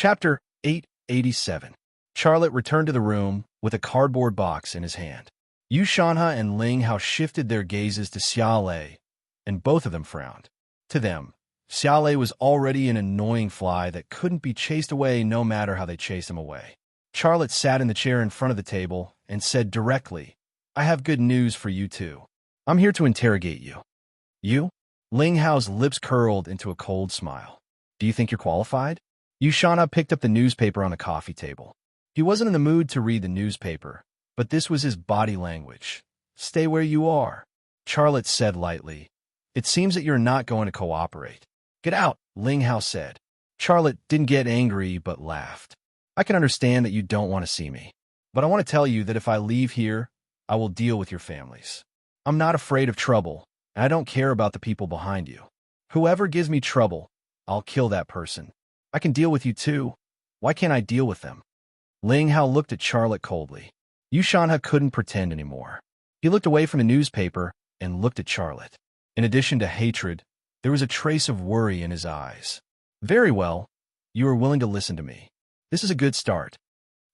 Chapter 887. Charlotte returned to the room with a cardboard box in his hand. Yu Shanha and Ling Hao shifted their gazes to Xiaolei, and both of them frowned. To them, Xiaolei was already an annoying fly that couldn't be chased away no matter how they chased him away. Charlotte sat in the chair in front of the table and said directly, "I have good news for you two. I'm here to interrogate you." "You?" Ling Hao's lips curled into a cold smile. "Do you think you're qualified?" Yu Shanha picked up the newspaper on the coffee table. He wasn't in the mood to read the newspaper, but this was his body language. "Stay where you are," Charlotte said lightly. "It seems that you're not going to cooperate." "Get out," Ling Hao said. Charlotte didn't get angry but laughed. "I can understand that you don't want to see me, but I want to tell you that if I leave here, I will deal with your families. I'm not afraid of trouble, and I don't care about the people behind you. Whoever gives me trouble, I'll kill that person. I can deal with you too. Why can't I deal with them?" Ling Hao looked at Charlotte coldly. Yu Shanha couldn't pretend anymore. He looked away from the newspaper and looked at Charlotte. In addition to hatred, there was a trace of worry in his eyes. "Very well. You are willing to listen to me. This is a good start."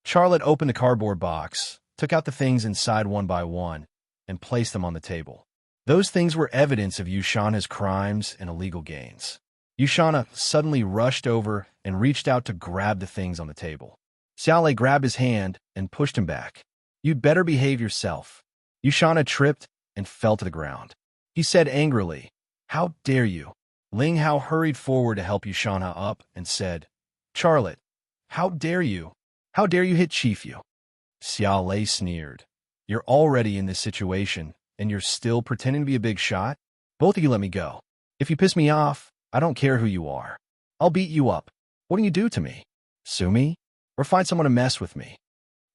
Charlotte opened the cardboard box, took out the things inside one by one, and placed them on the table. Those things were evidence of Yu Shanha's crimes and illegal gains. Yu Shanha suddenly rushed over and reached out to grab the things on the table. Xiaolei grabbed his hand and pushed him back. "You'd better behave yourself." Yu Shanha tripped and fell to the ground. He said angrily, "How dare you?" Ling Hao hurried forward to help Yu Shanha up and said, "Charlotte, how dare you? How dare you hit Chief Yu?" Xiaolei sneered. "You're already in this situation, and you're still pretending to be a big shot? Both of you let me go. If you piss me off, I don't care who you are. I'll beat you up. What can you do to me? Sue me? Or find someone to mess with me?"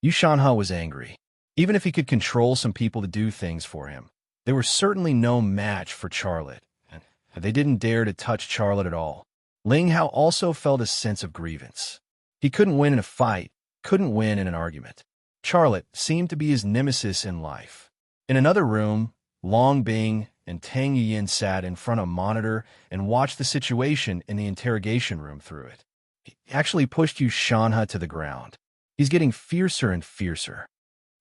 Yu Shanha was angry. Even if he could control some people to do things for him, they were certainly no match for Charlotte, and they didn't dare to touch Charlotte at all. Ling Hao also felt a sense of grievance. He couldn't win in a fight, couldn't win in an argument. Charlotte seemed to be his nemesis in life. In another room, Long Bing and Tang Yuyin sat in front of a monitor and watched the situation in the interrogation room through it. He actually pushed Yu Shanha to the ground. He's getting fiercer and fiercer.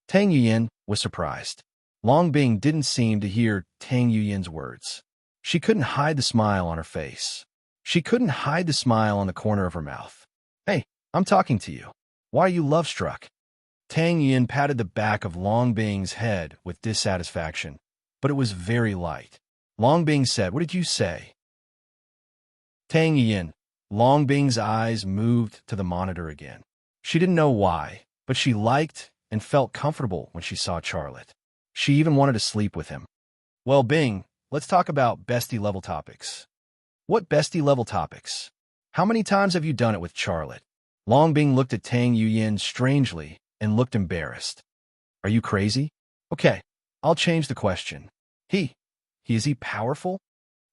Tang Yuyin was surprised. Long Bing didn't seem to hear Tang Yuyin's words. She couldn't hide the smile on her face. She couldn't hide the smile on the corner of her mouth. "Hey, I'm talking to you. Why are you love-struck?" Tang Yuyin patted the back of Long Bing's head with dissatisfaction, but it was very light. Long Bing said, "What did you say?" "Tang Yuyin." Long Bing's eyes moved to the monitor again. She didn't know why, but she liked and felt comfortable when she saw Charlotte. She even wanted to sleep with him. "Well, Bing, let's talk about bestie-level topics." "What bestie-level topics? How many times have you done it with Charlotte?" Long Bing looked at Tang Yuyin strangely and looked embarrassed. "Are you crazy? Okay, I'll change the question. Is he powerful?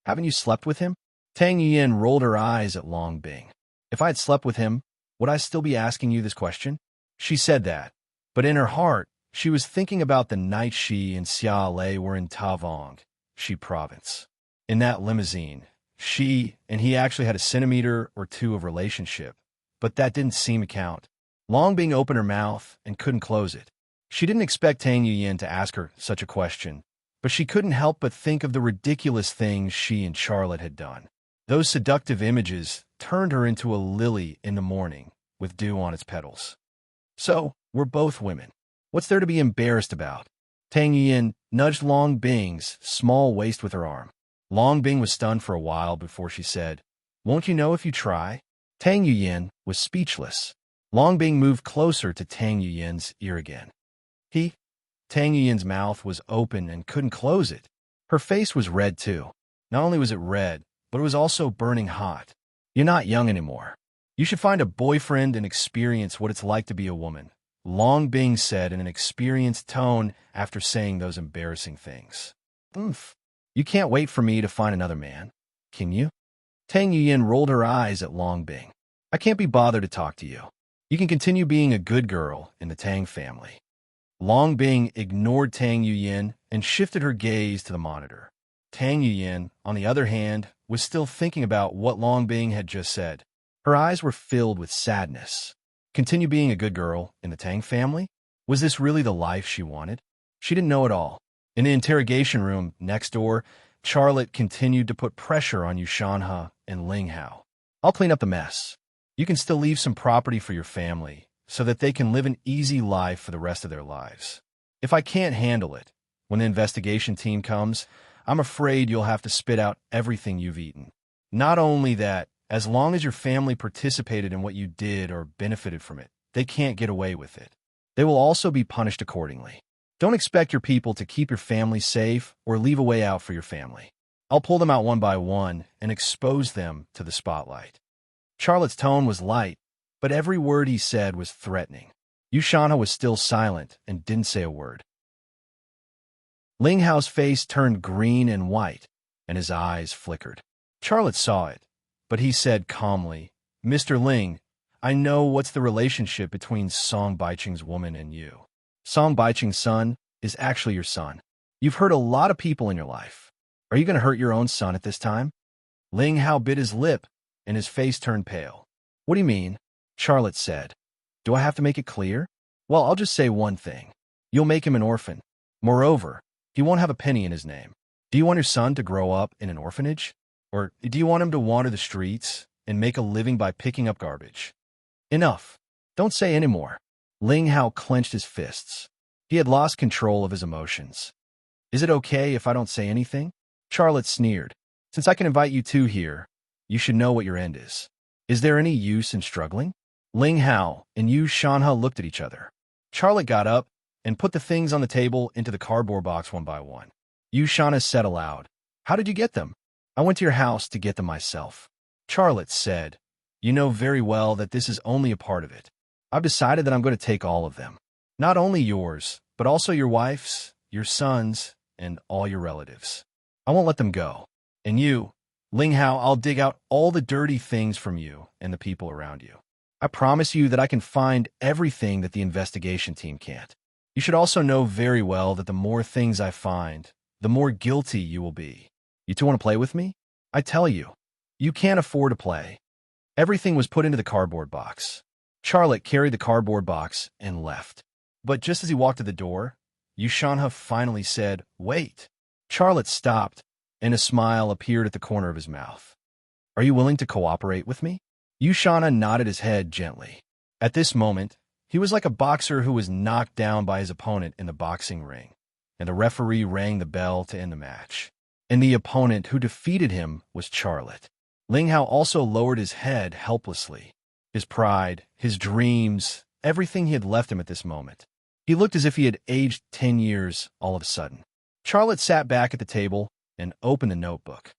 Haven't you slept with him?" Tang Yuyin rolled her eyes at Long Bing. "If I had slept with him, would I still be asking you this question?" She said that, but in her heart, she was thinking about the night she and Xiaolei were in Tavong, Shi province. In that limousine, she and he actually had a centimeter or two of relationship, but that didn't seem to count. Long Bing opened her mouth and couldn't close it. She didn't expect Tang Yuyin to ask her such a question, but she couldn't help but think of the ridiculous things she and Charlotte had done. Those seductive images turned her into a lily in the morning with dew on its petals. "So, we're both women. What's there to be embarrassed about?" Tang Yuyin nudged Long Bing's small waist with her arm. Long Bing was stunned for a while before she said, "Won't you know if you try?" Tang Yuyin was speechless. Long Bing moved closer to Tang Yuyin's ear again. Tang Yuyin's mouth was open and couldn't close it. Her face was red too. Not only was it red, but it was also burning hot. "You're not young anymore. You should find a boyfriend and experience what it's like to be a woman," Long Bing said in an experienced tone after saying those embarrassing things. "Oomph. You can't wait for me to find another man, can you?" Tang Yuyin rolled her eyes at Long Bing. "I can't be bothered to talk to you. You can continue being a good girl in the Tang family." Long Bing ignored Tang Yuyin and shifted her gaze to the monitor. Tang Yuyin, on the other hand, was still thinking about what Long Bing had just said. Her eyes were filled with sadness. Continue being a good girl in the Tang family? Was this really the life she wanted? She didn't know it all. In the interrogation room next door, Charlotte continued to put pressure on Yushanha and Ling Hao. I'll clean up the mess. You can still leave some property for your family so that they can live an easy life for the rest of their lives. If I can't handle it, when the investigation team comes, I'm afraid you'll have to spit out everything you've eaten. Not only that, as long as your family participated in what you did or benefited from it, they can't get away with it. They will also be punished accordingly. Don't expect your people to keep your family safe or leave a way out for your family. I'll pull them out one by one and expose them to the spotlight. Charlotte's tone was light, but every word he said was threatening. Yushanha was still silent and didn't say a word. Ling Hao's face turned green and white, and his eyes flickered. Charlotte saw it, but he said calmly, "Mr. Ling, I know what's the relationship between Song Baiqing's woman and you. Song Baiqing's son is actually your son. You've hurt a lot of people in your life. Are you going to hurt your own son at this time?" Ling Hao bit his lip, and his face turned pale. "What do you mean?" Charlotte said. "Do I have to make it clear? Well, I'll just say one thing. You'll make him an orphan. Moreover, he won't have a penny in his name. Do you want your son to grow up in an orphanage? Or do you want him to wander the streets and make a living by picking up garbage?" "Enough. Don't say any more." Ling Hao clenched his fists. He had lost control of his emotions. "Is it okay if I don't say anything?" Charlotte sneered. "Since I can invite you two here, you should know what your end is. Is there any use in struggling?" Ling Hao and Yushanha looked at each other. Charlotte got up and put the things on the table into the cardboard box one by one. Yushanha said aloud, "How did you get them?" "I went to your house to get them myself." Charlotte said, "You know very well that this is only a part of it. I've decided that I'm going to take all of them. Not only yours, but also your wife's, your son's, and all your relatives. I won't let them go. And you, Ling Hao, I'll dig out all the dirty things from you and the people around you. I promise you that I can find everything that the investigation team can't. You should also know very well that the more things I find, the more guilty you will be. You two want to play with me? I tell you, you can't afford to play." Everything was put into the cardboard box. Charlotte carried the cardboard box and left. But just as he walked to the door, Yushanha finally said, "Wait." Charlotte stopped, and a smile appeared at the corner of his mouth. "Are you willing to cooperate with me?" Yushanha nodded his head gently. At this moment, he was like a boxer who was knocked down by his opponent in the boxing ring, and the referee rang the bell to end the match. And the opponent who defeated him was Charlotte. Ling Hao also lowered his head helplessly. His pride, his dreams, everything he had left him at this moment. He looked as if he had aged 10 years all of a sudden. Charlotte sat back at the table and opened the notebook.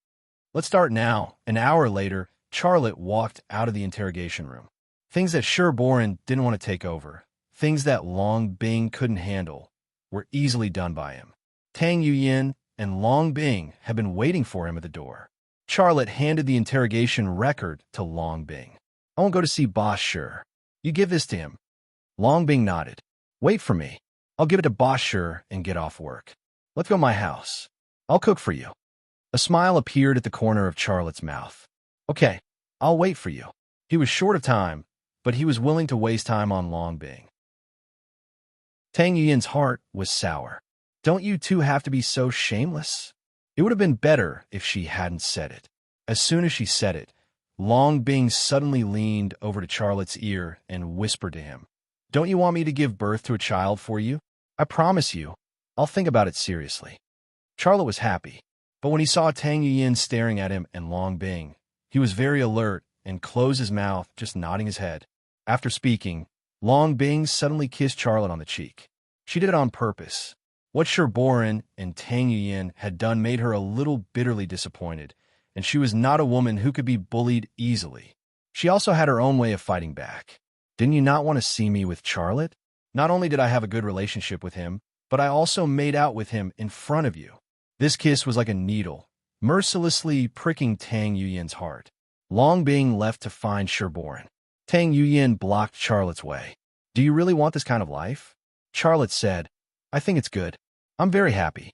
"Let's start now." An hour later, Charlotte walked out of the interrogation room. Things that Boren didn't want to take over, things that Long Bing couldn't handle, were easily done by him. Tang Yuyin and Long Bing had been waiting for him at the door. Charlotte handed the interrogation record to Long Bing. "I won't go to see Boss Sure. You give this to him." Long Bing nodded. "Wait for me. I'll give it to Boss Sure and get off work. Let's go to my house. I'll cook for you." A smile appeared at the corner of Charlotte's mouth. "Okay, I'll wait for you." He was short of time, but he was willing to waste time on Long Bing. Tang Yuyin's heart was sour. "Don't you two have to be so shameless?" It would have been better if she hadn't said it. As soon as she said it, Long Bing suddenly leaned over to Charlotte's ear and whispered to him, "Don't you want me to give birth to a child for you? I promise you, I'll think about it seriously." Charlotte was happy, but when he saw Tang Yuyin staring at him and Long Bing, he was very alert and closed his mouth, just nodding his head. After speaking, Long Bing suddenly kissed Charlotte on the cheek. She did it on purpose. What Boren and Tang Yuyin had done made her a little bitterly disappointed, and she was not a woman who could be bullied easily. She also had her own way of fighting back. "Didn't you not want to see me with Charlotte? Not only did I have a good relationship with him, but I also made out with him in front of you." This kiss was like a needle, mercilessly pricking Tang Yuyin's heart. Long Bing left to find Boren. Tang Yuyin blocked Charlotte's way. "Do you really want this kind of life?" Charlotte said, "I think it's good. I'm very happy."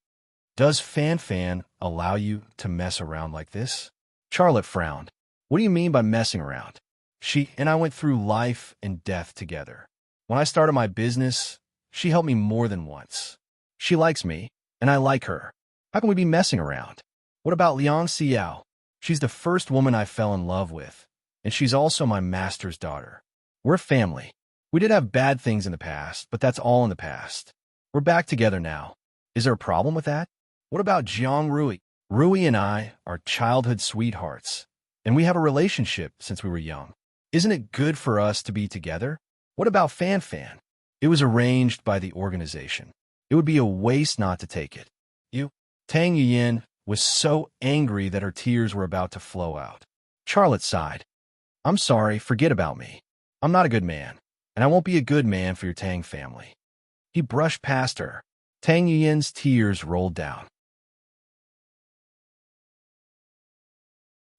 "Does Fan Fan allow you to mess around like this?" Charlotte frowned. "What do you mean by messing around?" She and I went through life and death together. When I started my business, she helped me more than once. She likes me, and I like her. How can we be messing around? What about Liang Xiao? She's the first woman I fell in love with, and she's also my master's daughter. We're family. We did have bad things in the past, but that's all in the past. We're back together now. Is there a problem with that? What about Jiang Rui? Rui and I are childhood sweethearts, and we have a relationship since we were young. Isn't it good for us to be together? What about Fan Fan? It was arranged by the organization. It would be a waste not to take it. Tang Yuyin was so angry that her tears were about to flow out. Charlotte sighed. I'm sorry, forget about me. I'm not a good man, and I won't be a good man for your Tang family. He brushed past her. Tang Yuyin's tears rolled down.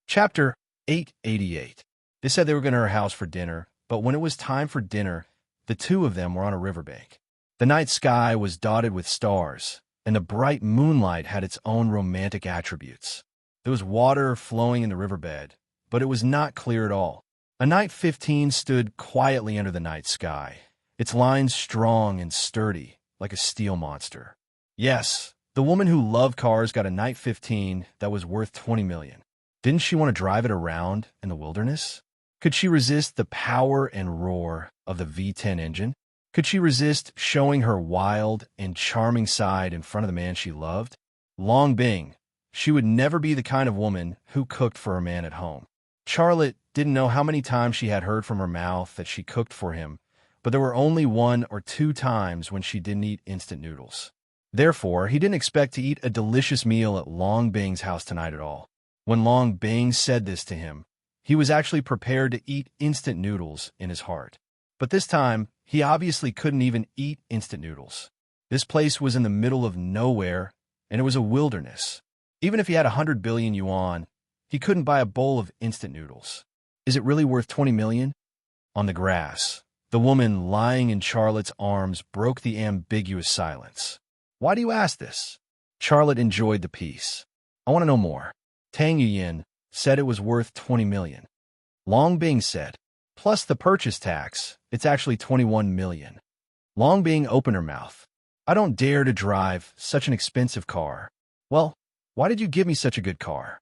Chapter 888. They said they were going to her house for dinner, but when it was time for dinner, the two of them were on a riverbank. The night sky was dotted with stars, and the bright moonlight had its own romantic attributes. There was water flowing in the riverbed, but it was not clear at all. A Knight 15 stood quietly under the night sky, its lines strong and sturdy, like a steel monster. Yes, the woman who loved cars got a Knight 15 that was worth $20 million. Didn't she want to drive it around in the wilderness? Could she resist the power and roar of the V10 engine? Could she resist showing her wild and charming side in front of the man she loved? Long Bing, she would never be the kind of woman who cooked for her man at home. Charlotte didn't know how many times she had heard from her mouth that she cooked for him, but there were only 1 or 2 times when she didn't eat instant noodles. Therefore, he didn't expect to eat a delicious meal at Long Bing's house tonight at all. When Long Bing said this to him, he was actually prepared to eat instant noodles in his heart. But this time, he obviously couldn't even eat instant noodles. This place was in the middle of nowhere, and it was a wilderness. Even if he had 100 billion yuan, he couldn't buy a bowl of instant noodles. Is it really worth 20 million? On the grass, the woman lying in Charlotte's arms broke the ambiguous silence. Why do you ask this? Charlotte enjoyed the peace. I want to know more. Tang Yuyin said it was worth 20 million. Long Bing said, plus the purchase tax, it's actually 21 million. Long Bing opened her mouth. I don't dare to drive such an expensive car. Well, why did you give me such a good car?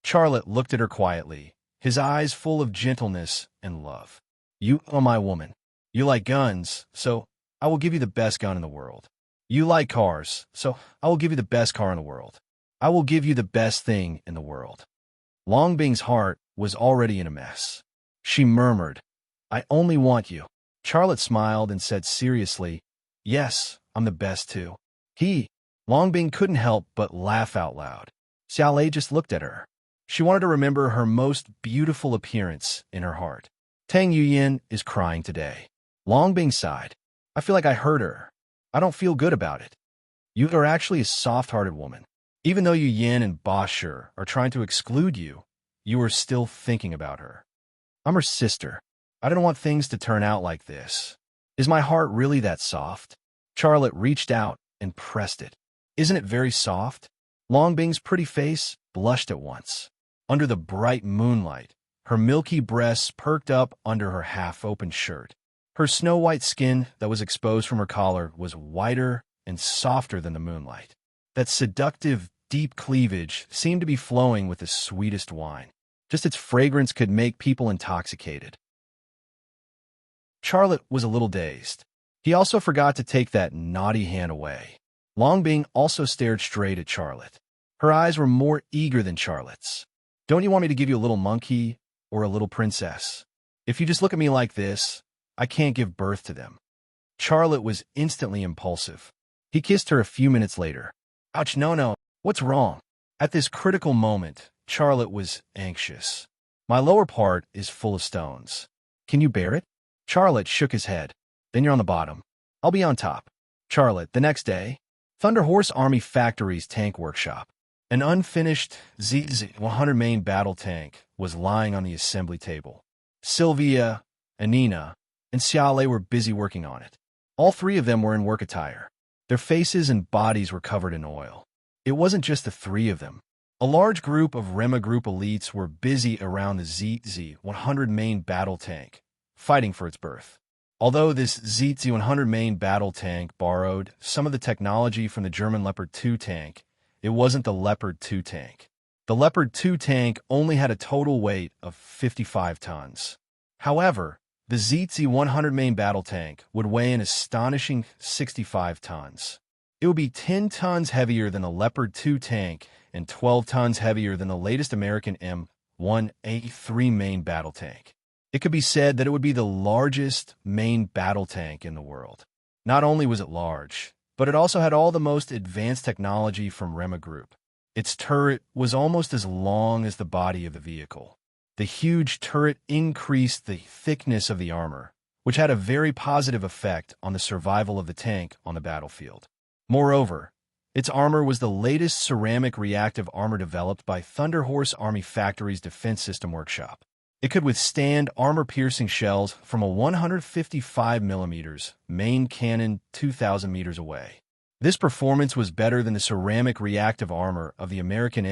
Charlotte looked at her quietly, his eyes full of gentleness and love. You are my woman. You like guns, so I will give you the best gun in the world. You like cars, so I will give you the best car in the world. I will give you the best thing in the world. Long Bing's heart was already in a mess. She murmured, I only want you. Charlotte smiled and said seriously, yes, I'm the best too. Long Bing couldn't help but laugh out loud. Xiaolei just looked at her. She wanted to remember her most beautiful appearance in her heart. Tang Yuyin is crying today. Long Bing sighed. I feel like I hurt her. I don't feel good about it. You are actually a soft-hearted woman. Even though Yuyin and Bosher are trying to exclude you, you are still thinking about her. I'm her sister. I don't want things to turn out like this. Is my heart really that soft? Charlotte reached out and pressed it. Isn't it very soft? Long Bing's pretty face blushed at once. Under the bright moonlight, her milky breasts perked up under her half-open shirt. Her snow-white skin that was exposed from her collar was whiter and softer than the moonlight. That seductive, deep cleavage seemed to be flowing with the sweetest wine. Just its fragrance could make people intoxicated. Charlotte was a little dazed. He also forgot to take that naughty hand away. Long Bing also stared straight at Charlotte. Her eyes were more eager than Charlotte's. Don't you want me to give you a little monkey or a little princess? If you just look at me like this, I can't give birth to them. Charlotte was instantly impulsive. He kissed her a few minutes later. Ouch, no, what's wrong? At this critical moment, Charlotte was anxious. My lower part is full of stones. Can you bear it? Charlotte shook his head. Then you're on the bottom. I'll be on top. Charlotte, the next day, Thunder Horse Army Factory's tank workshop. An unfinished ZZ-100 main battle tank was lying on the assembly table. Sylvia, Anina, and Xiaolei were busy working on it. All 3 of them were in work attire. Their faces and bodies were covered in oil. It wasn't just the 3 of them. A large group of Rema Group elites were busy around the ZZ-100 main battle tank, fighting for its berth. Although this ZZ-100 main battle tank borrowed some of the technology from the German Leopard 2 tank, it wasn't the Leopard 2 tank. The Leopard 2 tank only had a total weight of 55 tons. However, the ZZ-100 main battle tank would weigh an astonishing 65 tons. It would be 10 tons heavier than the Leopard 2 tank and 12 tons heavier than the latest American M1A3 main battle tank. It could be said that it would be the largest main battle tank in the world. Not only was it large, but it also had all the most advanced technology from Rema Group. Its turret was almost as long as the body of the vehicle. The huge turret increased the thickness of the armor, which had a very positive effect on the survival of the tank on the battlefield. Moreover, its armor was the latest ceramic reactive armor developed by Thunder Horse Army Factory's Defense System Workshop. It could withstand armor-piercing shells from a 155mm main cannon 2,000 meters away. This performance was better than the ceramic reactive armor of the American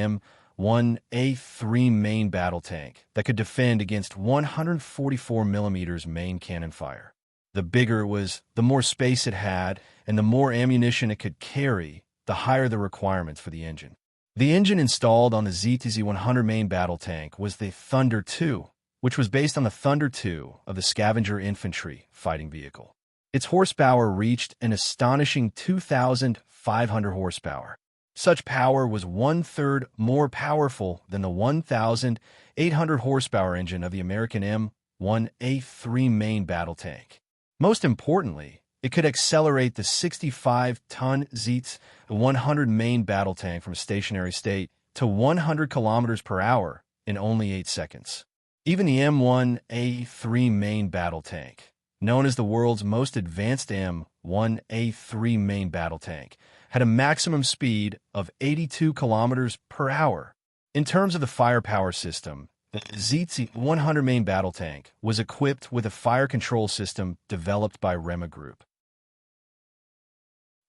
M1A3 main battle tank that could defend against 144mm main cannon fire. The bigger it was, the more space it had, and the more ammunition it could carry, the higher the requirements for the engine. The engine installed on the ZZ-100 main battle tank was the Thunder 2, which was based on the Thunder 2 of the Scavenger Infantry fighting vehicle. Its horsepower reached an astonishing 2,500 horsepower. Such power was one-third more powerful than the 1,800 horsepower engine of the American M1A3 main battle tank. Most importantly, it could accelerate the 65-ton ZZ-100 main battle tank from a stationary state to 100 kilometers per hour in only 8 seconds. Even the M1A3 main battle tank, known as the world's most advanced M1A3 main battle tank, had a maximum speed of 82 kilometers per hour. In terms of the firepower system, the ZZ-100 main battle tank was equipped with a fire control system developed by Rema Group.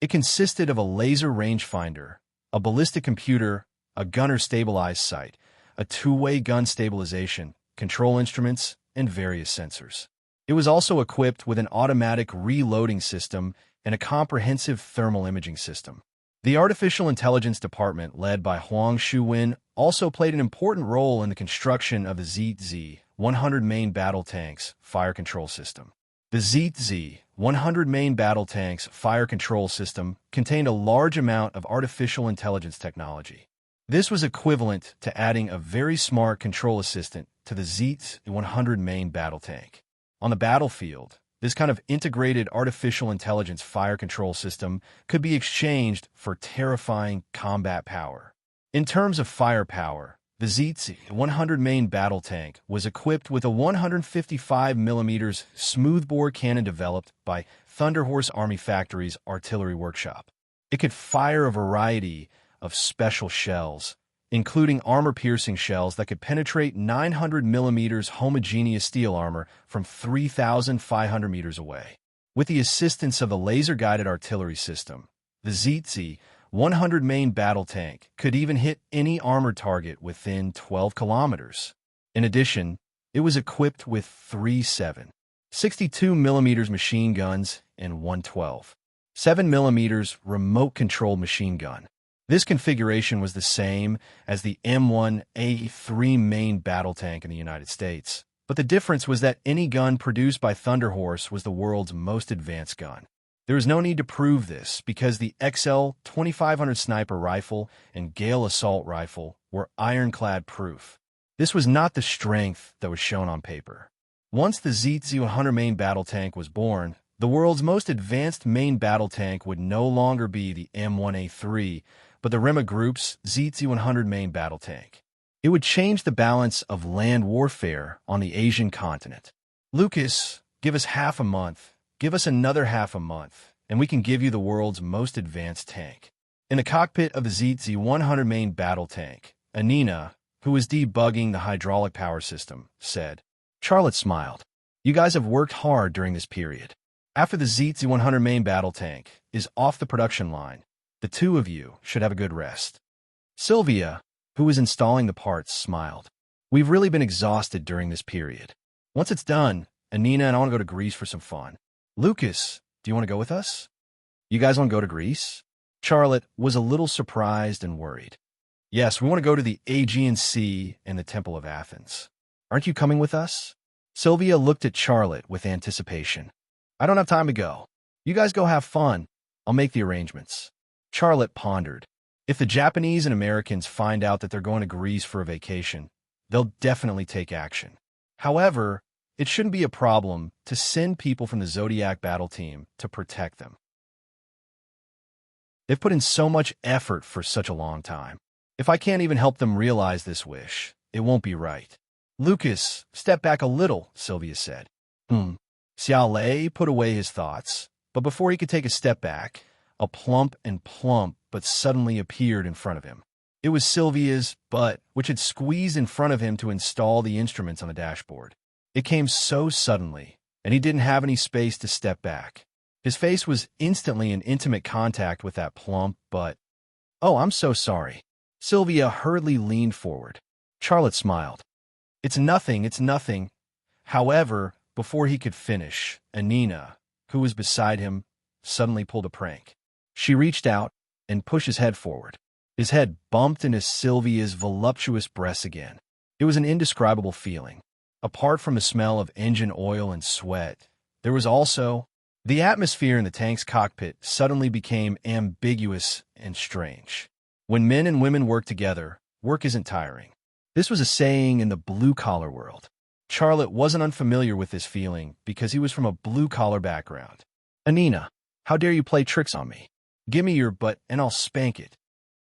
It consisted of a laser rangefinder, a ballistic computer, a gunner stabilized sight, a two-way gun stabilization, control instruments, and various sensors. It was also equipped with an automatic reloading system and a comprehensive thermal imaging system. The Artificial Intelligence Department, led by Huang Shuwen, also played an important role in the construction of the ZZ-100 main battle tank's fire control system. The ZZ-100 main battle tank's fire control system contained a large amount of artificial intelligence technology. This was equivalent to adding a very smart control assistant to the ZZ-100 main battle tank. On the battlefield, this kind of integrated artificial intelligence fire control system could be exchanged for terrifying combat power. In terms of firepower, the ZZ-100 main battle tank was equipped with a 155mm smoothbore cannon developed by Thunder Horse Army Factory's Artillery Workshop. It could fire a variety of special shells, including armor-piercing shells that could penetrate 900mm homogeneous steel armor from 3,500 meters away. With the assistance of the laser-guided artillery system, the ZZ-100 main battle tank could even hit any armored target within 12 kilometers. In addition, it was equipped with three 7.62mm machine guns and one 12.7mm remote-controlled machine gun. This configuration was the same as the M1A3 main battle tank in the United States, but the difference was that any gun produced by Thunder Horse was the world's most advanced gun. There is no need to prove this because the XL-2500 sniper rifle and Gale assault rifle were ironclad proof. This was not the strength that was shown on paper. Once the ZZ-100 main battle tank was born, the world's most advanced main battle tank would no longer be the M1A3, but the Rema Group's ZZ-100 main battle tank. It would change the balance of land warfare on the Asian continent. Lucas, give us half a month, give us another half a month, and we can give you the world's most advanced tank. In the cockpit of the ZZ-100 main battle tank, Anina, who was debugging the hydraulic power system, said. Charlotte smiled. You guys have worked hard during this period. After the ZZ-100 main battle tank is off the production line, the two of you should have a good rest. Sylvia, who was installing the parts, smiled. We've really been exhausted during this period. Once it's done, Anina and I want to go to Greece for some fun. Lucas, do you want to go with us? You guys want to go to Greece? Charlotte was a little surprised and worried. Yes, we want to go to the Aegean Sea and the Temple of Athens. Aren't you coming with us? Sylvia looked at Charlotte with anticipation. I don't have time to go. You guys go have fun. I'll make the arrangements. Charlotte pondered. If the Japanese and Americans find out that they're going to Greece for a vacation, they'll definitely take action. However, it shouldn't be a problem to send people from the Zodiac battle team to protect them. They've put in so much effort for such a long time. If I can't even help them realize this wish, it won't be right. Lucas, step back a little, Sylvia said. Xiao put away his thoughts, but before he could take a step back, a plump but suddenly appeared in front of him. It was Sylvia's butt, which had squeezed in front of him to install the instruments on the dashboard. It came so suddenly, and he didn't have any space to step back. His face was instantly in intimate contact with that plump butt. Oh, I'm so sorry. Sylvia hurriedly leaned forward. Charlotte smiled. It's nothing. However, before he could finish, Anina, who was beside him, suddenly pulled a prank. She reached out and pushed his head forward. His head bumped into Sylvia's voluptuous breasts again. It was an indescribable feeling. Apart from the smell of engine oil and sweat, there was also... The atmosphere in the tank's cockpit suddenly became ambiguous and strange. When men and women work together, work isn't tiring. This was a saying in the blue-collar world. Charlotte wasn't unfamiliar with this feeling because he was from a blue-collar background. Anina, how dare you play tricks on me? Give me your butt and I'll spank it.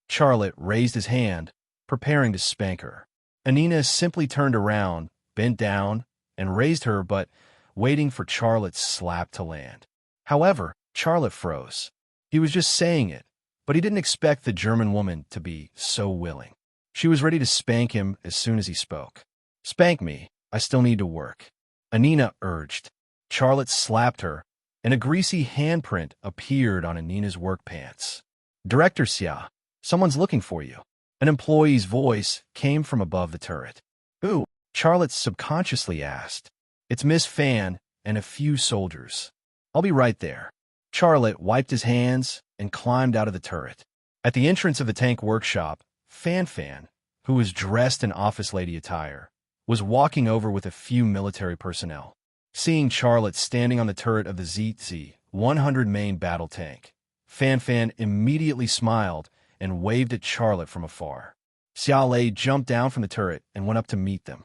Charlotte raised his hand, preparing to spank her. Anina simply turned around, bent down, and raised her butt, waiting for Charlotte's slap to land. However, Charlotte froze. He was just saying it, but he didn't expect the German woman to be so willing. She was ready to spank him as soon as he spoke. Spank me, I still need to work. Anina urged. Charlotte slapped her, and a greasy handprint appeared on Anina's work pants. Director Xia, someone's looking for you. An employee's voice came from above the turret. Who? Charlotte subconsciously asked. It's Miss Fan and a few soldiers. I'll be right there. Charlotte wiped his hands and climbed out of the turret. At the entrance of the tank workshop, Fan, who was dressed in office lady attire, was walking over with a few military personnel. Seeing Charlotte standing on the turret of the ZZ-100 main battle tank, Fan immediately smiled and waved at Charlotte from afar. Xiao jumped down from the turret and went up to meet them.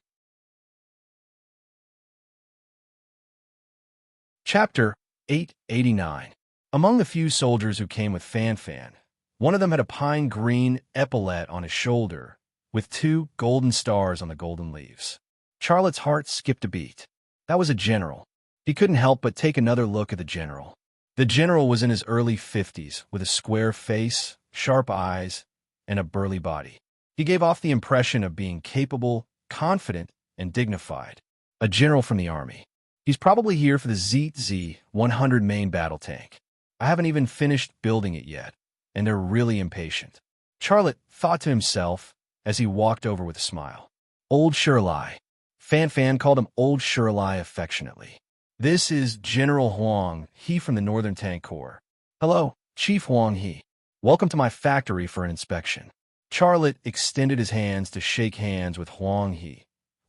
Chapter 889. Among the few soldiers who came with Fan, one of them had a pine green epaulette on his shoulder, with 2 golden stars on the golden leaves. Charlotte's heart skipped a beat. That was a general. He couldn't help but take another look at the general. The general was in his early 50s, with a square face, sharp eyes, and a burly body. He gave off the impression of being capable, confident, and dignified. A general from the army. He's probably here for the ZZ-100 main battle tank. I haven't even finished building it yet, and they're really impatient. Charlotte thought to himself as he walked over with a smile. Old Shirley. Fan called him Old Shirley affectionately. This is General Huang He from the Northern Tank Corps. Hello, Chief Huang He. Welcome to my factory for an inspection. Charlotte extended his hands to shake hands with Huang He,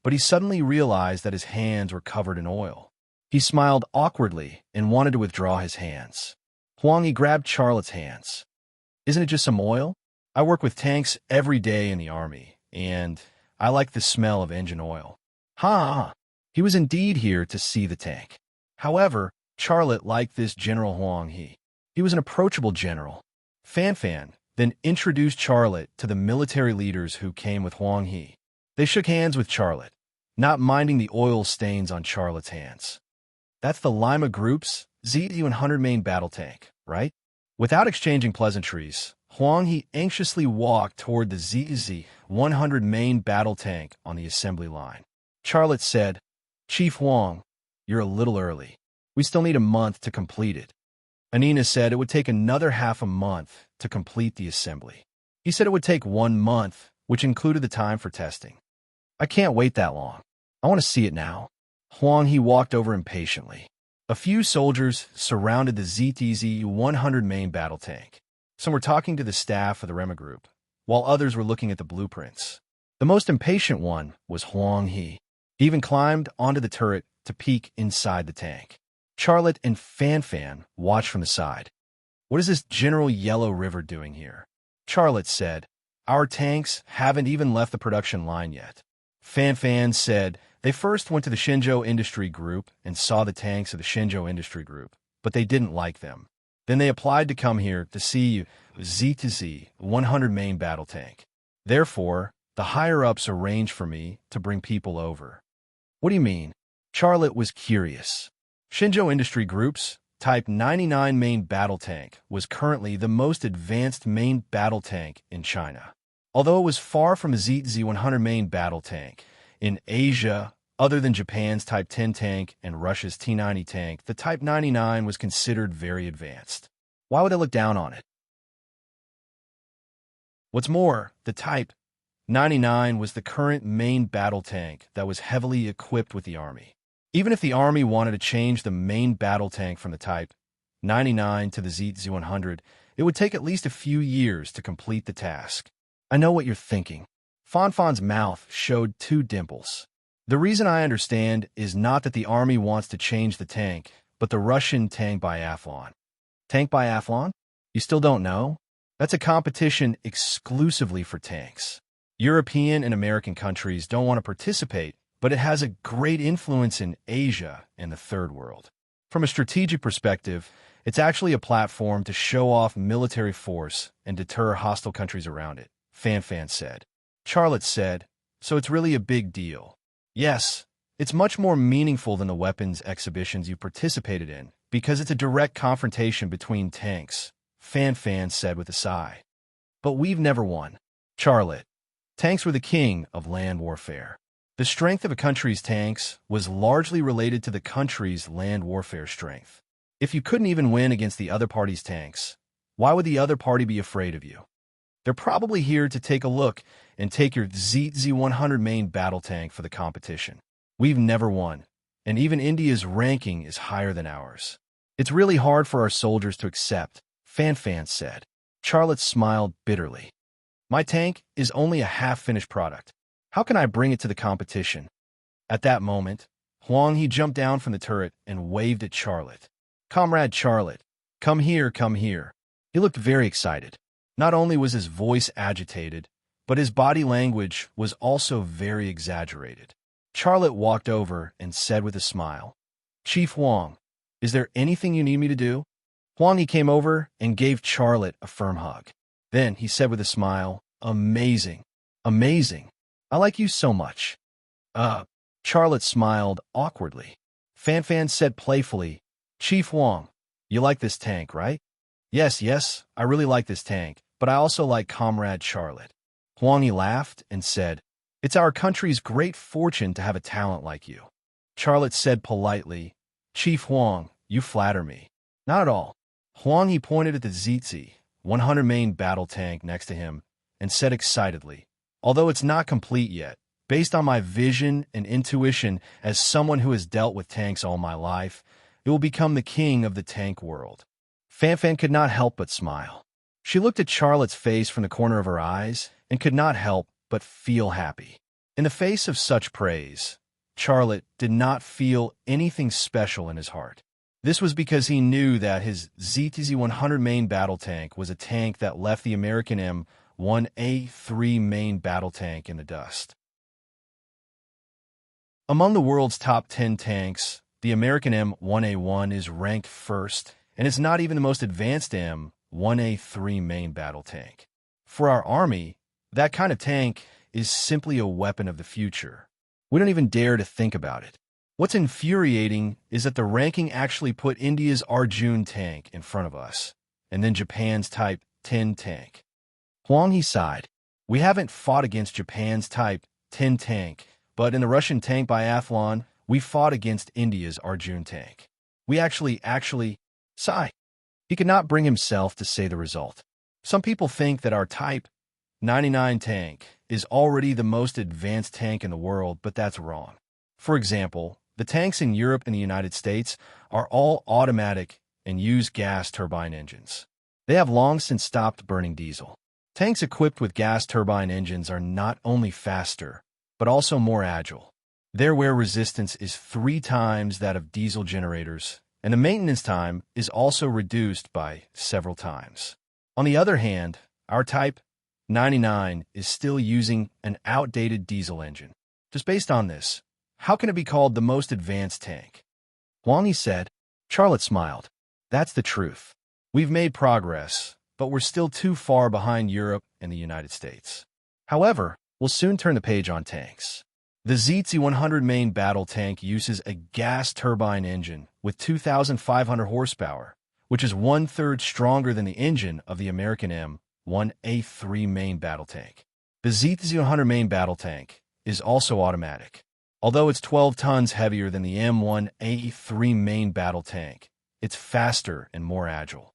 but he suddenly realized that his hands were covered in oil. He smiled awkwardly and wanted to withdraw his hands. Huang He grabbed Charlotte's hands. Isn't it just some oil? I work with tanks every day in the army, and I like the smell of engine oil. Ha! He was indeed here to see the tank. However, Charlotte liked this General Huang He. He was an approachable general. Fan then introduced Charlotte to the military leaders who came with Huang He. They shook hands with Charlotte, not minding the oil stains on Charlotte's hands. That's the Lima Group's ZZ-100 main battle tank, right? Without exchanging pleasantries, Huang He anxiously walked toward the ZZ-100 main battle tank on the assembly line. Charlotte said, Chief Huang, you're a little early. We still need a month to complete it. Anina said it would take another half a month to complete the assembly. He said it would take 1 month which included the time for testing. I can't wait that long. I want to see it now. Huang He walked over impatiently. A few soldiers surrounded the ZTZ-100 main battle tank. Some were talking to the staff of the Rema group, while others were looking at the blueprints. The most impatient one was Huang He. He even climbed onto the turret to peek inside the tank. Charlotte and Fan Fan watched from the side. "What is this General Yellow River doing here?" Charlotte said. "Our tanks haven't even left the production line yet." Fan Fan said they first went to the Shenzhou Industry Group and saw the tanks of the Shenzhou Industry Group, but they didn't like them. Then they applied to come here to see Z-100 main battle tank. Therefore, the higher-ups arranged for me to bring people over. "What do you mean?" Charlotte was curious. Shenzhou Industry Group's Type 99 main battle tank was currently the most advanced main battle tank in China. Although it was far from a Z-100 main battle tank, in Asia, other than Japan's Type 10 tank and Russia's T-90 tank, the Type 99 was considered very advanced. Why would they look down on it? What's more, the Type 99 was the current main battle tank that was heavily equipped with the Army. Even if the Army wanted to change the main battle tank from the Type 99 to the Z-100, it would take at least a few years to complete the task. I know what you're thinking. Fanfan's mouth showed two dimples. The reason I understand is not that the Army wants to change the tank, but the Russian tank biathlon. Tank biathlon? You still don't know? That's a competition exclusively for tanks. European and American countries don't want to participate, but it has a great influence in Asia and the Third World. From a strategic perspective, it's actually a platform to show off military force and deter hostile countries around it, Fan Fan said. Charlotte said, "So it's really a big deal." "Yes, it's much more meaningful than the weapons exhibitions you participated in, because it's a direct confrontation between tanks," Fan Fan said with a sigh. "But we've never won." Charlotte, tanks were the king of land warfare. The strength of a country's tanks was largely related to the country's land warfare strength. If you couldn't even win against the other party's tanks, why would the other party be afraid of you? They're probably here to take a look and take your Z-100 main battle tank for the competition. We've never won, and even India's ranking is higher than ours. It's really hard for our soldiers to accept, Fan Fan said. Charlotte smiled bitterly. My tank is only a half-finished product. How can I bring it to the competition? At that moment, Huang He jumped down from the turret and waved at Charlotte. "Comrade Charlotte, come here, come here." He looked very excited. Not only was his voice agitated, but his body language was also very exaggerated. Charlotte walked over and said with a smile, "Chief Huang, is there anything you need me to do?" Huang He came over and gave Charlotte a firm hug. Then he said with a smile, "Amazing, amazing. I like you so much." Charlotte smiled awkwardly. Fan Fan said playfully, "Chief Huang, you like this tank, right?" Yes, I really like this tank, but I also like Comrade Charlotte." Huang He laughed and said, "It's our country's great fortune to have a talent like you." Charlotte said politely, "Chief Huang, you flatter me." "Not at all." Huang He pointed at the ZZ-100 main battle tank next to him and said excitedly, "Although it's not complete yet, based on my vision and intuition as someone who has dealt with tanks all my life, it will become the king of the tank world." Fan Fan could not help but smile. She looked at Charlotte's face from the corner of her eyes and could not help but feel happy. In the face of such praise, Charlotte did not feel anything special in his heart. This was because he knew that his ZTZ-100 main battle tank was a tank that left the American M1A3 main battle tank in the dust. Among the world's top 10 tanks, the American M1A1 is ranked first, and it's not even the most advanced M1A3 main battle tank. For our Army, that kind of tank is simply a weapon of the future. We don't even dare to think about it. What's infuriating is that the ranking actually put India's Arjun tank in front of us, and then Japan's Type 10 tank. Huang He sighed. "We haven't fought against Japan's Type 10 tank, but in the Russian tank biathlon, we fought against India's Arjun tank. We actually, sigh." He could not bring himself to say the result. Some people think that our Type 99 tank is already the most advanced tank in the world, but that's wrong. For example, the tanks in Europe and the United States are all automatic and use gas turbine engines. They have long since stopped burning diesel. Tanks equipped with gas turbine engines are not only faster, but also more agile. Their wear resistance is 3 times that of diesel generators, and the maintenance time is also reduced by several times. On the other hand, our Type 99 is still using an outdated diesel engine. Just based on this, how can it be called the most advanced tank? Huang said. Charlotte smiled. That's the truth. We've made progress, but we're still too far behind Europe and the United States. However, we'll soon turn the page on tanks. The ZT-100 main battle tank uses a gas turbine engine with 2,500 horsepower, which is 1/3 stronger than the engine of the American M1A3 main battle tank. The ZT-100 main battle tank is also automatic. Although it's 12 tons heavier than the M1A3 main battle tank, it's faster and more agile.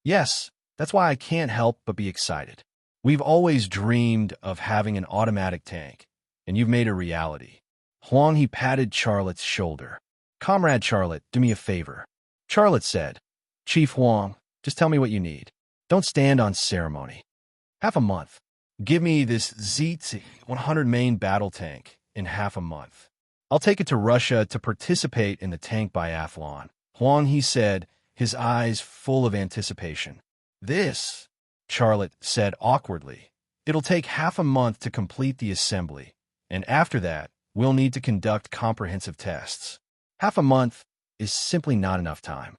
Yes, that's why I can't help but be excited. We've always dreamed of having an automatic tank, and you've made a reality. Huang patted Charlotte's shoulder. Comrade Charlotte, do me a favor. Charlotte said. Chief Huang, just tell me what you need. Don't stand on ceremony. Half a month. Give me this ZT-100 main battle tank in half a month. I'll take it to Russia to participate in the tank biathlon. Huang said, his eyes full of anticipation. This, Charlotte said awkwardly. It'll take half a month to complete the assembly, and after that, we'll need to conduct comprehensive tests. Half a month is simply not enough time.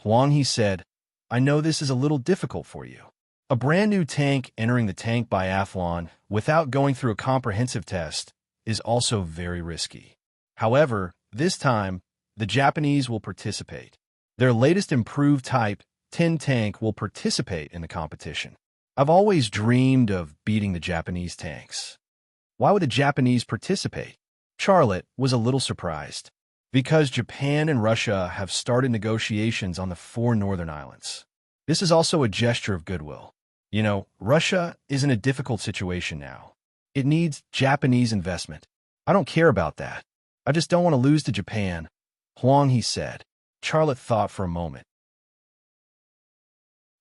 Huang said, I know this is a little difficult for you. A brand new tank entering the tank biathlon without going through a comprehensive test is also very risky. However, this time, the Japanese will participate. Their latest improved Type 10 tank will participate in the competition. I've always dreamed of beating the Japanese tanks. Why would the Japanese participate? Charlotte was a little surprised. Because Japan and Russia have started negotiations on the 4 northern islands. This is also a gesture of goodwill. You know, Russia is in a difficult situation now. It needs Japanese investment. I don't care about that. I just don't want to lose to Japan, Huang said. Charlotte thought for a moment.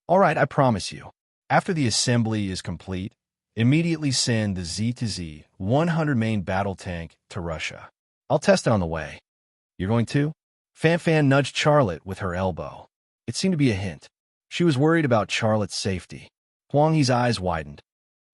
All right, I promise you. After the assembly is complete, immediately send the ZT-100 main battle tank to Russia. I'll test it on the way. You're going to? Fan nudged Charlotte with her elbow. It seemed to be a hint. She was worried about Charlotte's safety. Huang's eyes widened.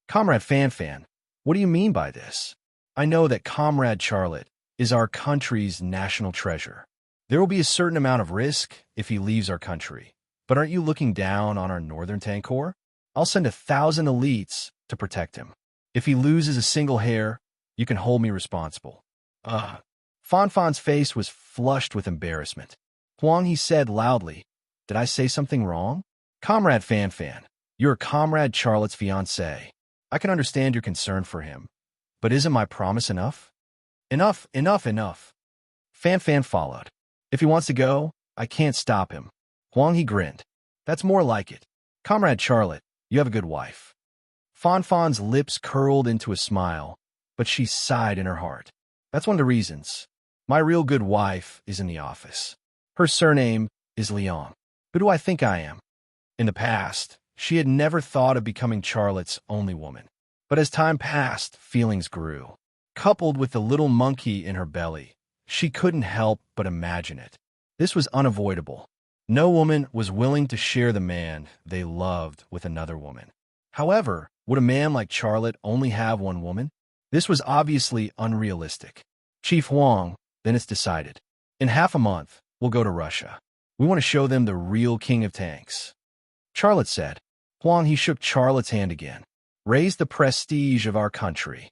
Comrade Fan, what do you mean by this? I know that Comrade Charlotte is our country's national treasure. There will be a certain amount of risk if he leaves our country. But aren't you looking down on our Northern Tank Corps? I'll send 1,000 elites to protect him. If he loses a single hair, you can hold me responsible. Fan's face was flushed with embarrassment. Huang said loudly, Did I say something wrong? Comrade Fan, you're Comrade Charlotte's fiancé. I can understand your concern for him. But isn't my promise enough? Enough. Fan followed. If he wants to go, I can't stop him. Huang grinned. That's more like it. Comrade Charlotte, you have a good wife. Fan's lips curled into a smile, but she sighed in her heart. That's one of the reasons. My real good wife is in the office. Her surname is Leon. Who do I think I am? In the past, she had never thought of becoming Charlotte's only woman. But as time passed, feelings grew. Coupled with the little monkey in her belly, she couldn't help but imagine it. This was unavoidable. No woman was willing to share the man they loved with another woman. However, would a man like Charlotte only have one woman? This was obviously unrealistic. Chief Huang, then it's decided. In half a month, we'll go to Russia. We want to show them the real king of tanks. Charlotte said. Huang shook Charlotte's hand again. Raise the prestige of our country.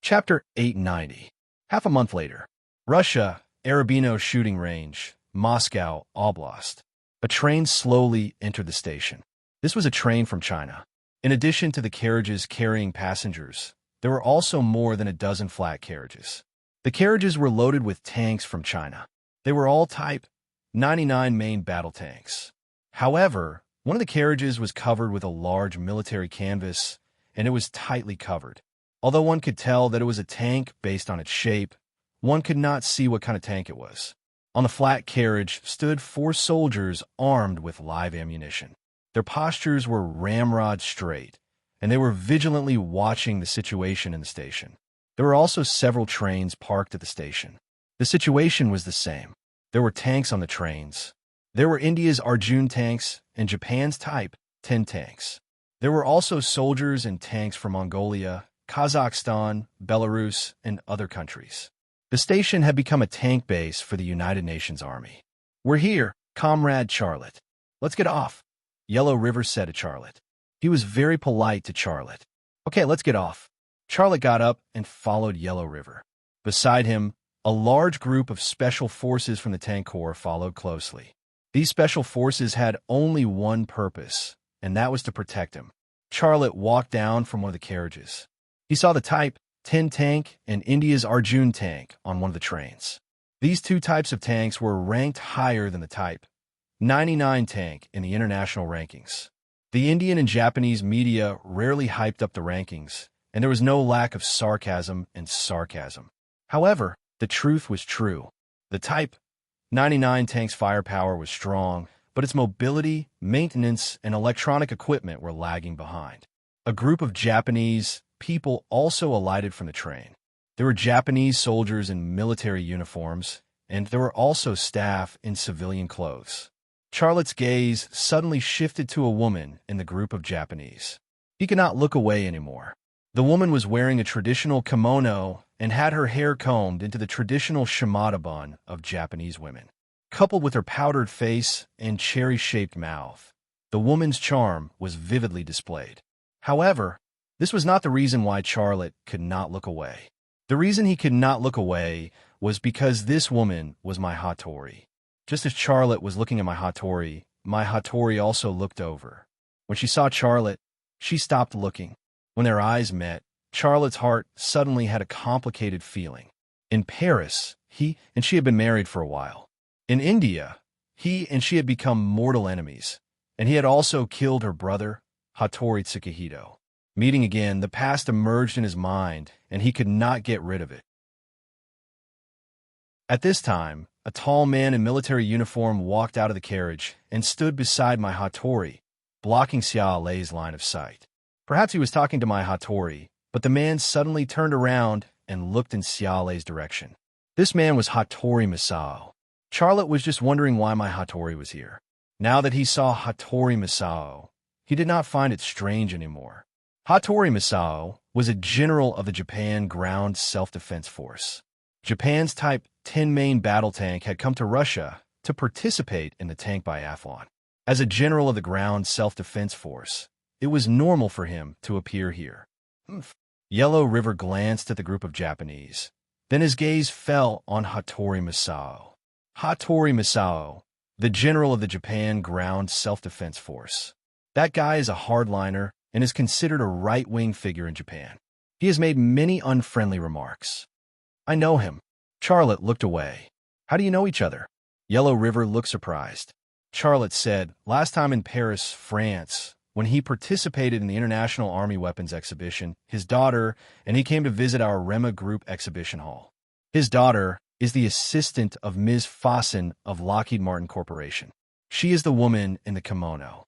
Chapter 890. Half a month later. Russia, Arabino shooting range, Moscow, Oblast. A train slowly entered the station. This was a train from China. In addition to the carriages carrying passengers, there were also more than a dozen flat carriages. The carriages were loaded with tanks from China. They were all Type 99 main battle tanks. However, one of the carriages was covered with a large military canvas, and it was tightly covered. Although one could tell that it was a tank based on its shape, one could not see what kind of tank it was. On the flat carriage stood 4 soldiers armed with live ammunition. Their postures were ramrod straight, and they were vigilantly watching the situation in the station. There were also several trains parked at the station. The situation was the same. There were tanks on the trains. There were India's Arjun tanks and Japan's Type 10 tanks. There were also soldiers and tanks from Mongolia, Kazakhstan, Belarus, and other countries. The station had become a tank base for the United Nations Army. "We're here, Comrade Charlotte. Let's get off," Yellow River said to Charlotte. He was very polite to Charlotte. "Okay, let's get off." Charlotte got up and followed Yellow River. Beside him, a large group of special forces from the Tank Corps followed closely. These special forces had only one purpose, and that was to protect him. Charlotte walked down from one of the carriages. He saw the Type 10 tank and India's Arjun tank on one of the trains. These 2 types of tanks were ranked higher than the Type 99 tank in the international rankings. The Indian and Japanese media rarely hyped up the rankings, and there was no lack of sarcasm and sarcasm. However, the truth was true. The Type 99 tank's firepower was strong, but its mobility, maintenance, and electronic equipment were lagging behind. A group of Japanese people also alighted from the train. There were Japanese soldiers in military uniforms, and there were also staff in civilian clothes. Charlotte's gaze suddenly shifted to a woman in the group of Japanese. He could not look away anymore. The woman was wearing a traditional kimono and had her hair combed into the traditional shimada bun of Japanese women. Coupled with her powdered face and cherry-shaped mouth, the woman's charm was vividly displayed. However, this was not the reason why Charlotte could not look away. The reason he could not look away was because this woman was my Hattori. Just as Charlotte was looking at my Hattori also looked over. When she saw Charlotte, she stopped looking. When their eyes met, Charlotte's heart suddenly had a complicated feeling. In Paris, he and she had been married for a while. In India, he and she had become mortal enemies, and he had also killed her brother, Hattori Tsukihito. Meeting again, the past emerged in his mind, and he could not get rid of it. At this time, a tall man in military uniform walked out of the carriage and stood beside my Hattori, blocking Xia Lei's line of sight. Perhaps he was talking to my Hattori, but the man suddenly turned around and looked in Xia Lei's direction. This man was Hattori Misao. Charlotte was just wondering why my Hattori was here. Now that he saw Hattori Misao, he did not find it strange anymore. Hattori Misao was a general of the Japan Ground Self-Defense Force. Japan's Type 10 main battle tank had come to Russia to participate in the tank biathlon. As a general of the Ground Self-Defense Force, it was normal for him to appear here. Yellow River glanced at the group of Japanese. Then his gaze fell on Hattori Misao. Hattori Misao, the general of the Japan Ground Self-Defense Force. That guy is a hardliner and is considered a right-wing figure in Japan. He has made many unfriendly remarks. "I know him." Charlotte looked away. "How do you know each other?" Yellow River looked surprised. Charlotte said, "Last time in Paris, France, when he participated in the International Army Weapons Exhibition, his daughter and he came to visit our Rema Group exhibition hall. His daughter is the assistant of Ms. Fossen of Lockheed Martin Corporation. She is the woman in the kimono."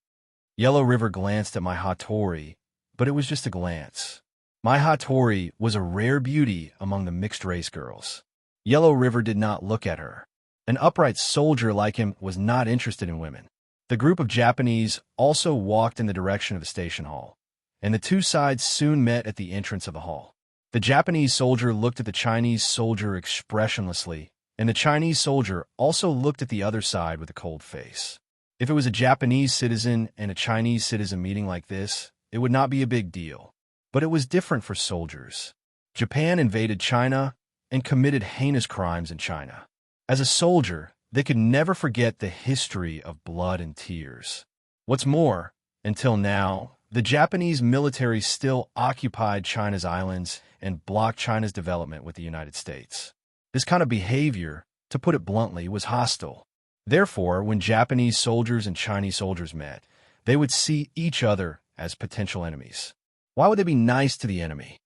Yellow River glanced at my Hattori, but it was just a glance. My Hattori was a rare beauty among the mixed-race girls. Yellow River did not look at her. An upright soldier like him was not interested in women. The group of Japanese also walked in the direction of the station hall, and the 2 sides soon met at the entrance of the hall. The Japanese soldier looked at the Chinese soldier expressionlessly, and the Chinese soldier also looked at the other side with a cold face. If it was a Japanese citizen and a Chinese citizen meeting like this, it would not be a big deal. But it was different for soldiers. Japan invaded China and committed heinous crimes in China. As a soldier, they could never forget the history of blood and tears. What's more, until now, the Japanese military still occupied China's islands and blocked China's development with the United States. This kind of behavior, to put it bluntly, was hostile. Therefore, when Japanese soldiers and Chinese soldiers met, they would see each other as potential enemies. Why would they be nice to the enemy?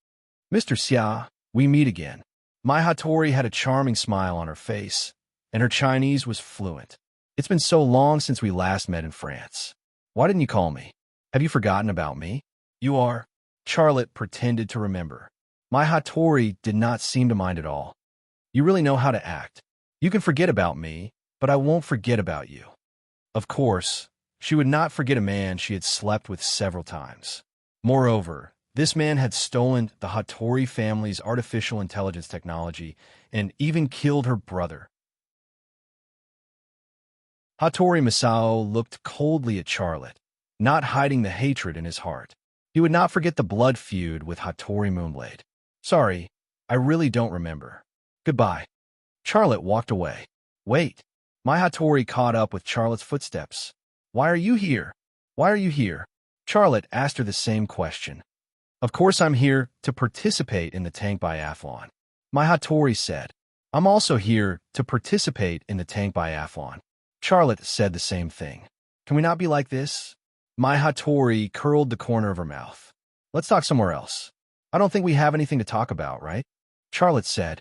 Mr. Xia, we meet again. My Hattori had a charming smile on her face, and her Chinese was fluent. It's been so long since we last met in France. Why didn't you call me? Have you forgotten about me? You are. Charlotte pretended to remember. My Hattori did not seem to mind at all. You really know how to act. You can forget about me, but I won't forget about you. Of course, she would not forget a man she had slept with several times. Moreover, this man had stolen the Hattori family's artificial intelligence technology and even killed her brother. Hattori Masao looked coldly at Charlotte, not hiding the hatred in his heart. He would not forget the blood feud with Hattori Moonblade. Sorry, I really don't remember. Goodbye. Charlotte walked away. Wait. My Hattori caught up with Charlotte's footsteps. Why are you here? Why are you here? Charlotte asked her the same question. Of course I'm here to participate in the tank biathlon. My Hattori said. I'm also here to participate in the tank biathlon. Charlotte said the same thing. Can we not be like this? My Hattori curled the corner of her mouth. Let's talk somewhere else. I don't think we have anything to talk about, right? Charlotte said.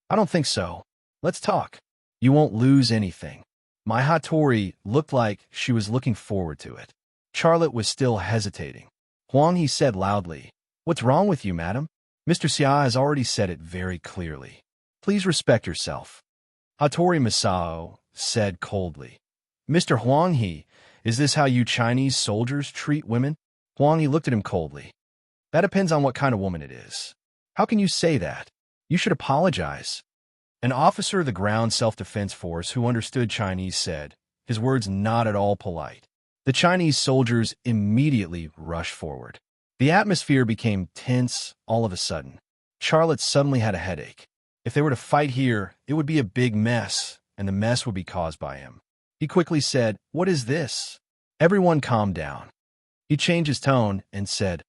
I don't think so. Let's talk. You won't lose anything. My Hattori looked like she was looking forward to it. Charlotte was still hesitating. Huang He said loudly, What's wrong with you, madam? Mr. Xia has already said it very clearly. Please respect yourself. Hattori Masao said coldly. Mr. Huang He, is this how you Chinese soldiers treat women? Huang He looked at him coldly. That depends on what kind of woman it is. How can you say that? You should apologize. An officer of the ground self-defense force who understood Chinese said, his words not at all polite. The Chinese soldiers immediately rushed forward. The atmosphere became tense all of a sudden. Charlotte suddenly had a headache. If they were to fight here, it would be a big mess, and the mess would be caused by him. He quickly said, What is this? Everyone calmed down. He changed his tone and said,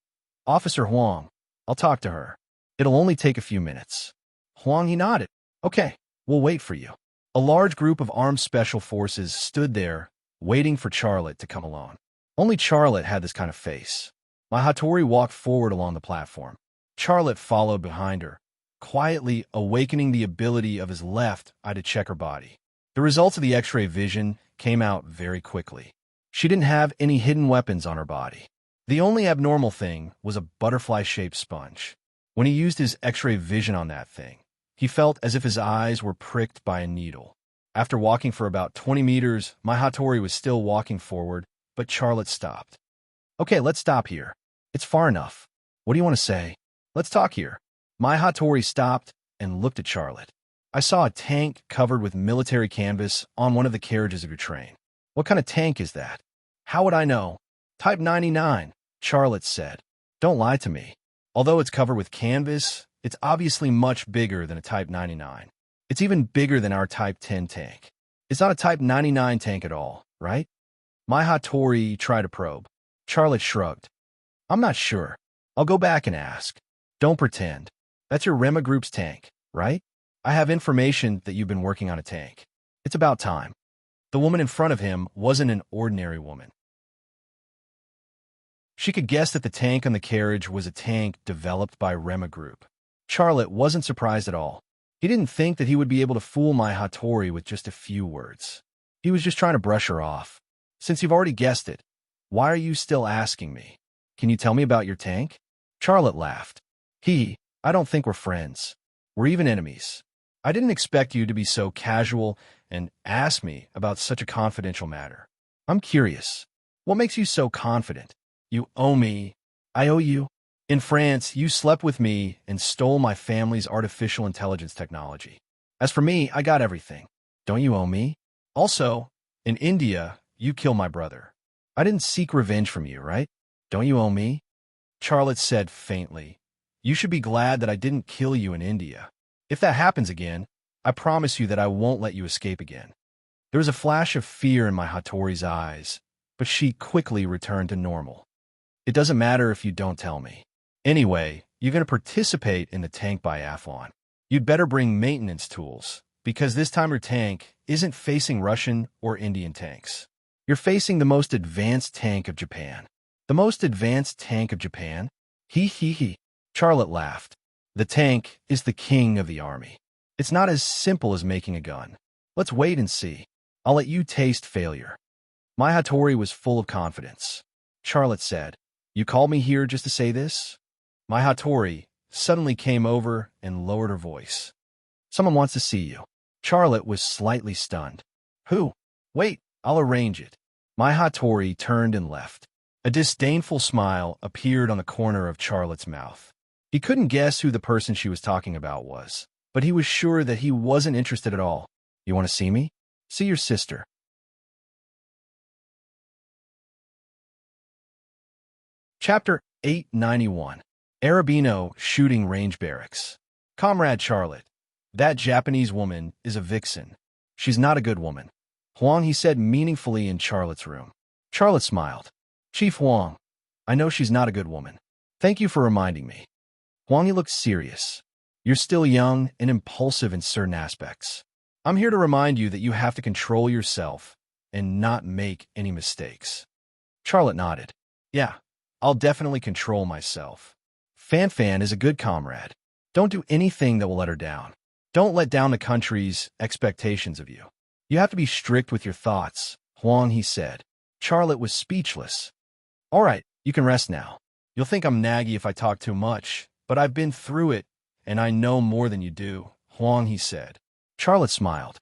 Officer Huang, I'll talk to her. It'll only take a few minutes. Huang He nodded. Okay, we'll wait for you. A large group of armed special forces stood there, waiting for Charlotte to come along. Only Charlotte had this kind of face. My Hattori walked forward along the platform. Charlotte followed behind her, quietly awakening the ability of his left eye to check her body. The results of the X-ray vision came out very quickly. She didn't have any hidden weapons on her body. The only abnormal thing was a butterfly-shaped sponge. When he used his X-ray vision on that thing, he felt as if his eyes were pricked by a needle. After walking for about 20 meters, my Hattori was still walking forward, but Charlotte stopped. Okay, let's stop here. It's far enough. What do you want to say? Let's talk here. My Hattori stopped and looked at Charlotte. I saw a tank covered with military canvas on one of the carriages of your train. What kind of tank is that? How would I know? Type 99, Charlotte said. Don't lie to me. Although it's covered with canvas, it's obviously much bigger than a Type 99. It's even bigger than our Type 10 tank. It's not a Type 99 tank at all, right? My Hattori tried to probe. Charlotte shrugged. I'm not sure. I'll go back and ask. Don't pretend. That's your Rema Group's tank, right? I have information that you've been working on a tank. It's about time. The woman in front of him wasn't an ordinary woman. She could guess that the tank on the carriage was a tank developed by Rema Group. Charlotte wasn't surprised at all. He didn't think that he would be able to fool my Hattori with just a few words. He was just trying to brush her off. Since you've already guessed it, why are you still asking me? Can you tell me about your tank? Charlotte laughed. I don't think we're friends. We're even enemies. I didn't expect you to be so casual and ask me about such a confidential matter. I'm curious. What makes you so confident? You owe me. I owe you. In France, you slept with me and stole my family's artificial intelligence technology. As for me, I got everything. Don't you owe me? Also, in India, you killed my brother. I didn't seek revenge from you, right? Don't you owe me? Charlotte said faintly. You should be glad that I didn't kill you in India. If that happens again, I promise you that I won't let you escape again. There was a flash of fear in my Hattori's eyes, but she quickly returned to normal. It doesn't matter if you don't tell me. Anyway, you're going to participate in the tank biathlon. You'd better bring maintenance tools, because this time your tank isn't facing Russian or Indian tanks. You're facing the most advanced tank of Japan. The most advanced tank of Japan? He he he. Charlotte laughed. The tank is the king of the army. It's not as simple as making a gun. Let's wait and see. I'll let you taste failure. My Hattori was full of confidence. Charlotte said, "You called me here just to say this?" My Hattori suddenly came over and lowered her voice. "Someone wants to see you." Charlotte was slightly stunned. "Who?" "Wait, I'll arrange it." My Hattori turned and left. A disdainful smile appeared on the corner of Charlotte's mouth. He couldn't guess who the person she was talking about was, but he was sure that he wasn't interested at all. "You want to see me? See your sister." Chapter 891. Arabino Shooting Range Barracks. Comrade Charlotte, that Japanese woman is a vixen. She's not a good woman. Huang, he said meaningfully in Charlotte's room. Charlotte smiled. Chief Huang, I know she's not a good woman. Thank you for reminding me. Huang, he looked serious. You're still young and impulsive in certain aspects. I'm here to remind you that you have to control yourself and not make any mistakes. Charlotte nodded. Yeah, I'll definitely control myself. Fan Fan is a good comrade. Don't do anything that will let her down. Don't let down the country's expectations of you. You have to be strict with your thoughts, Huang, he said. Charlotte was speechless. All right, you can rest now. You'll think I'm naggy if I talk too much, but I've been through it, and I know more than you do, Huang, he said. Charlotte smiled.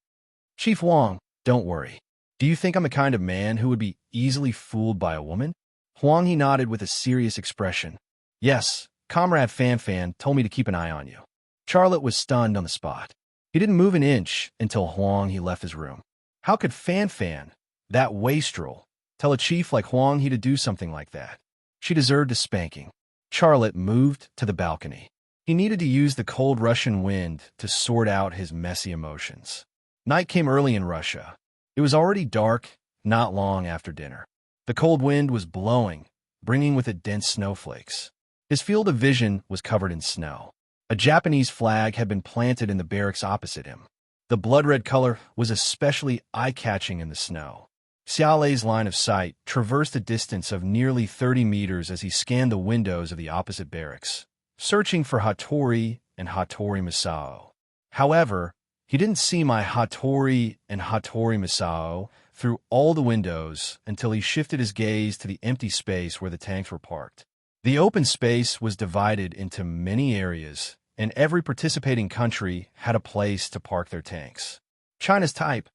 Chief Huang, don't worry. Do you think I'm the kind of man who would be easily fooled by a woman? Huang, he nodded with a serious expression. Yes, Comrade Fan Fan told me to keep an eye on you. Charlotte was stunned on the spot. He didn't move an inch until Huang, he left his room. How could Fan Fan, that wastrel, tell a chief like Huang he to do something like that? She deserved a spanking. Charlotte moved to the balcony. He needed to use the cold Russian wind to sort out his messy emotions. Night came early in Russia. It was already dark, not long after dinner. The cold wind was blowing, bringing with it dense snowflakes. His field of vision was covered in snow. A Japanese flag had been planted in the barracks opposite him. The blood-red color was especially eye-catching in the snow. Xiaolei's line of sight traversed a distance of nearly 30 meters as he scanned the windows of the opposite barracks, searching for Hattori and Hattori Misao. However, he didn't see my Hattori and Hattori Misao through all the windows until he shifted his gaze to the empty space where the tanks were parked. The open space was divided into many areas, and every participating country had a place to park their tanks. China's Type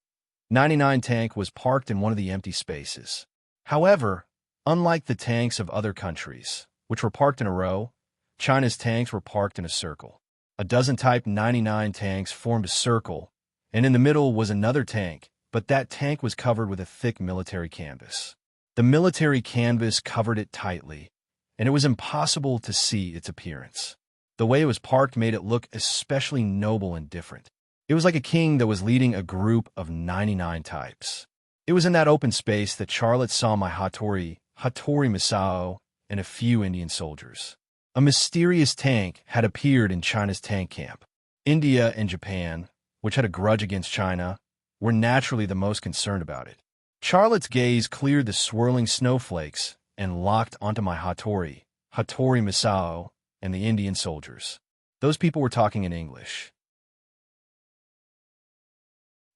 99 tank was parked in one of the empty spaces. However, unlike the tanks of other countries, which were parked in a row, China's tanks were parked in a circle. A dozen Type 99 tanks formed a circle, and in the middle was another tank, but that tank was covered with a thick military canvas. The military canvas covered it tightly, and it was impossible to see its appearance. The way it was parked made it look especially noble and different. It was like a king that was leading a group of 99 types. It was in that open space that Charlotte saw my Hattori Misao, and a few Indian soldiers. A mysterious tank had appeared in China's tank camp. India and Japan, which had a grudge against China, were naturally the most concerned about it. Charlotte's gaze cleared the swirling snowflakes and locked onto my Hattori Misao, and the Indian soldiers. Those people were talking in English.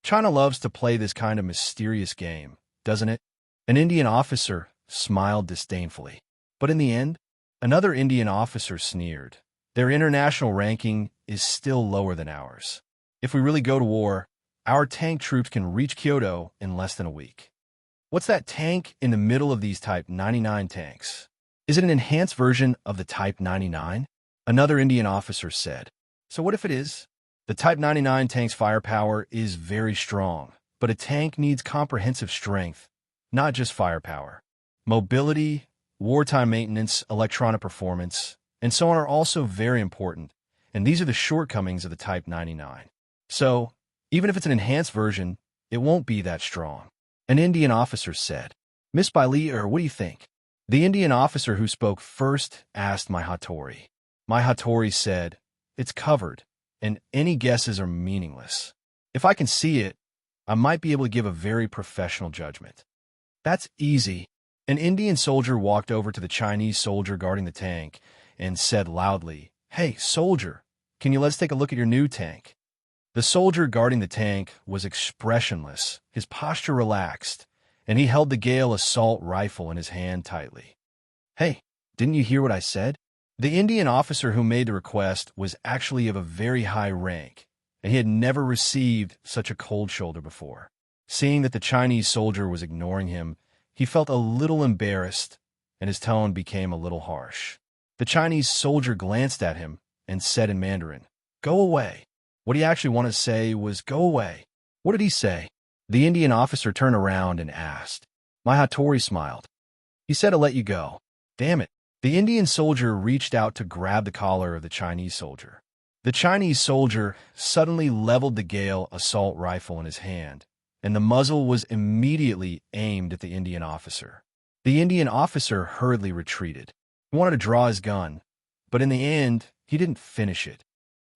China loves to play this kind of mysterious game, doesn't it? An Indian officer smiled disdainfully. But in the end, another Indian officer sneered. Their international ranking is still lower than ours. If we really go to war, our tank troops can reach Kyoto in less than a week. What's that tank in the middle of these Type 99 tanks? Is it an enhanced version of the Type 99? Another Indian officer said. So what if it is? The Type 99 tank's firepower is very strong, but a tank needs comprehensive strength, not just firepower. Mobility, wartime maintenance, electronic performance, and so on are also very important, and these are the shortcomings of the Type 99. So, even if it's an enhanced version, it won't be that strong. An Indian officer said. Miss Bailey, what do you think? The Indian officer who spoke first asked my Hattori. My Hattori said, it's covered, and any guesses are meaningless. If I can see it, I might be able to give a very professional judgment. That's easy. An Indian soldier walked over to the Chinese soldier guarding the tank and said loudly, "Hey, soldier, can you let us take a look at your new tank?" The soldier guarding the tank was expressionless, his posture relaxed, and he held the Gale assault rifle in his hand tightly. "Hey, didn't you hear what I said?" The Indian officer who made the request was actually of a very high rank, and he had never received such a cold shoulder before. Seeing that the Chinese soldier was ignoring him, he felt a little embarrassed, and his tone became a little harsh. The Chinese soldier glanced at him and said in Mandarin, "Go away." What he actually wanted to say was, "Go away." What did he say? The Indian officer turned around and asked. My Hattori smiled. "He said to let you go." Damn it. The Indian soldier reached out to grab the collar of the Chinese soldier. The Chinese soldier suddenly leveled the Gale assault rifle in his hand, and the muzzle was immediately aimed at the Indian officer. The Indian officer hurriedly retreated. He wanted to draw his gun, but in the end, he didn't finish it.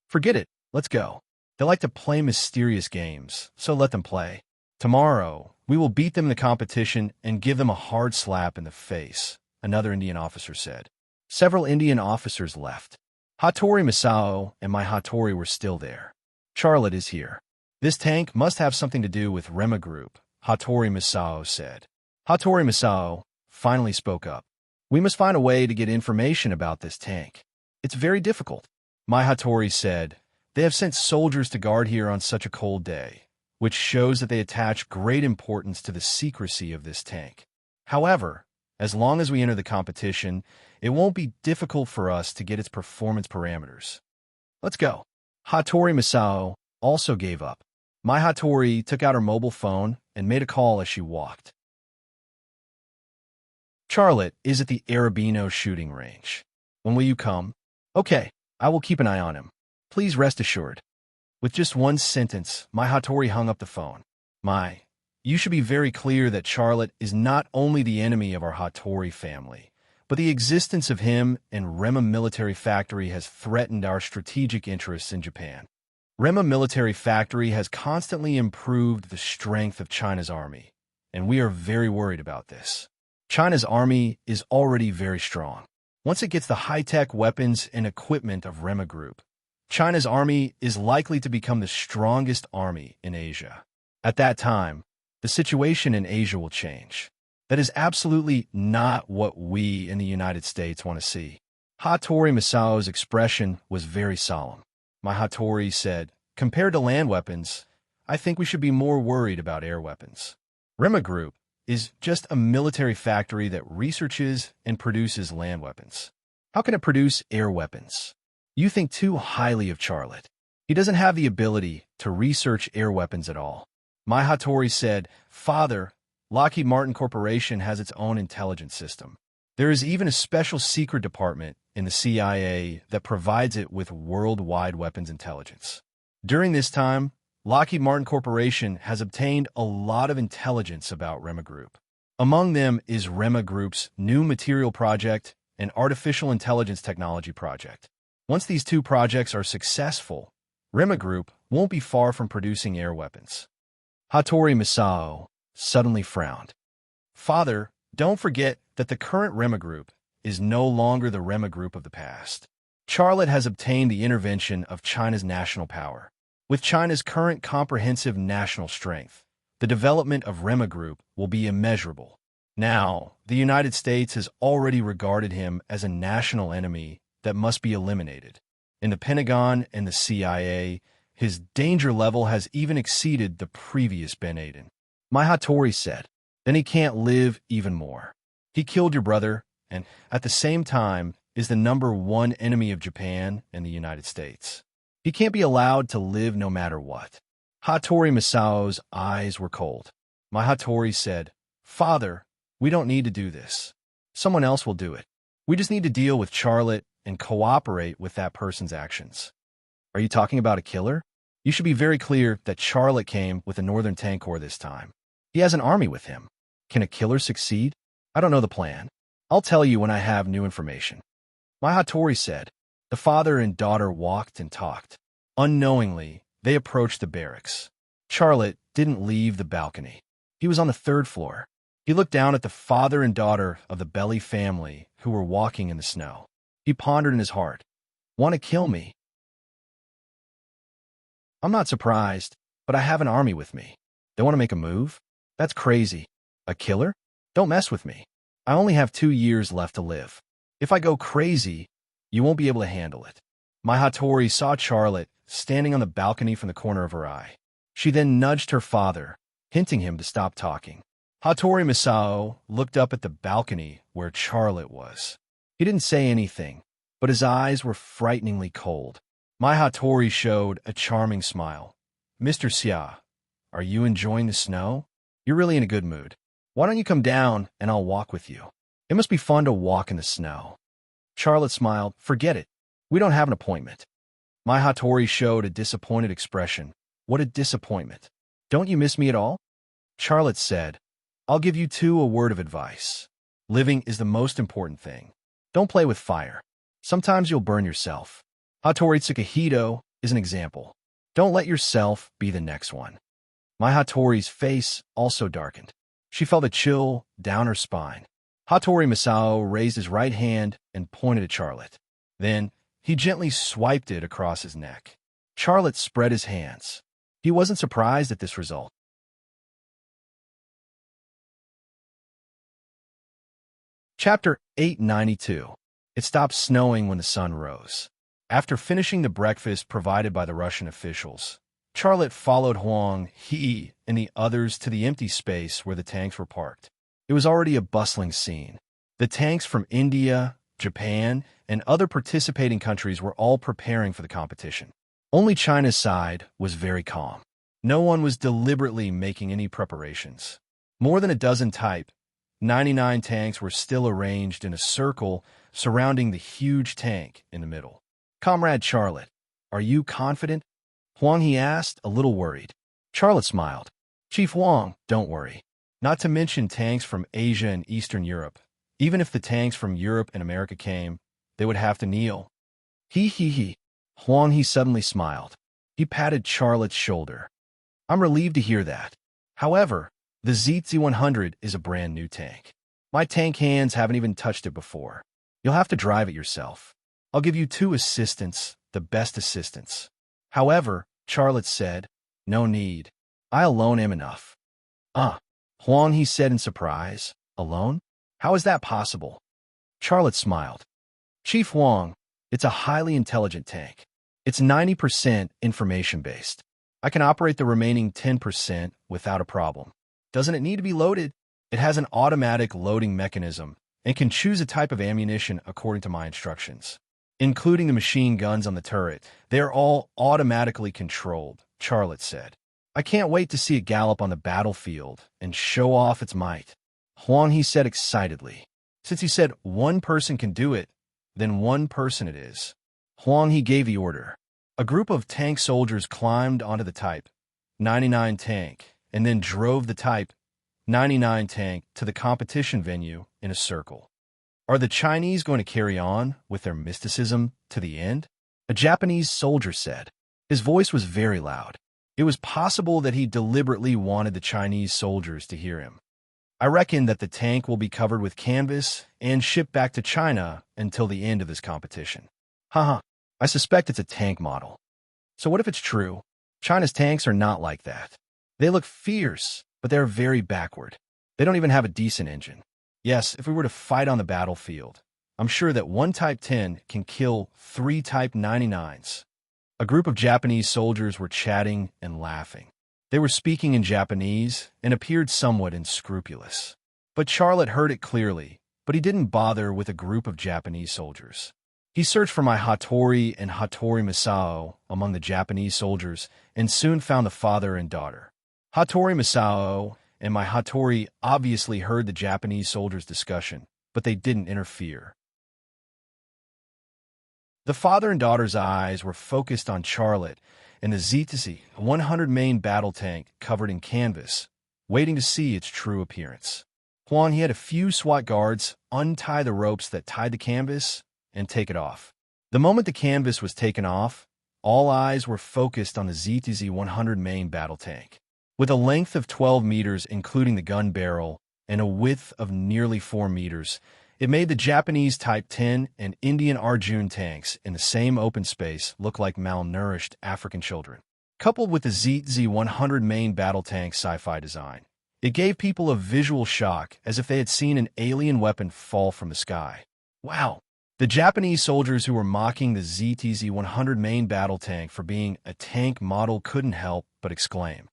"Forget it. Let's go." They like to play mysterious games, so let them play. "Tomorrow, we will beat them in the competition and give them a hard slap in the face," another Indian officer said. Several Indian officers left. Hattori Masao and my Hattori were still there. "Charlotte is here. This tank must have something to do with Rema Group," Hattori Masao said. Hattori Masao finally spoke up. "We must find a way to get information about this tank. It's very difficult." My Hattori said, "They have sent soldiers to guard here on such a cold day, which shows that they attach great importance to the secrecy of this tank. However, as long as we enter the competition, it won't be difficult for us to get its performance parameters. Let's go." Hattori Masao also gave up. My Hattori took out her mobile phone and made a call as she walked. "Charlotte is at the Arabino shooting range. When will you come?" "Okay, I will keep an eye on him. Please rest assured." With just one sentence, my Hattori hung up the phone. You should be very clear that Charlotte is not only the enemy of our Hattori family, but the existence of him and Rema Military Factory has threatened our strategic interests in Japan. Rema Military Factory has constantly improved the strength of China's army, and we are very worried about this. China's army is already very strong. Once it gets the high-tech weapons and equipment of Rema Group, China's army is likely to become the strongest army in Asia. At that time, the situation in Asia will change. That is absolutely not what we in the United States want to see. Hattori Masao's expression was very solemn. My Hattori said, "Compared to land weapons, I think we should be more worried about air weapons. Rema Group is just a military factory that researches and produces land weapons. How can it produce air weapons? You think too highly of Charlotte. He doesn't have the ability to research air weapons at all." My Hattori said, "Father, Lockheed Martin Corporation has its own intelligence system. There is even a special secret department in the CIA that provides it with worldwide weapons intelligence. During this time, Lockheed Martin Corporation has obtained a lot of intelligence about Rema Group. Among them is Rema Group's new material project and artificial intelligence technology project. Once these two projects are successful, Rema Group won't be far from producing air weapons." Hattori Masao suddenly frowned. "Father, don't forget that the current Rema Group is no longer the Rema Group of the past. Charlotte has obtained the intervention of China's national power. With China's current comprehensive national strength, the development of Rema Group will be immeasurable. Now, the United States has already regarded him as a national enemy that must be eliminated. In the Pentagon and the CIA, his danger level has even exceeded the previous Ben Aden." My Hattori said, "Then he can't live even more. He killed your brother, and at the same time is the #1 enemy of Japan and the United States. He can't be allowed to live no matter what." Hattori Masao's eyes were cold. My Hattori said, "Father, we don't need to do this. Someone else will do it. We just need to deal with Charlotte and cooperate with that person's actions." "Are you talking about a killer?" "You should be very clear that Charlotte came with the Northern Tank Corps this time. He has an army with him. Can a killer succeed? I don't know the plan. I'll tell you when I have new information." My Hattori said. The father and daughter walked and talked. Unknowingly, they approached the barracks. "Charlotte, didn't leave the balcony. He was on the third floor. He looked down at the father and daughter of the Belly family who were walking in the snow. He pondered in his heart, "Want to kill me? I'm not surprised, but I have an army with me. They want to make a move? That's crazy. A killer? Don't mess with me. I only have 2 years left to live. If I go crazy, you won't be able to handle it." My Hattori saw Charlotte standing on the balcony from the corner of her eye. She then nudged her father, hinting him to stop talking. Hattori Misao looked up at the balcony where Charlotte was. He didn't say anything, but his eyes were frighteningly cold. My Hattori showed a charming smile. "Mr. Xia, are you enjoying the snow? You're really in a good mood. Why don't you come down and I'll walk with you? It must be fun to walk in the snow." Charlotte smiled. "Forget it. We don't have an appointment." My Hattori showed a disappointed expression. "What a disappointment. Don't you miss me at all?" Charlotte said, "I'll give you two a word of advice. Living is the most important thing. Don't play with fire. Sometimes you'll burn yourself. Hattori Tsukahito is an example. Don't let yourself be the next one." My Hattori's face also darkened. She felt a chill down her spine. Hattori Misao raised his right hand and pointed at Charlotte. Then, he gently swiped it across his neck. Charlotte spread his hands. He wasn't surprised at this result. Chapter 892. It stopped snowing when the sun rose. After finishing the breakfast provided by the Russian officials, Charlotte followed Huang, He, and the others to the empty space where the tanks were parked. It was already a bustling scene. The tanks from India, Japan, and other participating countries were all preparing for the competition. Only China's side was very calm. No one was deliberately making any preparations. More than a dozen Type 99 tanks were still arranged in a circle surrounding the huge tank in the middle. "Comrade Charlotte, are you confident?" Huang He asked, a little worried. Charlotte smiled. "Chief Huang, don't worry. Not to mention tanks from Asia and Eastern Europe. Even if the tanks from Europe and America came, they would have to kneel." He. Huang He suddenly smiled. He patted Charlotte's shoulder. "I'm relieved to hear that. However, the ZZ-100 is a brand new tank. My tank hands haven't even touched it before. You'll have to drive it yourself. I'll give you 2 assistants, the best assistants." "However," Charlotte said, "no need. I alone am enough." Huang He said in surprise. "Alone? How is that possible?" Charlotte smiled. "Chief Huang, it's a highly intelligent tank. It's 90% information-based. I can operate the remaining 10% without a problem. Doesn't it need to be loaded? It has an automatic loading mechanism and can choose a type of ammunition according to my instructions, including the machine guns on the turret. They are all automatically controlled," Charlotte said. "I can't wait to see it gallop on the battlefield and show off its might." Huang He said excitedly. "Since you said one person can do it, then one person it is." Huang He gave the order. A group of tank soldiers climbed onto the Type 99 tank and then drove the Type 99 tank to the competition venue in a circle. "Are the Chinese going to carry on with their mysticism to the end?" a Japanese soldier said. His voice was very loud. It was possible that he deliberately wanted the Chinese soldiers to hear him. "I reckon that the tank will be covered with canvas and shipped back to China until the end of this competition." Haha, I suspect it's a tank model. So what if it's true? China's tanks are not like that. They look fierce, but they're very backward. They don't even have a decent engine. Yes, if we were to fight on the battlefield, I'm sure that one Type 10 can kill 3 Type 99s. A group of Japanese soldiers were chatting and laughing. They were speaking in Japanese and appeared somewhat unscrupulous. But Charlotte heard it clearly, but he didn't bother with a group of Japanese soldiers. He searched for my Hattori and Hattori Misao among the Japanese soldiers and soon found the father and daughter. Hattori Misao and my Hattori obviously heard the Japanese soldiers' discussion, but they didn't interfere. The father and daughter's eyes were focused on Charlotte and the ZZ-100 main battle tank covered in canvas, waiting to see its true appearance. He had a few SWAT guards untie the ropes that tied the canvas and take it off. The moment the canvas was taken off, all eyes were focused on the ZZ-100 main battle tank. With a length of 12 meters including the gun barrel and a width of nearly 4 meters, it made the Japanese Type 10 and Indian Arjun tanks in the same open space look like malnourished African children. Coupled with the ZZ-100 main battle tank sci-fi design, it gave people a visual shock as if they had seen an alien weapon fall from the sky. Wow! The Japanese soldiers who were mocking the ZTZ-100 main battle tank for being a tank model couldn't help but exclaim,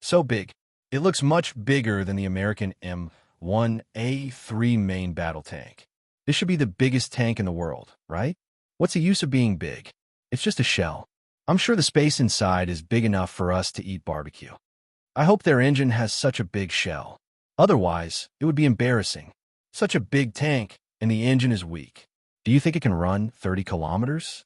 "So big! It looks much bigger than the American M1A3 main battle tank. This should be the biggest tank in the world, right? What's the use of being big? It's just a shell. I'm sure the space inside is big enough for us to eat barbecue. I hope their engine has such a big shell. Otherwise, it would be embarrassing. Such a big tank, and the engine is weak. Do you think it can run 30 kilometers?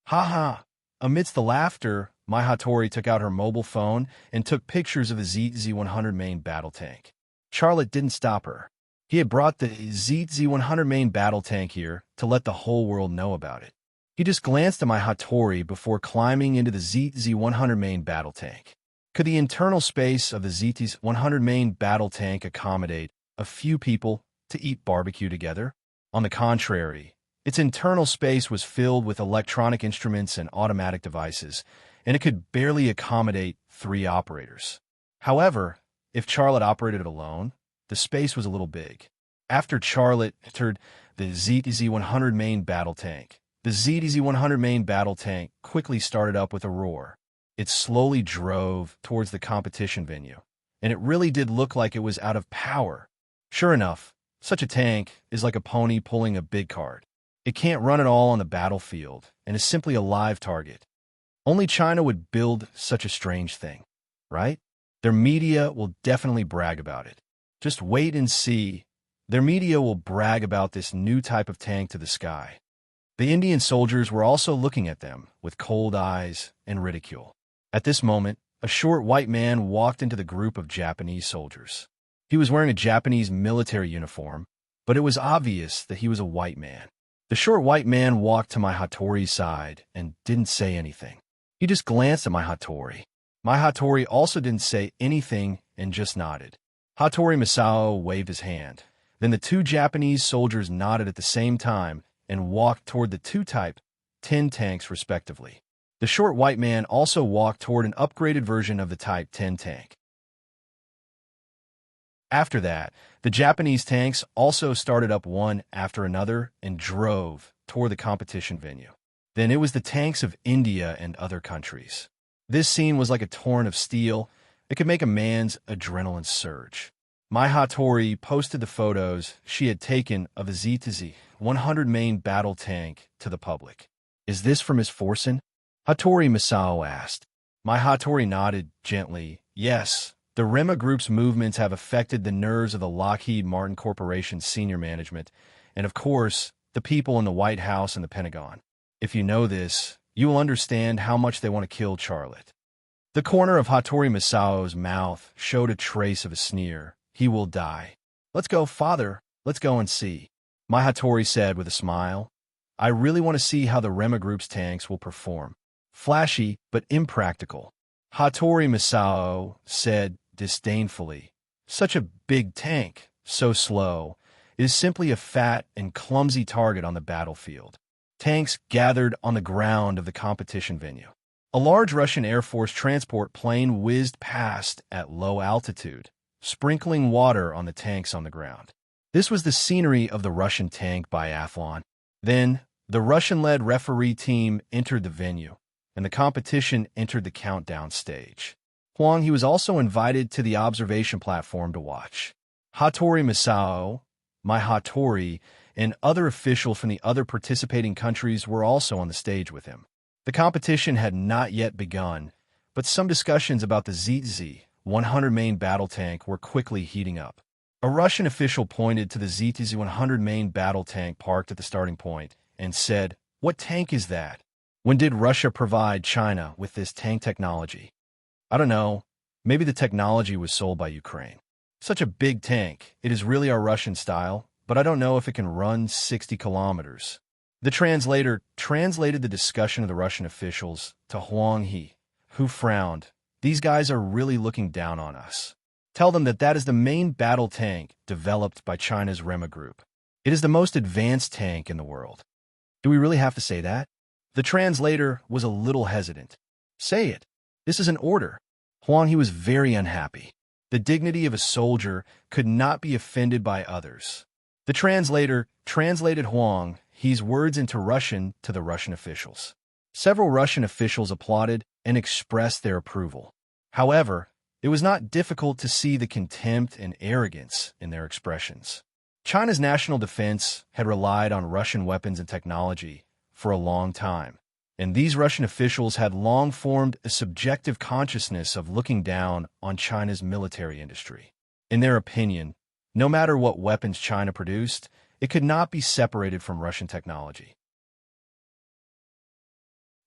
Ha ha! Amidst the laughter, my Hattori took out her mobile phone and took pictures of the ZZ-100 main battle tank. Charlotte didn't stop her. He had brought the ZZ-100 main battle tank here to let the whole world know about it. He just glanced at my Hattori before climbing into the ZZ-100 main battle tank. Could the internal space of the ZZ-100 main battle tank accommodate a few people to eat barbecue together? On the contrary, its internal space was filled with electronic instruments and automatic devices, and it could barely accommodate 3 operators. However, if Charlotte operated it alone, the space was a little big. After Charlotte entered the ZZ-100 main battle tank, the ZZ-100 main battle tank quickly started up with a roar. It slowly drove towards the competition venue, and it really did look like it was out of power. Sure enough, such a tank is like a pony pulling a big cart. It can't run at all on the battlefield and is simply a live target. Only China would build such a strange thing, right? Their media will definitely brag about it. Just wait and see. Their media will brag about this new type of tank to the sky. The Indian soldiers were also looking at them with cold eyes and ridicule. At this moment, a short white man walked into the group of Japanese soldiers. He was wearing a Japanese military uniform, but it was obvious that he was a white man. The short white man walked to my Hattori's side and didn't say anything. He just glanced at my Hattori. My Hattori also didn't say anything and just nodded. Hattori Masao waved his hand. Then the 2 Japanese soldiers nodded at the same time and walked toward the 2 Type 10 tanks respectively. The short white man also walked toward an upgraded version of the Type 10 tank. After that, the Japanese tanks also started up one after another and drove toward the competition venue. Then it was the tanks of India and other countries. This scene was like a torrent of steel. It could make a man's adrenaline surge. My Hattori posted the photos she had taken of the ZTZ-100 main battle tank to the public. "Is this for Miss Forsen?" Hattori Masao asked. My Hattori nodded gently. "Yes. The Rema Group's movements have affected the nerves of the Lockheed Martin Corporation's senior management, and of course, the people in the White House and the Pentagon. If you know this, you will understand how much they want to kill Charlotte." The corner of Hattori Masao's mouth showed a trace of a sneer. "He will die. Let's go, father. Let's go and see," my Hattori said with a smile. "I really want to see how the Rema Group's tanks will perform." Flashy, but impractical, Hattori Masao said disdainfully. "Such a big tank, so slow. It is simply a fat and clumsy target on the battlefield." Tanks gathered on the ground of the competition venue. A large Russian Air Force transport plane whizzed past at low altitude, sprinkling water on the tanks on the ground. This was the scenery of the Russian tank biathlon. Then, the Russian-led referee team entered the venue, and the competition entered the countdown stage. He was also invited to the observation platform to watch. Hattori Masao, my Hattori, and other officials from the other participating countries were also on the stage with him. The competition had not yet begun, but some discussions about the ZZ-100 main battle tank were quickly heating up. A Russian official pointed to the ZZ-100 main battle tank parked at the starting point and said, "What tank is that? When did Russia provide China with this tank technology?" "I don't know. Maybe the technology was sold by Ukraine. Such a big tank. It is really our Russian style, but I don't know if it can run 60 kilometers. The translator translated the discussion of the Russian officials to Huang He, who frowned. These guys are really looking down on us. Tell them that that is the main battle tank developed by China's Rema Group. It is the most advanced tank in the world. Do we really have to say that? The translator was a little hesitant. Say it. This is an order. Huang, he was very unhappy. The dignity of a soldier could not be offended by others. The translator translated Huang He's words into Russian to the Russian officials. Several Russian officials applauded and expressed their approval. However, it was not difficult to see the contempt and arrogance in their expressions. China's national defense had relied on Russian weapons and technology for a long time, and these Russian officials had long formed a subjective consciousness of looking down on China's military industry. In their opinion, no matter what weapons China produced, it could not be separated from Russian technology.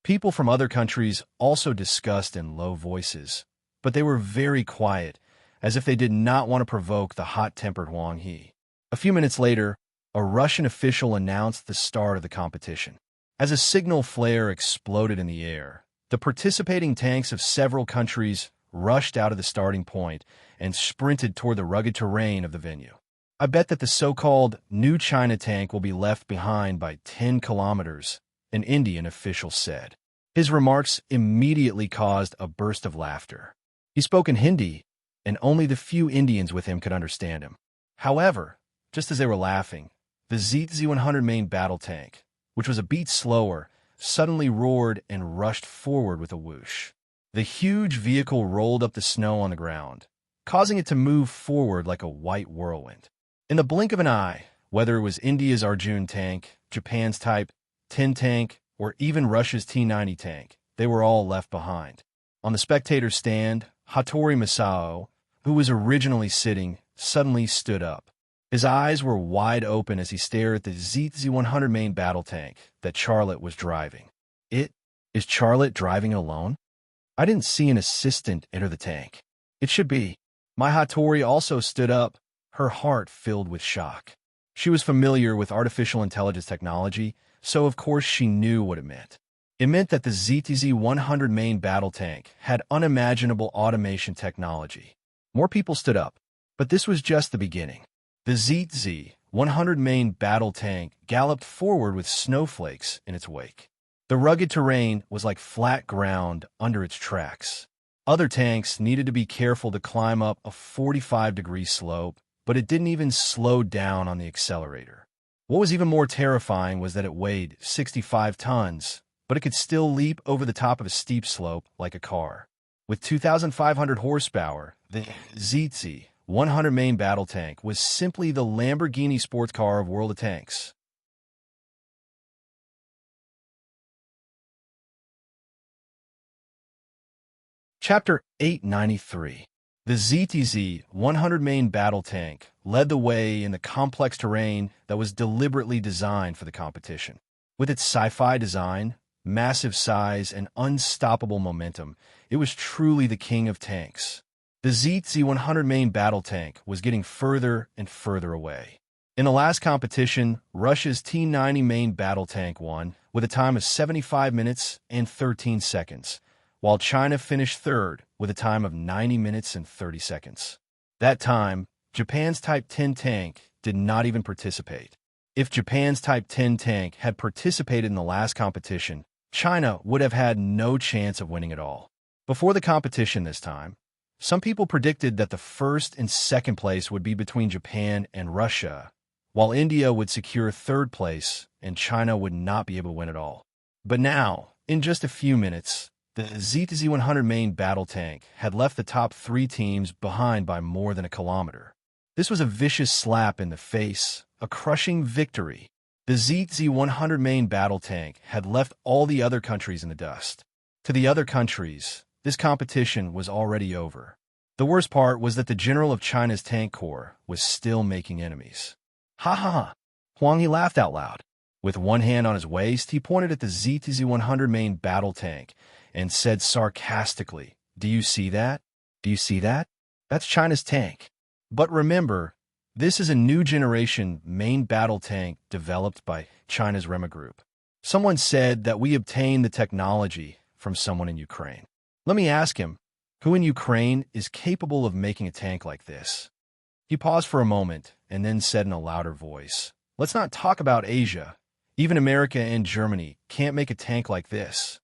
People from other countries also discussed in low voices, but they were very quiet, as if they did not want to provoke the hot-tempered Huang He. A few minutes later, a Russian official announced the start of the competition. As a signal flare exploded in the air, the participating tanks of several countries rushed out of the starting point and sprinted toward the rugged terrain of the venue. I bet that the so-called New China tank will be left behind by 10 kilometers, an Indian official said. His remarks immediately caused a burst of laughter. He spoke in Hindi, and only the few Indians with him could understand him. However, just as they were laughing, the ZZ-100 main battle tank, which was a beat slower, suddenly roared and rushed forward with a whoosh. The huge vehicle rolled up the snow on the ground, causing it to move forward like a white whirlwind. In the blink of an eye, whether it was India's Arjun tank, Japan's Type 10 tank, or even Russia's T-90 tank, they were all left behind. On the spectator's stand, Hattori Masao, who was originally sitting, suddenly stood up. His eyes were wide open as he stared at the ZZ-100 main battle tank that Charlotte was driving. Is Charlotte driving alone? I didn't see an assistant enter the tank. It should be. My Hattori also stood up, her heart filled with shock. She was familiar with artificial intelligence technology, so of course she knew what it meant. It meant that the ZTZ-100 main battle tank had unimaginable automation technology. More people stood up, but this was just the beginning. The ZTZ-100 main battle tank galloped forward with snowflakes in its wake. The rugged terrain was like flat ground under its tracks. Other tanks needed to be careful to climb up a 45-degree slope, but it didn't even slow down on the accelerator. What was even more terrifying was that it weighed 65 tons, but it could still leap over the top of a steep slope like a car. With 2,500 horsepower, the ZTZ-100 main battle tank was simply the Lamborghini sports car of World of Tanks. Chapter 893. The ZTZ-100 main battle tank led the way in the complex terrain that was deliberately designed for the competition. With its sci-fi design, massive size, and unstoppable momentum, it was truly the king of tanks. The ZTZ-100 main battle tank was getting further and further away. In the last competition, Russia's T-90 main battle tank won with a time of 75 minutes and 13 seconds, while China finished third with a time of 90 minutes and 30 seconds. That time, Japan's Type 10 tank did not even participate. If Japan's Type 10 tank had participated in the last competition, China would have had no chance of winning at all. Before the competition this time, some people predicted that the first and second place would be between Japan and Russia, while India would secure third place and China would not be able to win at all. But now, in just a few minutes, the ZTZ-100 main battle tank had left the top three teams behind by more than a kilometer. This was a vicious slap in the face, a crushing victory. The ZTZ-100 main battle tank had left all the other countries in the dust. To the other countries, this competition was already over. The worst part was that the general of China's tank corps was still making enemies. Ha ha ha! Huang He laughed out loud. With one hand on his waist, he pointed at the ZTZ-100 main battle tank and said sarcastically, "Do you see that? Do you see that? That's China's tank." But remember, this is a new generation main battle tank developed by China's Rema Group. Someone said that we obtained the technology from someone in Ukraine. Let me ask him, Who in Ukraine is capable of making a tank like this? He paused for a moment and then said in a louder voice, "Let's not talk about Asia. Even America and Germany can't make a tank like this."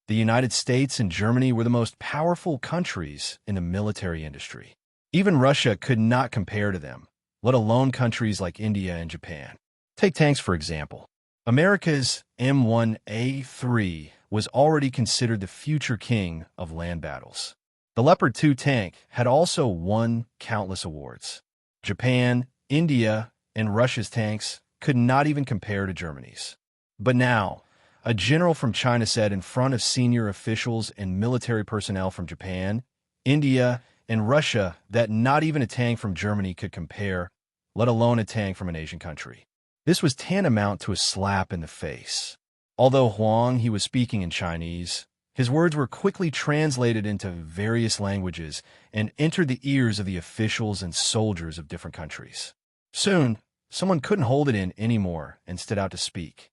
The United States and Germany were the most powerful countries in the military industry. Even Russia could not compare to them, let alone countries like India and Japan. Take tanks, for example. America's M1A3 was already considered the future king of land battles. The Leopard 2 tank had also won countless awards. Japan, India, and Russia's tanks could not even compare to Germany's. But now, a general from China said in front of senior officials and military personnel from Japan, India, and Russia that not even a tank from Germany could compare, let alone a tank from an Asian country. This was tantamount to a slap in the face. Although he was speaking in Chinese, his words were quickly translated into various languages and entered the ears of the officials and soldiers of different countries. Soon, someone couldn't hold it in anymore and stood out to speak.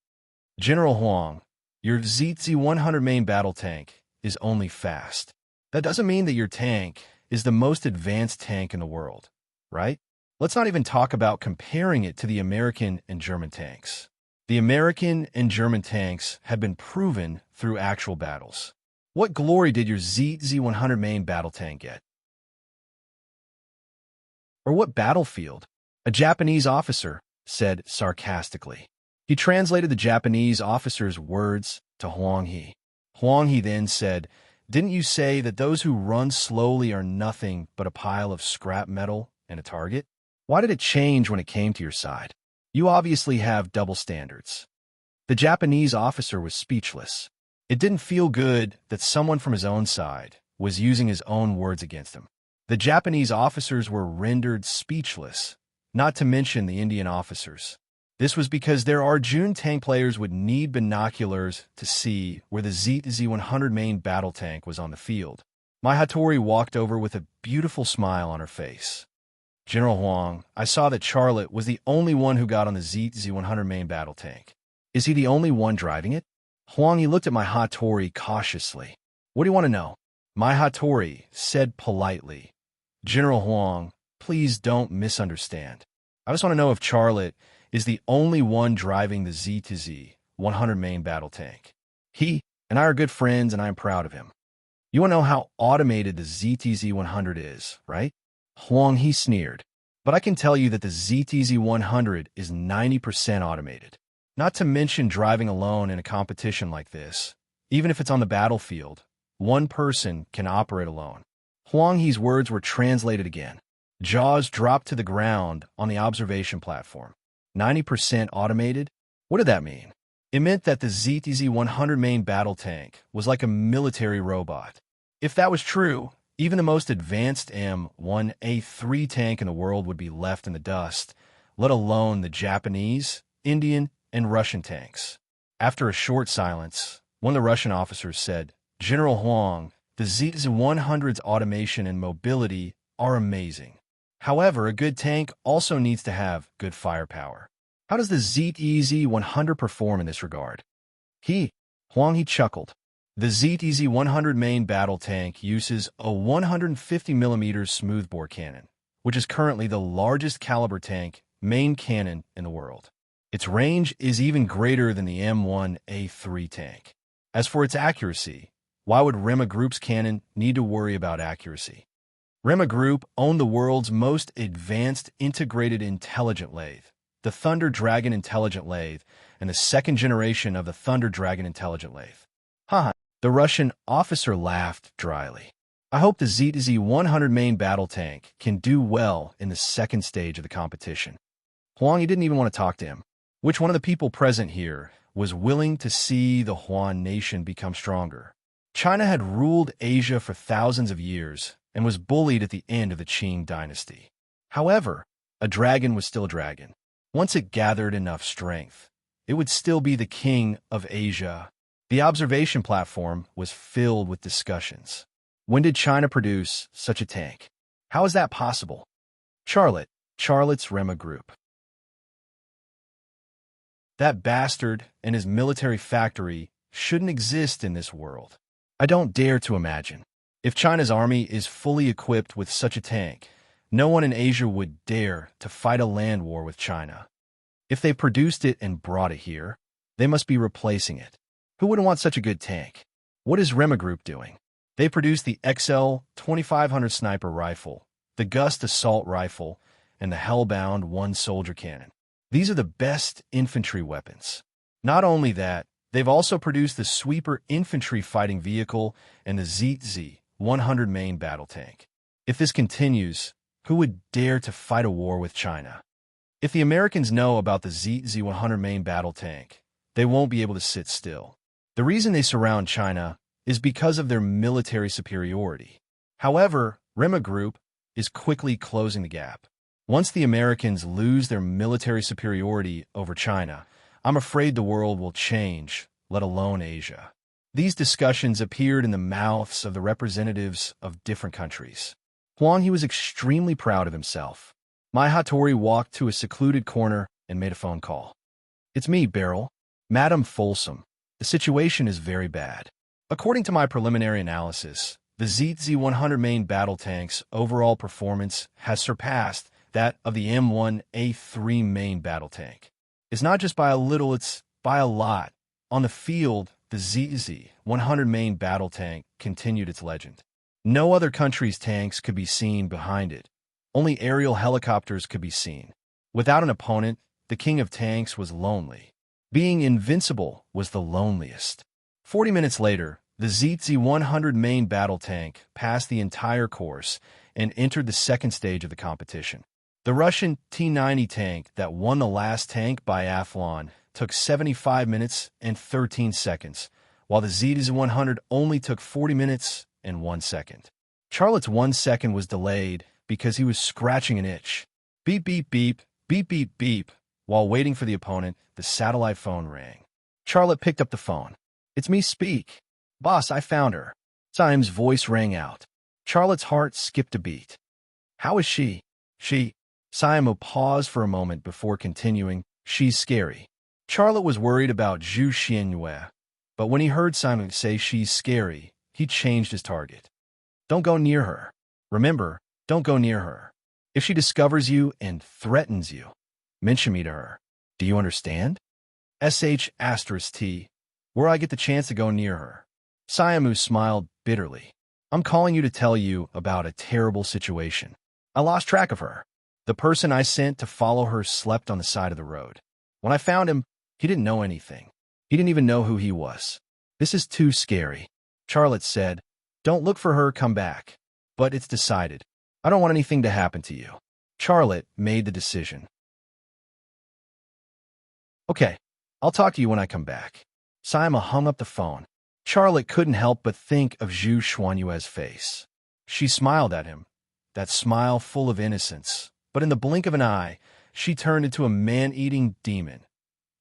"General Huang, your ZZ-100 main battle tank is only fast. That doesn't mean that your tank is the most advanced tank in the world, right? Let's not even talk about comparing it to the American and German tanks. The American and German tanks had been proven through actual battles. What glory did your ZZ-100 main battle tank get? Or what battlefield?" A Japanese officer said sarcastically. He translated the Japanese officer's words to Huang He. Huang He then said, "Didn't you say that those who run slowly are nothing but a pile of scrap metal and a target? Why did it change when it came to your side? You obviously have double standards." The Japanese officer was speechless. It didn't feel good that someone from his own side was using his own words against him. The Japanese officers were rendered speechless, not to mention the Indian officers. This was because their Arjun tank players would need binoculars to see where the ZZ-100 main battle tank was on the field. My Hattori walked over with a beautiful smile on her face. "General Huang, I saw that Charlotte was the only one who got on the ZZ-100 main battle tank. Is he the only one driving it?" Huang He looked at my Hattori cautiously. "What do you want to know?" My Hattori said politely, "General Huang, please don't misunderstand. I just want to know if Charlotte is the only one driving the ZZ-100 main battle tank. He and I are good friends, and I am proud of him. You want to know how automated the ZTZ-100 is, right?" Huang He sneered. "But I can tell you that the ZTZ-100 is 90% automated. Not to mention driving alone in a competition like this. Even if it's on the battlefield, one person can operate alone." Huang He's words were translated again. Jaws dropped to the ground on the observation platform. 90% automated? What did that mean? It meant that the ZTZ-100 main battle tank was like a military robot. If that was true, even the most advanced M1A3 tank in the world would be left in the dust, let alone the Japanese, Indian, and Russian tanks. After a short silence, one of the Russian officers said, "General Huang, the ZZ-100's automation and mobility are amazing. However, a good tank also needs to have good firepower. How does the ZTZ-100 perform in this regard?" Huang He chuckled. "The ZTZ-100 main battle tank uses a 150mm smoothbore cannon, which is currently the largest caliber tank main cannon in the world. Its range is even greater than the M1A3 tank. As for its accuracy, why would Rema Group's cannon need to worry about accuracy? Rema Group owned the world's most advanced integrated intelligent lathe, the Thunder Dragon Intelligent Lathe, and the second generation of the Thunder Dragon Intelligent Lathe." The Russian officer laughed dryly. "I hope the ZTZ-100 main battle tank can do well in the second stage of the competition." Huang He didn't even want to talk to him. Which one of the people present here was willing to see the Huan nation become stronger? China had ruled Asia for thousands of years and was bullied at the end of the Qing dynasty. However, a dragon was still a dragon. Once it gathered enough strength, it would still be the king of Asia. The observation platform was filled with discussions. When did China produce such a tank? How is that possible? Charlotte's Rema Group. That bastard and his military factory shouldn't exist in this world. I don't dare to imagine. If China's army is fully equipped with such a tank, no one in Asia would dare to fight a land war with China. If they produced it and brought it here, they must be replacing it. Who wouldn't want such a good tank? What is Rema Group doing? They produced the XL 2500 sniper rifle, the Gust assault rifle, and the Hellbound one-soldier cannon. These are the best infantry weapons. Not only that, they've also produced the Sweeper infantry fighting vehicle and the ZZ 100 main battle tank. If this continues, who would dare to fight a war with China? If the Americans know about the ZZ 100 main battle tank, they won't be able to sit still. The reason they surround China is because of their military superiority. However, Rema Group is quickly closing the gap. Once the Americans lose their military superiority over China, I'm afraid the world will change, let alone Asia. These discussions appeared in the mouths of the representatives of different countries. He was extremely proud of himself. Mai Hattori walked to a secluded corner and made a phone call. "It's me, Beryl. Madam Folsom. The situation is very bad. According to my preliminary analysis, the ZZ-100 main battle tank's overall performance has surpassed that of the M1A3 main battle tank. It's not just by a little, it's by a lot. On the field, the ZZ-100 main battle tank continued its legend. No other country's tanks could be seen behind it. Only aerial helicopters could be seen. Without an opponent, the king of tanks was lonely. Being invincible was the loneliest." 40 minutes later, the ZZ-100 main battle tank passed the entire course and entered the second stage of the competition. The Russian T-90 tank that won the last tank biathlon took 75 minutes and 13 seconds, while the ZZ-100 only took 40 minutes and 1 second. Charlotte's 1 second was delayed because he was scratching an itch. Beep, beep, beep, beep, beep, beep. While waiting for the opponent, the satellite phone rang. Charlotte picked up the phone. "It's me, speak. Boss, I found her." Siam's voice rang out. Charlotte's heart skipped a beat. "How is she?" Siam paused for a moment before continuing. "She's scary." Charlotte was worried about Zhu Xianyue, but when he heard Simon say she's scary, he changed his target. "Don't go near her. Remember, don't go near her. If she discovers you and threatens you, mention me to her. Do you understand? *T, where I get the chance to go near her." Siamu smiled bitterly. "I'm calling you to tell you about a terrible situation. I lost track of her. The person I sent to follow her slept on the side of the road. When I found him, he didn't know anything. He didn't even know who he was. This is too scary." Charlotte said, "Don't look for her, come back. But it's decided. I don't want anything to happen to you." Charlotte made the decision. "Okay, I'll talk to you when I come back." Sima hung up the phone. Charlotte couldn't help but think of Zhu Xuanyue's face. She smiled at him, that smile full of innocence, but in the blink of an eye, she turned into a man-eating demon.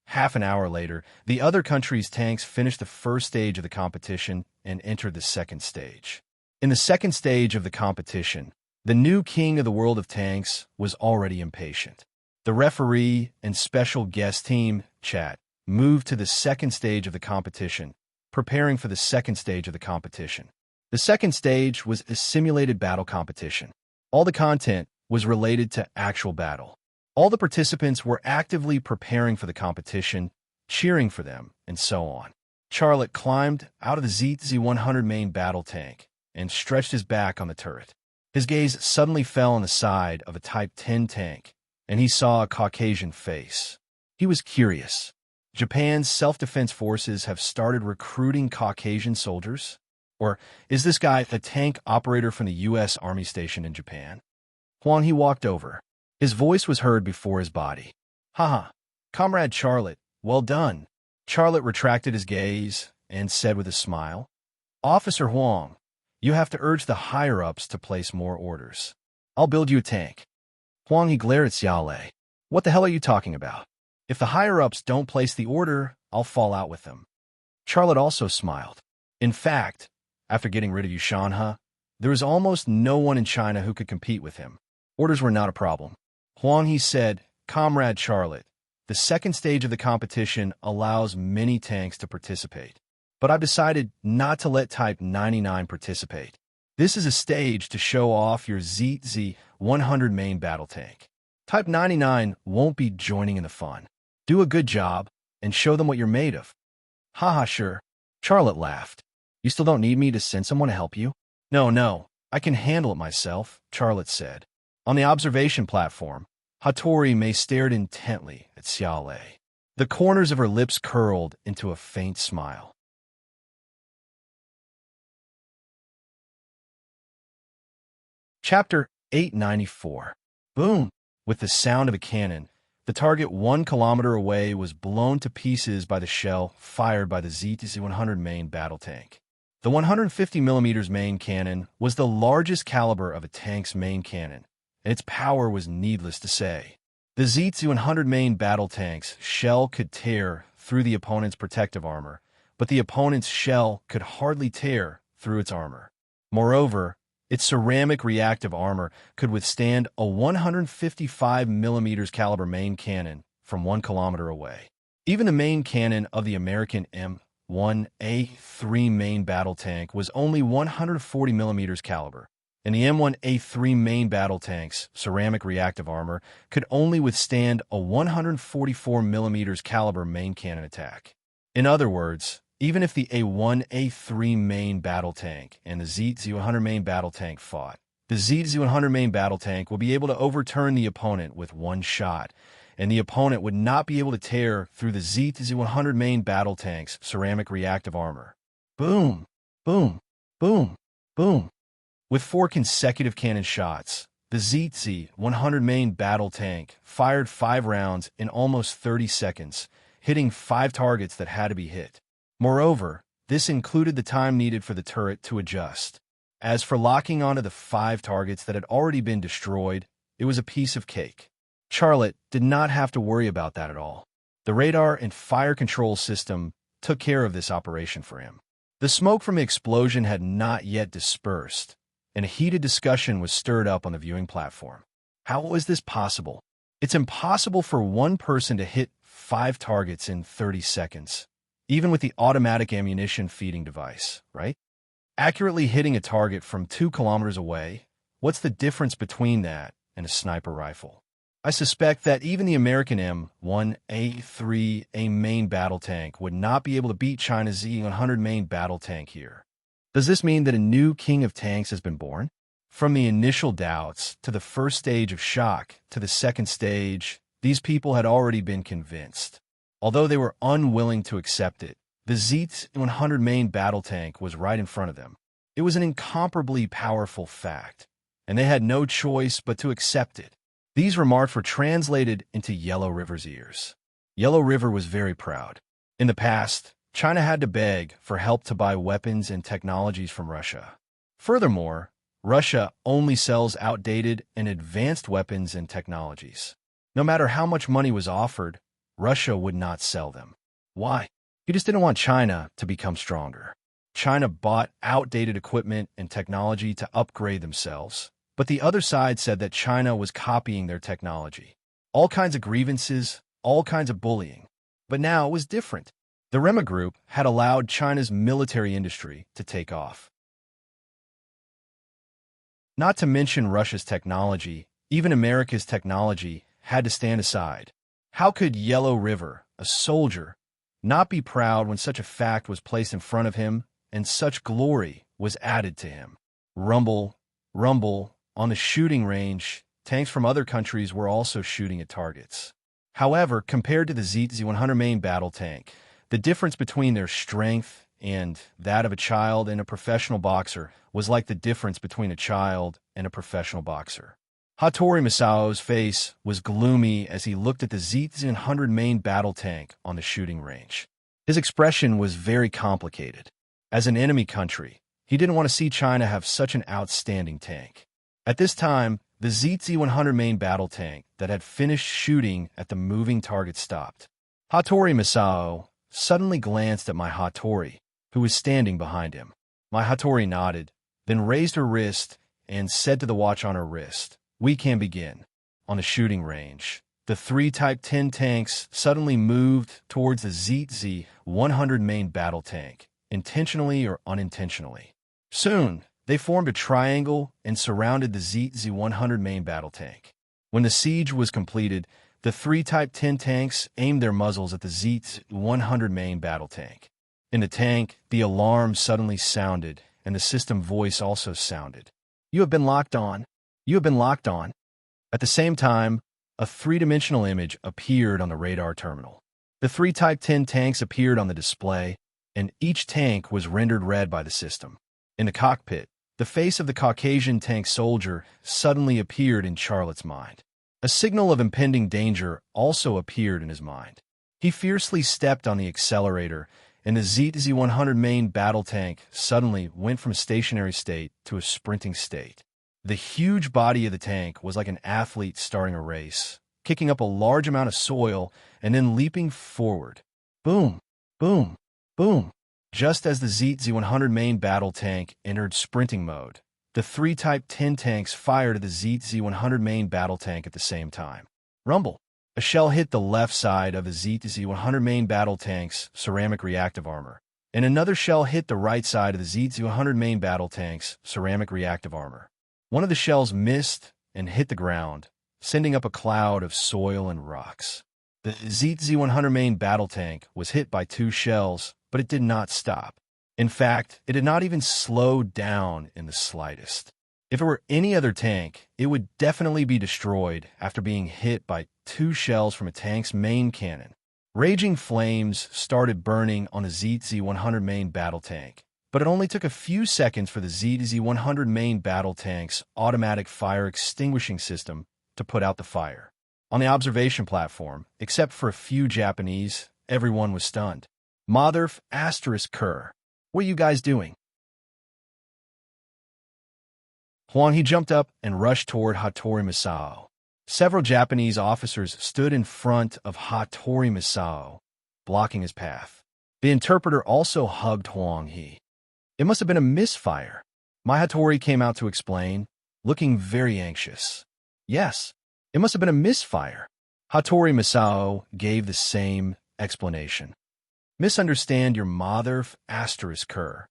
Half an hour later, the other country's tanks finished the first stage of the competition and entered the second stage. In the second stage of the competition, the new king of the world of tanks was already impatient. The referee and special guest team, chat, moved to the second stage of the competition, preparing for the second stage of the competition. The second stage was a simulated battle competition. All the content was related to actual battle. All the participants were actively preparing for the competition, cheering for them, and so on. Charlotte climbed out of the ZZ-100 main battle tank and stretched his back on the turret. His gaze suddenly fell on the side of a Type 10 tank, and he saw a Caucasian face. He was curious. Japan's self-defense forces have started recruiting Caucasian soldiers? Or is this guy a tank operator from the U.S. Army station in Japan? He walked over. His voice was heard before his body. "Haha, Comrade Charlotte, well done." Charlotte retracted his gaze and said with a smile, "Officer Huang, you have to urge the higher-ups to place more orders. I'll build you a tank." He glared at Xiaolei. "What the hell are you talking about? If the higher-ups don't place the order, I'll fall out with them." Charlotte also smiled. In fact, after getting rid of Yushanha, there was almost no one in China who could compete with him. Orders were not a problem. He said, "Comrade Charlotte, the second stage of the competition allows many tanks to participate, but I've decided not to let Type 99 participate. This is a stage to show off your ZZ-100 main battle tank. Type 99 won't be joining in the fun. Do a good job and show them what you're made of. Haha, sure. Charlotte laughed. You still don't need me to send someone to help you? No, I can handle it myself, Charlotte said. On the observation platform, Hattori May stared intently at Xiaolei. The corners of her lips curled into a faint smile. Chapter 894. Boom! With the sound of a cannon, the target 1 kilometer away was blown to pieces by the shell fired by the ZZ-100 main battle tank. The 150mm main cannon was the largest caliber of a tank's main cannon, and its power was needless to say. The ZZ-100 main battle tank's shell could tear through the opponent's protective armor, but the opponent's shell could hardly tear through its armor. Moreover, its ceramic reactive armor could withstand a 155mm caliber main cannon from 1 kilometer away. Even the main cannon of the American M1A3 main battle tank was only 140mm caliber, and the M1A3 main battle tank's ceramic reactive armor could only withstand a 144mm caliber main cannon attack. In other words, even if the A1A3 main battle tank and the ZZ-100 main battle tank fought, the ZZ-100 main battle tank would be able to overturn the opponent with one shot, and the opponent would not be able to tear through the ZZ-100 main battle tank's ceramic reactive armor. Boom! Boom! Boom! Boom! With 4 consecutive cannon shots, the ZZ-100 main battle tank fired 5 rounds in almost 30 seconds, hitting 5 targets that had to be hit. Moreover, this included the time needed for the turret to adjust. As for locking onto the 5 targets that had already been destroyed, it was a piece of cake. Charlotte did not have to worry about that at all. The radar and fire control system took care of this operation for him. The smoke from the explosion had not yet dispersed, and a heated discussion was stirred up on the viewing platform. How was this possible? It's impossible for one person to hit 5 targets in 30 seconds. Even with the automatic ammunition feeding device, right? Accurately hitting a target from 2 kilometers away, what's the difference between that and a sniper rifle? I suspect that even the American M1A3 main battle tank would not be able to beat China's Z-100 main battle tank here. Does this mean that a new king of tanks has been born? From the initial doubts to the first stage of shock to the second stage, these people had already been convinced. Although they were unwilling to accept it, the ZZ-100 main battle tank was right in front of them. It was an incomparably powerful fact, and they had no choice but to accept it. These remarks were translated into Yellow River's ears. Yellow River was very proud. In the past, China had to beg for help to buy weapons and technologies from Russia. Furthermore, Russia only sells outdated and advanced weapons and technologies. No matter how much money was offered, Russia would not sell them. Why? He just didn't want China to become stronger. China bought outdated equipment and technology to upgrade themselves, but the other side said that China was copying their technology. All kinds of grievances, all kinds of bullying. But now it was different. The Rema Group had allowed China's military industry to take off. Not to mention Russia's technology, even America's technology had to stand aside. How could Yellow River, a soldier, not be proud when such a fact was placed in front of him and such glory was added to him? Rumble, rumble, on the shooting range, tanks from other countries were also shooting at targets. However, compared to the ZZ-100 main battle tank, the difference between their strength and that of a child and a professional boxer was like the difference between a child and a professional boxer. Hattori Masao's face was gloomy as he looked at the ZZ-100 main battle tank on the shooting range. His expression was very complicated. As an enemy country, he didn't want to see China have such an outstanding tank. At this time, the ZZ-100 main battle tank that had finished shooting at the moving target stopped. Hattori Masao suddenly glanced at my Hattori, who was standing behind him. My Hattori nodded, then raised her wrist and said to the watch on her wrist, "We can begin." On the shooting range, the 3 Type 10 tanks suddenly moved towards the ZZ-100 main battle tank, intentionally or unintentionally. Soon, They formed a triangle and surrounded the ZZ-100 main battle tank. When the siege was completed, the three Type 10 tanks aimed their muzzles at the ZZ-100 main battle tank. In the tank, the alarm suddenly sounded, and the system voice also sounded. "You have been locked on. You have been locked on." At the same time, a three-dimensional image appeared on the radar terminal. The three Type 10 tanks appeared on the display, and each tank was rendered red by the system. In the cockpit, the face of the Caucasian tank soldier suddenly appeared in Charlotte's mind. A signal of impending danger also appeared in his mind. He fiercely stepped on the accelerator, and the ZZ-100 main battle tank suddenly went from a stationary state to a sprinting state. The huge body of the tank was like an athlete starting a race, kicking up a large amount of soil and then leaping forward. Boom, boom, boom. Just as the ZZ-100 main battle tank entered sprinting mode, the three Type 10 tanks fired at the ZZ-100 main battle tank at the same time. Rumble. A shell hit the left side of the ZZ-100 main battle tank's ceramic reactive armor, and another shell hit the right side of the ZZ-100 main battle tank's ceramic reactive armor. One of the shells missed and hit the ground, sending up a cloud of soil and rocks. The ZZ-100 main battle tank was hit by two shells, but it did not stop. In fact, it did not even slow down in the slightest. If it were any other tank, it would definitely be destroyed after being hit by two shells from a tank's main cannon. Raging flames started burning on the ZZ-100 main battle tank, but it only took a few seconds for the ZZ-100 main battle tank's automatic fire extinguishing system to put out the fire. On the observation platform, except for a few Japanese, everyone was stunned. Motherf asterisk Kerr. What are you guys doing? He jumped up and rushed toward Hattori Misao. Several Japanese officers stood in front of Hattori Misao, blocking his path. The interpreter also hugged Huang He. It must have been a misfire. My Hattori came out to explain, looking very anxious. Yes, it must have been a misfire. Hattori Misao gave the same explanation. Misunderstand your motherf asterisk Kerr.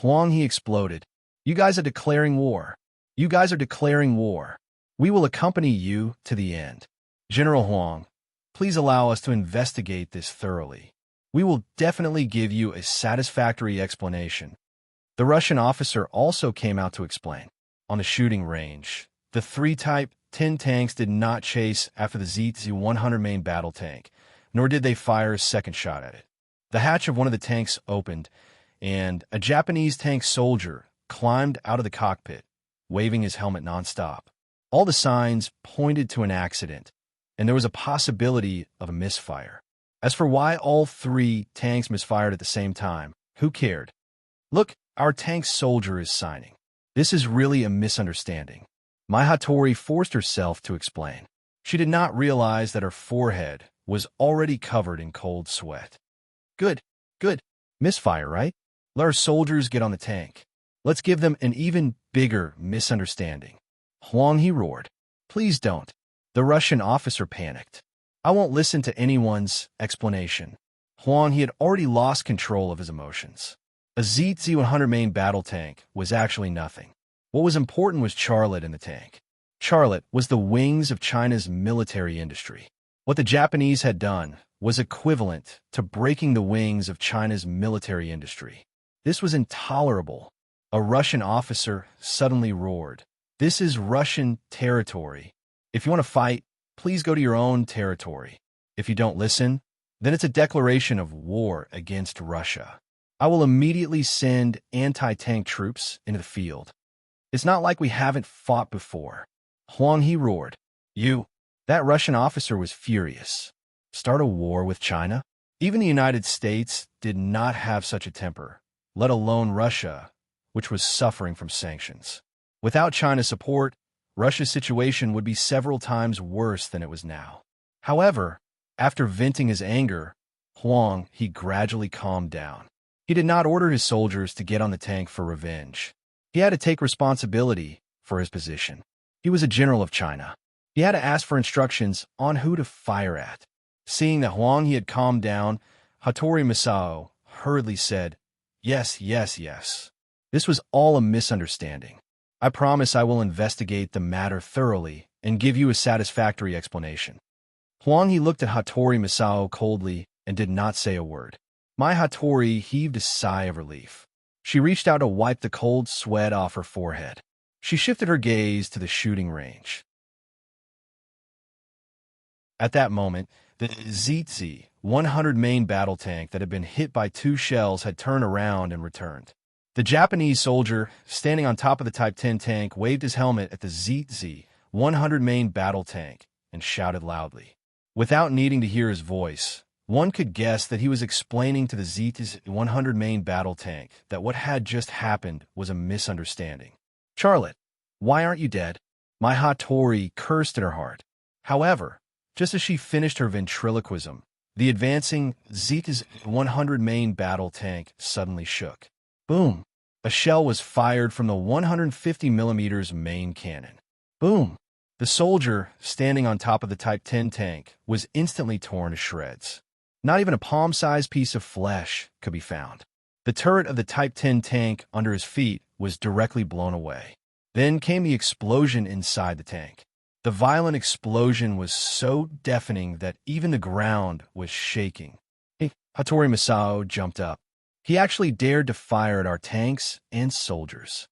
Huang He exploded. You guys are declaring war. You guys are declaring war. We will accompany you to the end. General Huang, please allow us to investigate this thoroughly. We will definitely give you a satisfactory explanation. The Russian officer also came out to explain. On the shooting range, the three Type 10 tanks did not chase after the ZZ-100 main battle tank, nor did they fire a second shot at it. The hatch of one of the tanks opened, and a Japanese tank soldier climbed out of the cockpit, waving his helmet nonstop. All the signs pointed to an accident, and there was a possibility of a misfire. As for why all three tanks misfired at the same time, who cared? Look, our tank soldier is signing. This is really a misunderstanding. My Hattori forced herself to explain. She did not realize that her forehead was already covered in cold sweat. Good, good. Misfire, right? Let our soldiers get on the tank. Let's give them an even bigger misunderstanding. Huang He roared. Please don't. The Russian officer panicked. I won't listen to anyone's explanation. Huang He had already lost control of his emotions. A ZZ-100 main battle tank was actually nothing. What was important was Charlotte in the tank. Charlotte was the wings of China's military industry. What the Japanese had done was equivalent to breaking the wings of China's military industry. This was intolerable. A Russian officer suddenly roared. This is Russian territory. If you want to fight, please go to your own territory. If you don't listen, then it's a declaration of war against Russia. I will immediately send anti-tank troops into the field. It's not like we haven't fought before. Huang He roared. That Russian officer was furious. Start a war with China? Even the United States did not have such a temper, let alone Russia, which was suffering from sanctions. Without China's support, Russia's situation would be several times worse than it was now. However, after venting his anger, Huang He gradually calmed down. He did not order his soldiers to get on the tank for revenge. He had to take responsibility for his position. He was a general of China. He had to ask for instructions on who to fire at. Seeing that Huang He had calmed down, Hattori Misao hurriedly said, Yes, yes, yes. This was all a misunderstanding. I promise I will investigate the matter thoroughly and give you a satisfactory explanation. Huang He looked at Hattori Misao coldly and did not say a word. Mai Hattori heaved a sigh of relief. She reached out to wipe the cold sweat off her forehead. She shifted her gaze to the shooting range. At that moment, the ZZ-100 main battle tank that had been hit by 2 shells had turned around and returned. The Japanese soldier, standing on top of the Type 10 tank, waved his helmet at the ZZ-100 main battle tank and shouted loudly. Without needing to hear his voice, one could guess that he was explaining to the ZZ-100 main battle tank that what had just happened was a misunderstanding. Charlotte, why aren't you dead? Mai Hattori cursed in her heart. However, just as she finished her ventriloquism, the advancing ZZ-100 main battle tank suddenly shook. Boom! A shell was fired from the 150mm main cannon. Boom! The soldier, standing on top of the Type 10 tank, was instantly torn to shreds. Not even a palm-sized piece of flesh could be found. The turret of the Type 10 tank under his feet was directly blown away. Then came the explosion inside the tank. The violent explosion was so deafening that even the ground was shaking. Hattori Misao jumped up. He actually dared to fire at our tanks and soldiers.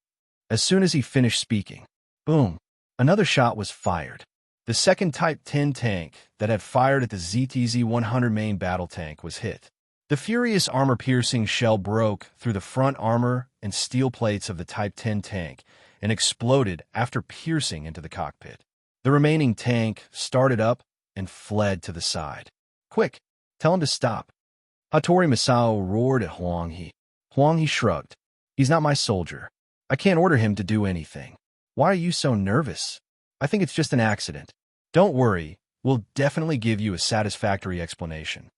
As soon as he finished speaking, boom, another shot was fired. The second Type 10 tank that had fired at the ZZ-100 main battle tank was hit. The furious armor-piercing shell broke through the front armor and steel plates of the Type 10 tank and exploded after piercing into the cockpit. The remaining tank started up and fled to the side. Quick, tell him to stop. Hattori Misao roared at Huang He. Huang He shrugged. He's not my soldier. I can't order him to do anything. Why are you so nervous? I think it's just an accident. Don't worry, we'll definitely give you a satisfactory explanation.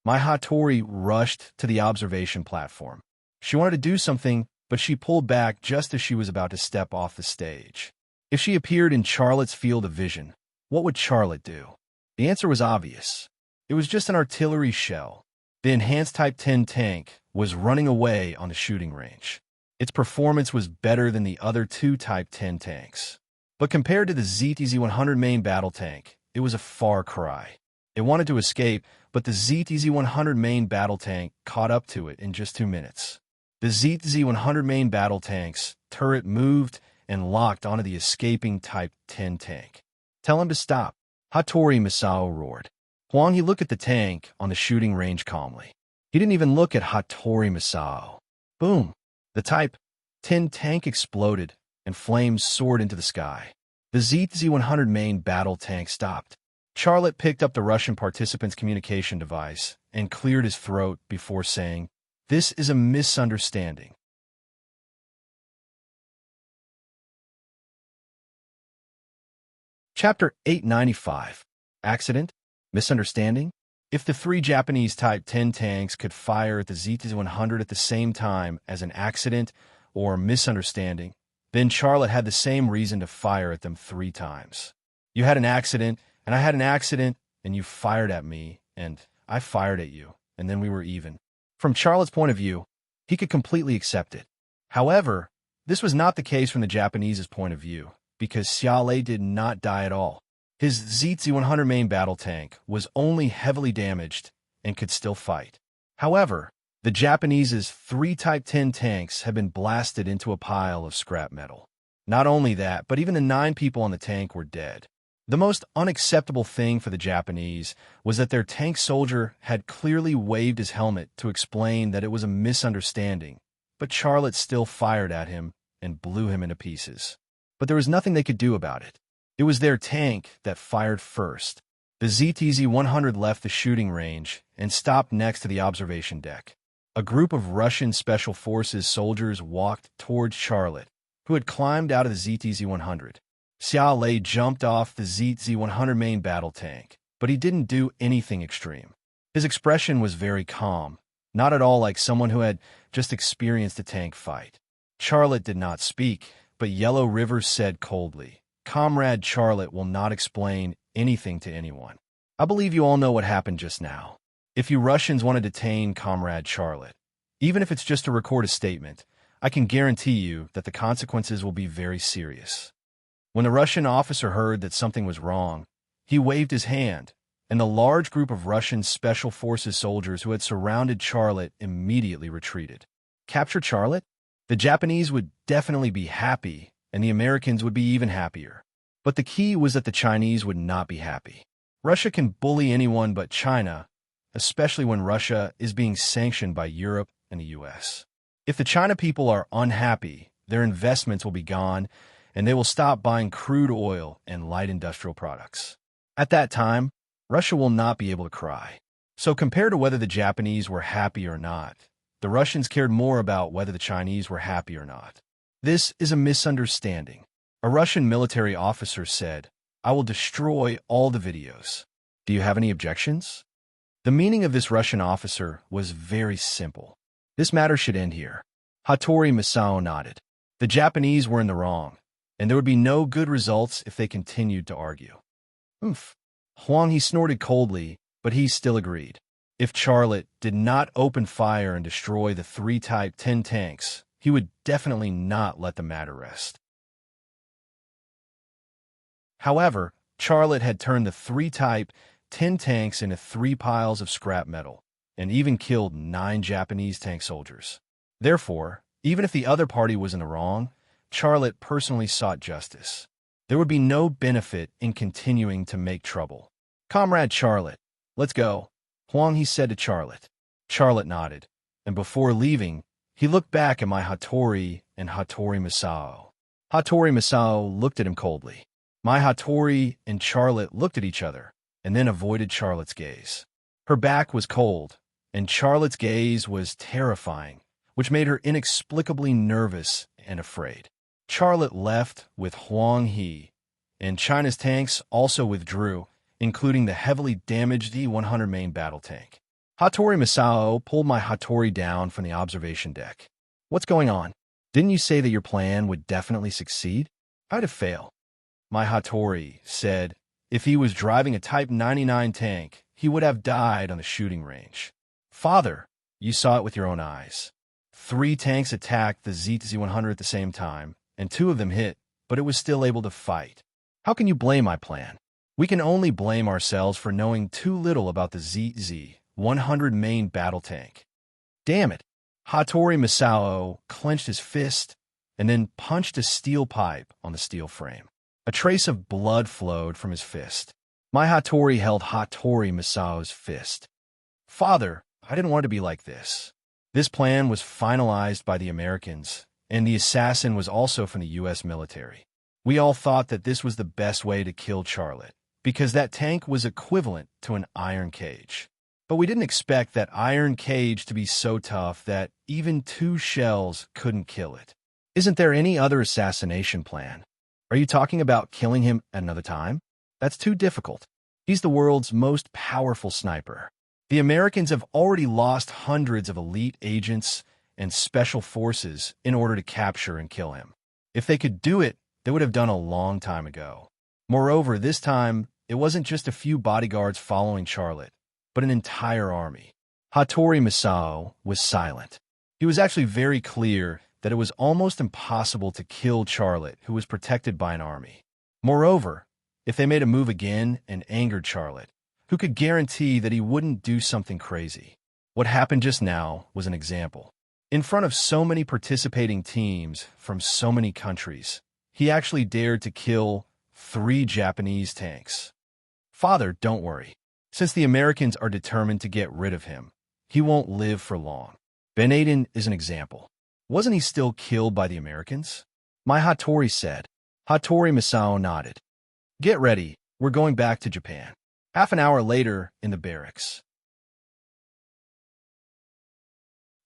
Mai Hattori rushed to the observation platform. She wanted to do something, but she pulled back just as she was about to step off the stage. If she appeared in Charlotte's field of vision, what would Charlotte do? The answer was obvious. It was just an artillery shell. The enhanced Type 10 tank was running away on the shooting range. Its performance was better than the other 2 Type 10 tanks. But compared to the ZZ-100 main battle tank, it was a far cry. It wanted to escape, but the ZZ-100 main battle tank caught up to it in just 2 minutes. The ZZ-100 main battle tank's turret moved and locked onto the escaping Type 10 tank. Tell him to stop, Hattori Misao roared. Huang He looked at the tank on the shooting range calmly. He didn't even look at Hattori Misao. Boom! The Type 10 tank exploded, and flames soared into the sky. The ZZ-100 main battle tank stopped. Charlotte picked up the Russian participant's communication device and cleared his throat before saying, "This is a misunderstanding." Chapter 895. Accident? Misunderstanding? If the 3 Japanese Type 10 tanks could fire at the ZZ-100 at the same time as an accident or misunderstanding, then Charlotte had the same reason to fire at them 3 times. You had an accident, and I had an accident, and you fired at me, and I fired at you, and then we were even. From Charlotte's point of view, he could completely accept it. However, this was not the case from the Japanese's point of view, because Xiaolei did not die at all. His ZZ-100 main battle tank was only heavily damaged and could still fight. However, the Japanese's 3 Type 10 tanks had been blasted into a pile of scrap metal. Not only that, but even the 9 people on the tank were dead. The most unacceptable thing for the Japanese was that their tank soldier had clearly waved his helmet to explain that it was a misunderstanding, but Charlotte still fired at him and blew him into pieces. But there was nothing they could do about it. It was their tank that fired first. The ZZ-100 left the shooting range and stopped next to the observation deck. A group of Russian Special Forces soldiers walked towards Charlotte, who had climbed out of the ZZ-100. Xiaolei jumped off the ZZ-100 main battle tank, but he didn't do anything extreme. His expression was very calm, not at all like someone who had just experienced a tank fight. Charlotte did not speak, but Yellow River said coldly, "Comrade Charlotte will not explain anything to anyone. I believe you all know what happened just now. If you Russians want to detain Comrade Charlotte, even if it's just to record a statement, I can guarantee you that the consequences will be very serious. When the Russian officer heard that something was wrong, he waved his hand, and the large group of Russian Special Forces soldiers who had surrounded Charlotte immediately retreated. Capture Charlotte? The Japanese would definitely be happy, and the Americans would be even happier. But the key was that the Chinese would not be happy. Russia can bully anyone but China, especially when Russia is being sanctioned by Europe and the US. If the China people are unhappy, their investments will be gone, and they will stop buying crude oil and light industrial products. At that time, Russia will not be able to cry. So compared to whether the Japanese were happy or not, the Russians cared more about whether the Chinese were happy or not. This is a misunderstanding. A Russian military officer said, "I will destroy all the videos. Do you have any objections?" The meaning of this Russian officer was very simple. This matter should end here. Hattori Misao nodded. The Japanese were in the wrong, and there would be no good results if they continued to argue. Oomph. Huang he snorted coldly, but he still agreed. If Charlotte did not open fire and destroy the 3 Type 10 tanks, he would definitely not let the matter rest. However, Charlotte had turned the 3 Type 10 tanks into 3 piles of scrap metal, and even killed 9 Japanese tank soldiers. Therefore, even if the other party was in the wrong, Charlotte personally sought justice. There would be no benefit in continuing to make trouble. "Comrade Charlotte, let's go," Huang he said to Charlotte. Charlotte nodded, and before leaving, he looked back at my Hattori and Hattori Misao. Hattori Misao looked at him coldly. My Hattori and Charlotte looked at each other, and then avoided Charlotte's gaze. Her back was cold, and Charlotte's gaze was terrifying, which made her inexplicably nervous and afraid. Charlotte left with Huang He, and China's tanks also withdrew, including the heavily damaged E-100 main battle tank. Hattori Misao pulled my Hattori down from the observation deck. "What's going on? Didn't you say that your plan would definitely succeed? How'd it fail?" My Hattori said, "If he was driving a Type 99 tank, he would have died on the shooting range." "Father, you saw it with your own eyes. 3 tanks attacked the Z-100 at the same time, and 2 of them hit, but it was still able to fight. How can you blame my plan? We can only blame ourselves for knowing too little about the Z-100 main battle tank." "Damn it." Hattori Misao clenched his fist and then punched a steel pipe on the steel frame. A trace of blood flowed from his fist. My Hattori held Hattori Misao's fist. "Father, I didn't want it to be like this." This plan was finalized by the Americans, and the assassin was also from the U.S. military. We all thought that this was the best way to kill Charlotte, because that tank was equivalent to an iron cage. But we didn't expect that iron cage to be so tough that even 2 shells couldn't kill it. Isn't there any other assassination plan? Are you talking about killing him at another time? That's too difficult. He's the world's most powerful sniper. The Americans have already lost hundreds of elite agents and special forces in order to capture and kill him. If they could do it, they would have done a long time ago. Moreover, this time, it wasn't just a few bodyguards following Charlotte, but an entire army. Hattori Misao was silent. He was actually very clear that it was almost impossible to kill Charlotte, who was protected by an army. Moreover, if they made a move again and angered Charlotte, who could guarantee that he wouldn't do something crazy? What happened just now was an example. In front of so many participating teams from so many countries, he actually dared to kill 3 Japanese tanks. "Father, don't worry. Since the Americans are determined to get rid of him, he won't live for long." Ben Aiden is an example. Wasn't he still killed by the Americans? My Hattori said. Hattori Misao nodded. "Get ready. We're going back to Japan." Half an hour later, in the barracks.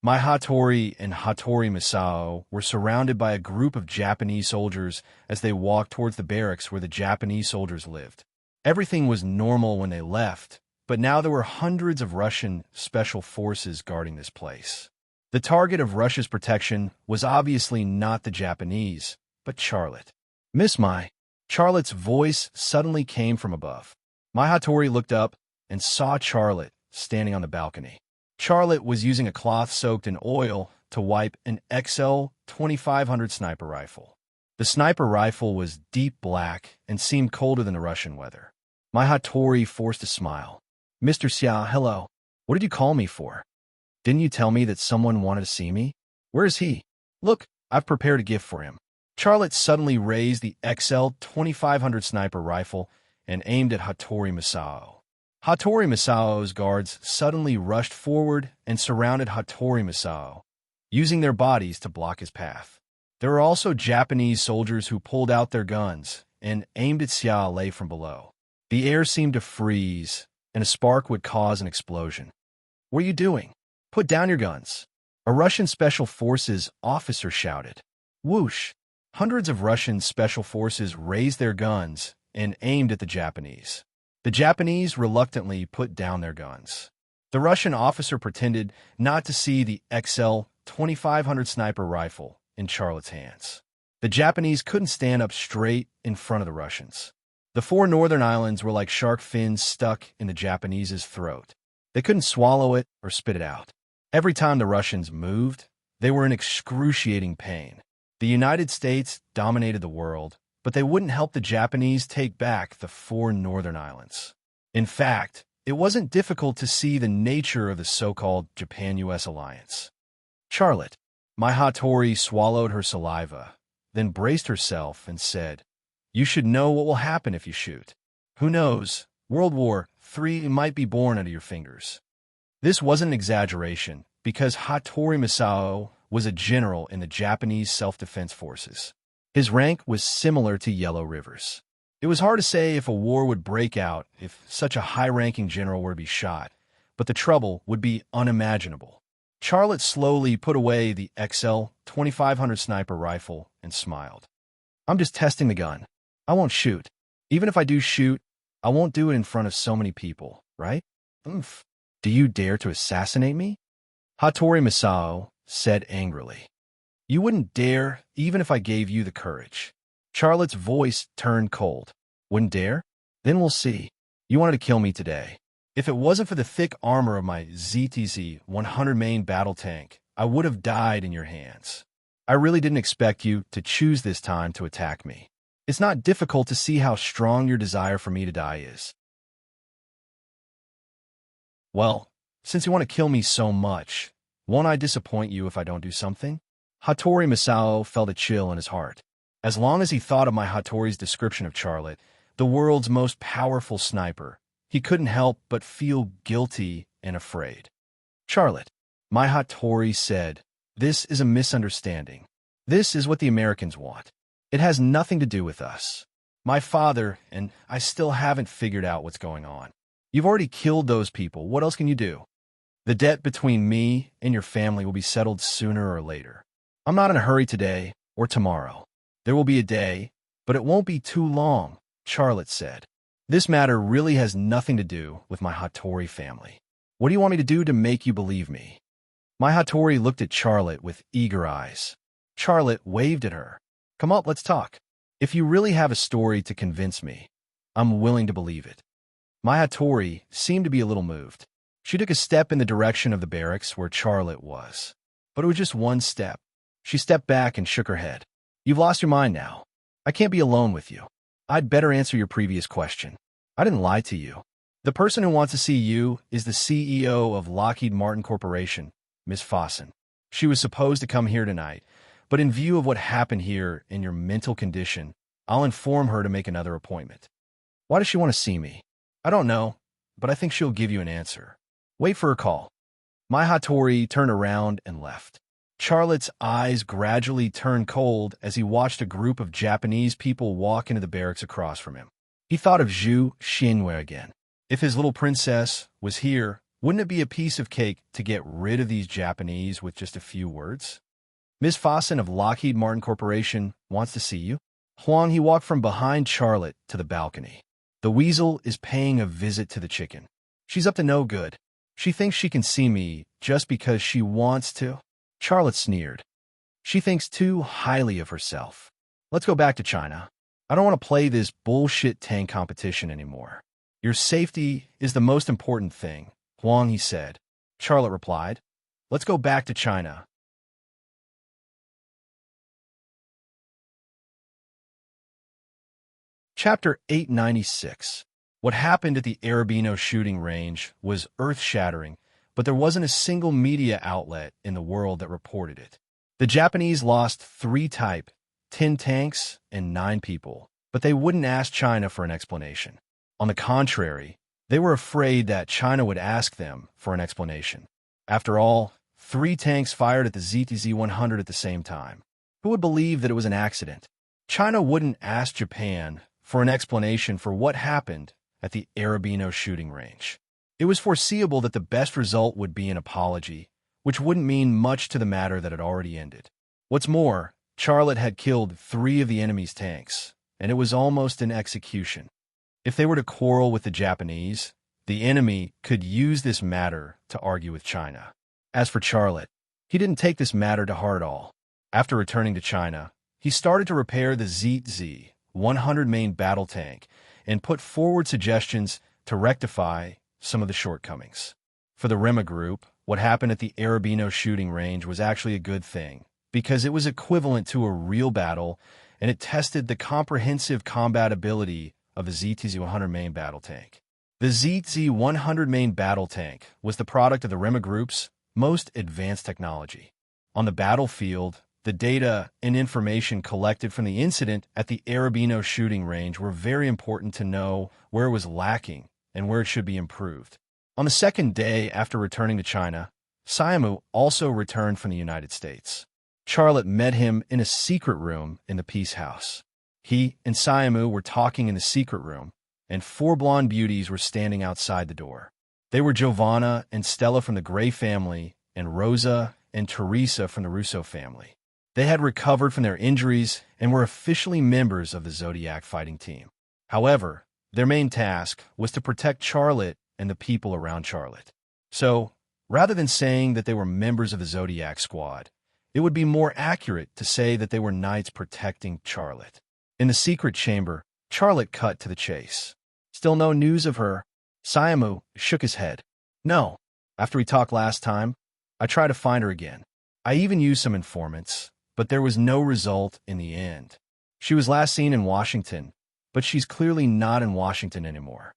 My Hattori and Hattori Misao were surrounded by a group of Japanese soldiers as they walked towards the barracks where the Japanese soldiers lived. Everything was normal when they left, but now there were hundreds of Russian special forces guarding this place. The target of Russia's protection was obviously not the Japanese, but Charlotte. "Miss Mai." Charlotte's voice suddenly came from above. My Hattori looked up and saw Charlotte standing on the balcony. Charlotte was using a cloth soaked in oil to wipe an XL 2500 sniper rifle. The sniper rifle was deep black and seemed colder than the Russian weather. My Hattori forced a smile. Mr. Xia, hello. What did you call me for? Didn't you tell me that someone wanted to see me? Where is he? Look, I've prepared a gift for him. Charlotte suddenly raised the XL 2500 sniper rifle and aimed at Hattori Masao. Hattori Masao's guards suddenly rushed forward and surrounded Hattori Masao, using their bodies to block his path. There were also Japanese soldiers who pulled out their guns and aimed at Xia Lei from below. The air seemed to freeze, and a spark would cause an explosion. What are you doing? Put down your guns. A Russian Special Forces officer shouted. Whoosh! Hundreds of Russian Special Forces raised their guns and aimed at the Japanese. The Japanese reluctantly put down their guns. The Russian officer pretended not to see the XL 2500 sniper rifle in Charlotte's hands. The Japanese couldn't stand up straight in front of the Russians. The 4 northern islands were like shark fins stuck in the Japanese's throat. They couldn't swallow it or spit it out. Every time the Russians moved, they were in excruciating pain. The United States dominated the world, but they wouldn't help the Japanese take back the 4 northern islands. In fact, it wasn't difficult to see the nature of the so-called Japan-US alliance. Charlotte, my Hattori swallowed her saliva, then braced herself and said, You should know what will happen if you shoot. Who knows, World War III might be born out of your fingers. This wasn't an exaggeration, because Hattori Masao was a general in the Japanese self-defense forces. His rank was similar to Yellow River's. It was hard to say if a war would break out if such a high-ranking general were to be shot, but the trouble would be unimaginable. Charlotte slowly put away the XL 2500 sniper rifle and smiled. I'm just testing the gun. I won't shoot. Even if I do shoot, I won't do it in front of so many people, right? Oomph. Do you dare to assassinate me? Hattori Masao said angrily. You wouldn't dare, even if I gave you the courage. Charlotte's voice turned cold. Wouldn't dare? Then we'll see. You wanted to kill me today. If it wasn't for the thick armor of my ZTZ-100 main battle tank, I would have died in your hands. I really didn't expect you to choose this time to attack me. It's not difficult to see how strong your desire for me to die is. Well, since you want to kill me so much, won't I disappoint you if I don't do something? Hattori Masao felt a chill in his heart. As long as he thought of my Hattori's description of Charlotte, the world's most powerful sniper, he couldn't help but feel guilty and afraid. Charlotte, my Hattori said, this is a misunderstanding. This is what the Americans want. It has nothing to do with us. My father and I still haven't figured out what's going on. You've already killed those people. What else can you do? The debt between me and your family will be settled sooner or later. I'm not in a hurry today or tomorrow. There will be a day, but it won't be too long, Charlotte said. This matter really has nothing to do with my Hattori family. What do you want me to do to make you believe me? My Hattori looked at Charlotte with eager eyes. Charlotte waved at her. Come up, let's talk. If you really have a story to convince me, I'm willing to believe it. My Hattori seemed to be a little moved. She took a step in the direction of the barracks where Charlotte was. But it was just one step. She stepped back and shook her head. You've lost your mind now. I can't be alone with you. I'd better answer your previous question. I didn't lie to you. The person who wants to see you is the CEO of Lockheed Martin Corporation, Miss Fossen. She was supposed to come here tonight, but in view of what happened here and your mental condition, I'll inform her to make another appointment. Why does she want to see me? I don't know, but I think she'll give you an answer. Wait for her call. My Hattori turned around and left. Charlotte's eyes gradually turned cold as he watched a group of Japanese people walk into the barracks across from him. He thought of Zhu Xinwei again. If his little princess was here, wouldn't it be a piece of cake to get rid of these Japanese with just a few words? Ms. Fossen of Lockheed Martin Corporation wants to see you. Huang, he walked from behind Charlotte to the balcony. The weasel is paying a visit to the chicken. She's up to no good. She thinks she can see me just because she wants to. Charlotte sneered. She thinks too highly of herself. Let's go back to China. I don't want to play this bullshit tank competition anymore. Your safety is the most important thing, Huang, he said. Charlotte replied. Let's go back to China. Chapter 896. What happened at the Arabino shooting range was earth-shattering, but there wasn't a single media outlet in the world that reported it. The Japanese lost 3 Type 10 tanks and 9 people, but they wouldn't ask China for an explanation. On the contrary, they were afraid that China would ask them for an explanation. After all, 3 tanks fired at the ZTZ-100 at the same time. Who would believe that it was an accident? China wouldn't ask Japan for an explanation for what happened at the Arabino shooting range. It was foreseeable that the best result would be an apology, which wouldn't mean much to the matter that had already ended. What's more, Charlotte had killed 3 of the enemy's tanks, and it was almost an execution. If they were to quarrel with the Japanese, the enemy could use this matter to argue with China. As for Charlotte, he didn't take this matter to heart at all. After returning to China, he started to repair the ZZ-100 main battle tank and put forward suggestions to rectify some of the shortcomings. For the Rima group, what happened at the Arabino shooting range was actually a good thing, because it was equivalent to a real battle, and it tested the comprehensive combat ability of the ZTZ-100 main battle tank. The ZZ-100 main battle tank was the product of the Rima group's most advanced technology. On the battlefield, the data and information collected from the incident at the Arabino shooting range were very important to know where it was lacking and where it should be improved. On the second day after returning to China, Siamu also returned from the United States. Charlotte met him in a secret room in the Peace House. He and Siamu were talking in the secret room, and 4 blonde beauties were standing outside the door. They were Giovanna and Stella from the Gray family, and Rosa and Teresa from the Russo family. They had recovered from their injuries and were officially members of the Zodiac fighting team. However, their main task was to protect Charlotte and the people around Charlotte. So, rather than saying that they were members of the Zodiac squad, it would be more accurate to say that they were knights protecting Charlotte. In the secret chamber, Charlotte cut to the chase. Still no news of her. Siamu shook his head. No. After we talked last time, I tried to find her again. I even used some informants, but there was no result in the end. She was last seen in Washington, but she's clearly not in Washington anymore.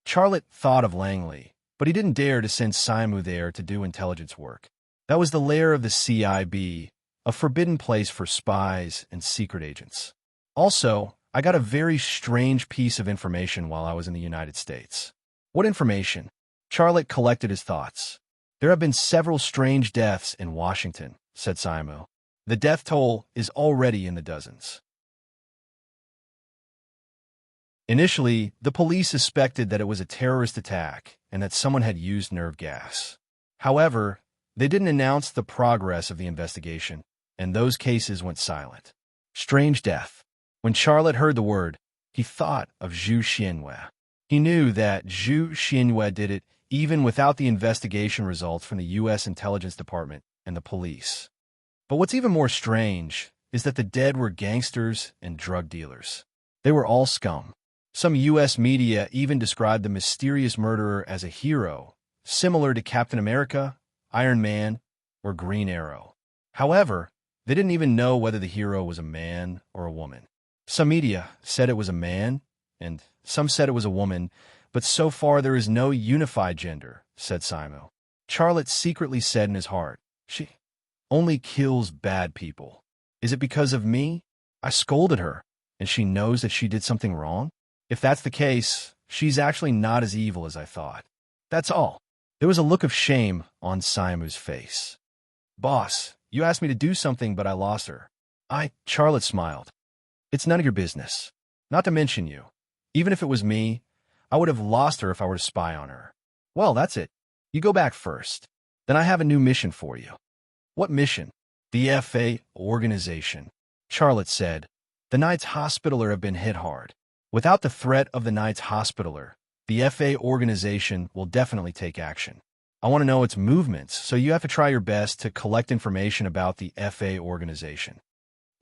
Charlotte thought of Langley, but he didn't dare to send Siamu there to do intelligence work. That was the lair of the CIB, a forbidden place for spies and secret agents. Also, I got a very strange piece of information while I was in the United States. What information? Charlotte collected his thoughts. There have been several strange deaths in Washington, said Siamu. The death toll is already in the dozens. Initially, the police suspected that it was a terrorist attack and that someone had used nerve gas. However, they didn't announce the progress of the investigation, and those cases went silent. Strange death. When Charlotte heard the word, he thought of Zhu Xianwei. He knew that Zhu Xianwei did it even without the investigation results from the U.S. Intelligence Department and the police. But what's even more strange is that the dead were gangsters and drug dealers. They were all scum. Some U.S. media even described the mysterious murderer as a hero, similar to Captain America, Iron Man, or Green Arrow. However, they didn't even know whether the hero was a man or a woman. Some media said it was a man, and some said it was a woman, but so far there is no unified gender, said Siamu. Charlotte secretly said in his heart, she only kills bad people. Is it because of me? I scolded her, and she knows that she did something wrong? If that's the case, she's actually not as evil as I thought. That's all. There was a look of shame on Siamu's face. Boss, you asked me to do something, but I lost her. Charlotte smiled. It's none of your business. Not to mention you. Even if it was me, I would have lost her if I were to spy on her. Well, that's it. You go back first. Then I have a new mission for you. What mission? The FA organization. Charlotte said, the Knights Hospitaller have been hit hard. Without the threat of the Knights Hospitaller, the FA organization will definitely take action. I want to know its movements, so you have to try your best to collect information about the FA organization.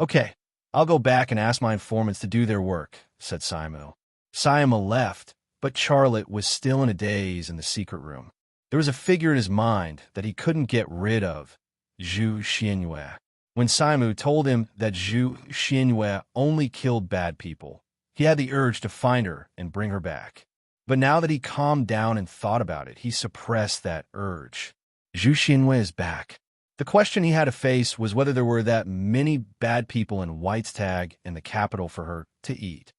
Okay, I'll go back and ask my informants to do their work, said Siamu. Siamu left, but Charlotte was still in a daze in the secret room. There was a figure in his mind that he couldn't get rid of, Zhu Xianwei. When Siamu told him that Zhu Xianwei only killed bad people, He had the urge to find her and bring her back. But now that he calmed down and thought about it, he suppressed that urge. Zhu Xinwei is back. The question he had to face was whether there were that many bad people in White's Tag in the capital for her to eat.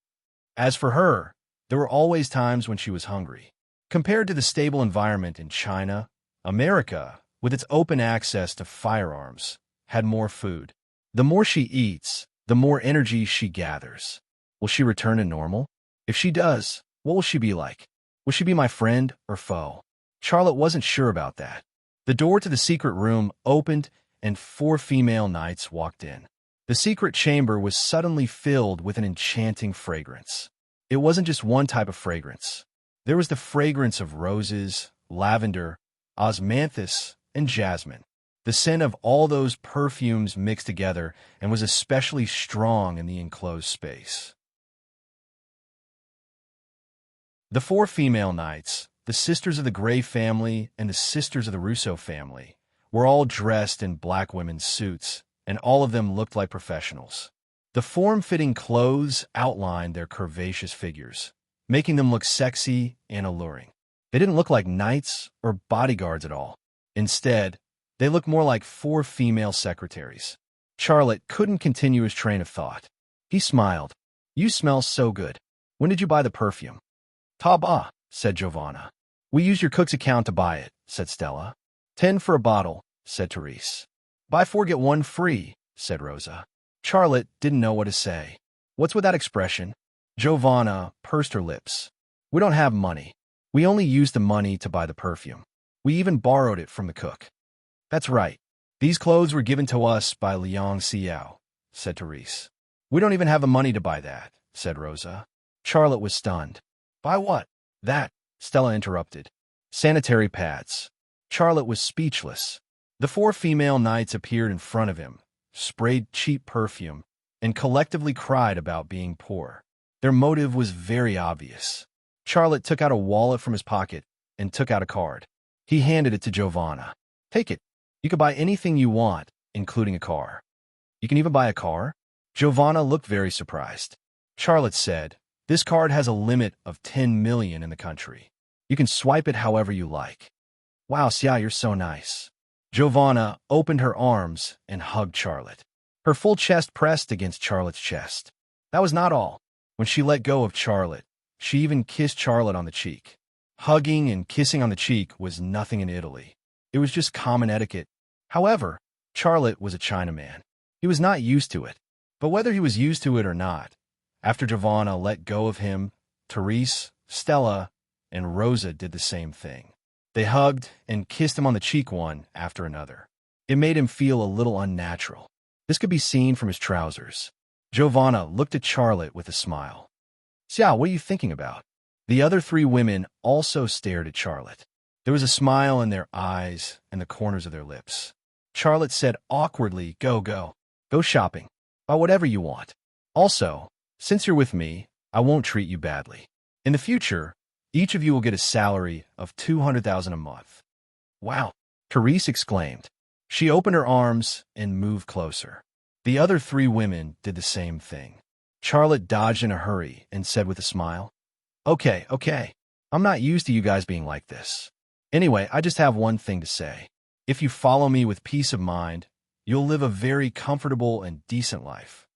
As for her, there were always times when she was hungry. Compared to the stable environment in China, America, with its open access to firearms, had more food. The more she eats, the more energy she gathers. Will she return to normal? If she does, what will she be like? Will she be my friend or foe? Charlotte wasn't sure about that. The door to the secret room opened and 4 female knights walked in. The secret chamber was suddenly filled with an enchanting fragrance. It wasn't just one type of fragrance. There was the fragrance of roses, lavender, osmanthus, and jasmine. The scent of all those perfumes mixed together and was especially strong in the enclosed space. The 4 female knights, the sisters of the Grey family and the sisters of the Russo family, were all dressed in black women's suits, and all of them looked like professionals. The form-fitting clothes outlined their curvaceous figures, making them look sexy and alluring. They didn't look like knights or bodyguards at all. Instead, they looked more like 4 female secretaries. Charlotte couldn't continue his train of thought. He smiled. "You smell so good. When did you buy the perfume?" "Taba," said Giovanna. "We used your cook's account to buy it," said Stella. 10 for a bottle," said Therese. "Buy 4, get 1 free," said Rosa. Charlotte didn't know what to say. "What's with that expression?" Giovanna pursed her lips. "We don't have money. We only used the money to buy the perfume. We even borrowed it from the cook." "That's right. These clothes were given to us by Liang Xiao," said Therese. "We don't even have the money to buy that," said Rosa. Charlotte was stunned. "Buy what?" "That," Stella interrupted. "Sanitary pads." Charlotte was speechless. The 4 female knights appeared in front of him, sprayed cheap perfume, and collectively cried about being poor. Their motive was very obvious. Charlotte took out a wallet from his pocket and took out a card. He handed it to Giovanna. "Take it. You can buy anything you want, including a car." "You can even buy a car?" Giovanna looked very surprised. Charlotte said, "This card has a limit of 10 million in the country. You can swipe it however you like." "Wow, Xia, you're so nice." Giovanna opened her arms and hugged Charlotte. Her full chest pressed against Charlotte's chest. That was not all. When she let go of Charlotte, she even kissed Charlotte on the cheek. Hugging and kissing on the cheek was nothing in Italy. It was just common etiquette. However, Charlotte was a Chinaman. He was not used to it. But whether he was used to it or not, after Giovanna let go of him, Therese, Stella, and Rosa did the same thing. They hugged and kissed him on the cheek one after another. It made him feel a little unnatural. This could be seen from his trousers. Giovanna looked at Charlotte with a smile. "Xia, what are you thinking about?" The other 3 women also stared at Charlotte. There was a smile in their eyes and the corners of their lips. Charlotte said awkwardly, Go shopping. Buy whatever you want. Also, since you're with me, I won't treat you badly. In the future, each of you will get a salary of 200,000 a month." "Wow," Therese exclaimed. She opened her arms and moved closer. The other 3 women did the same thing. Charlotte dodged in a hurry and said with a smile, Okay. I'm not used to you guys being like this. Anyway, I just have one thing to say. If you follow me with peace of mind, you'll live a very comfortable and decent life."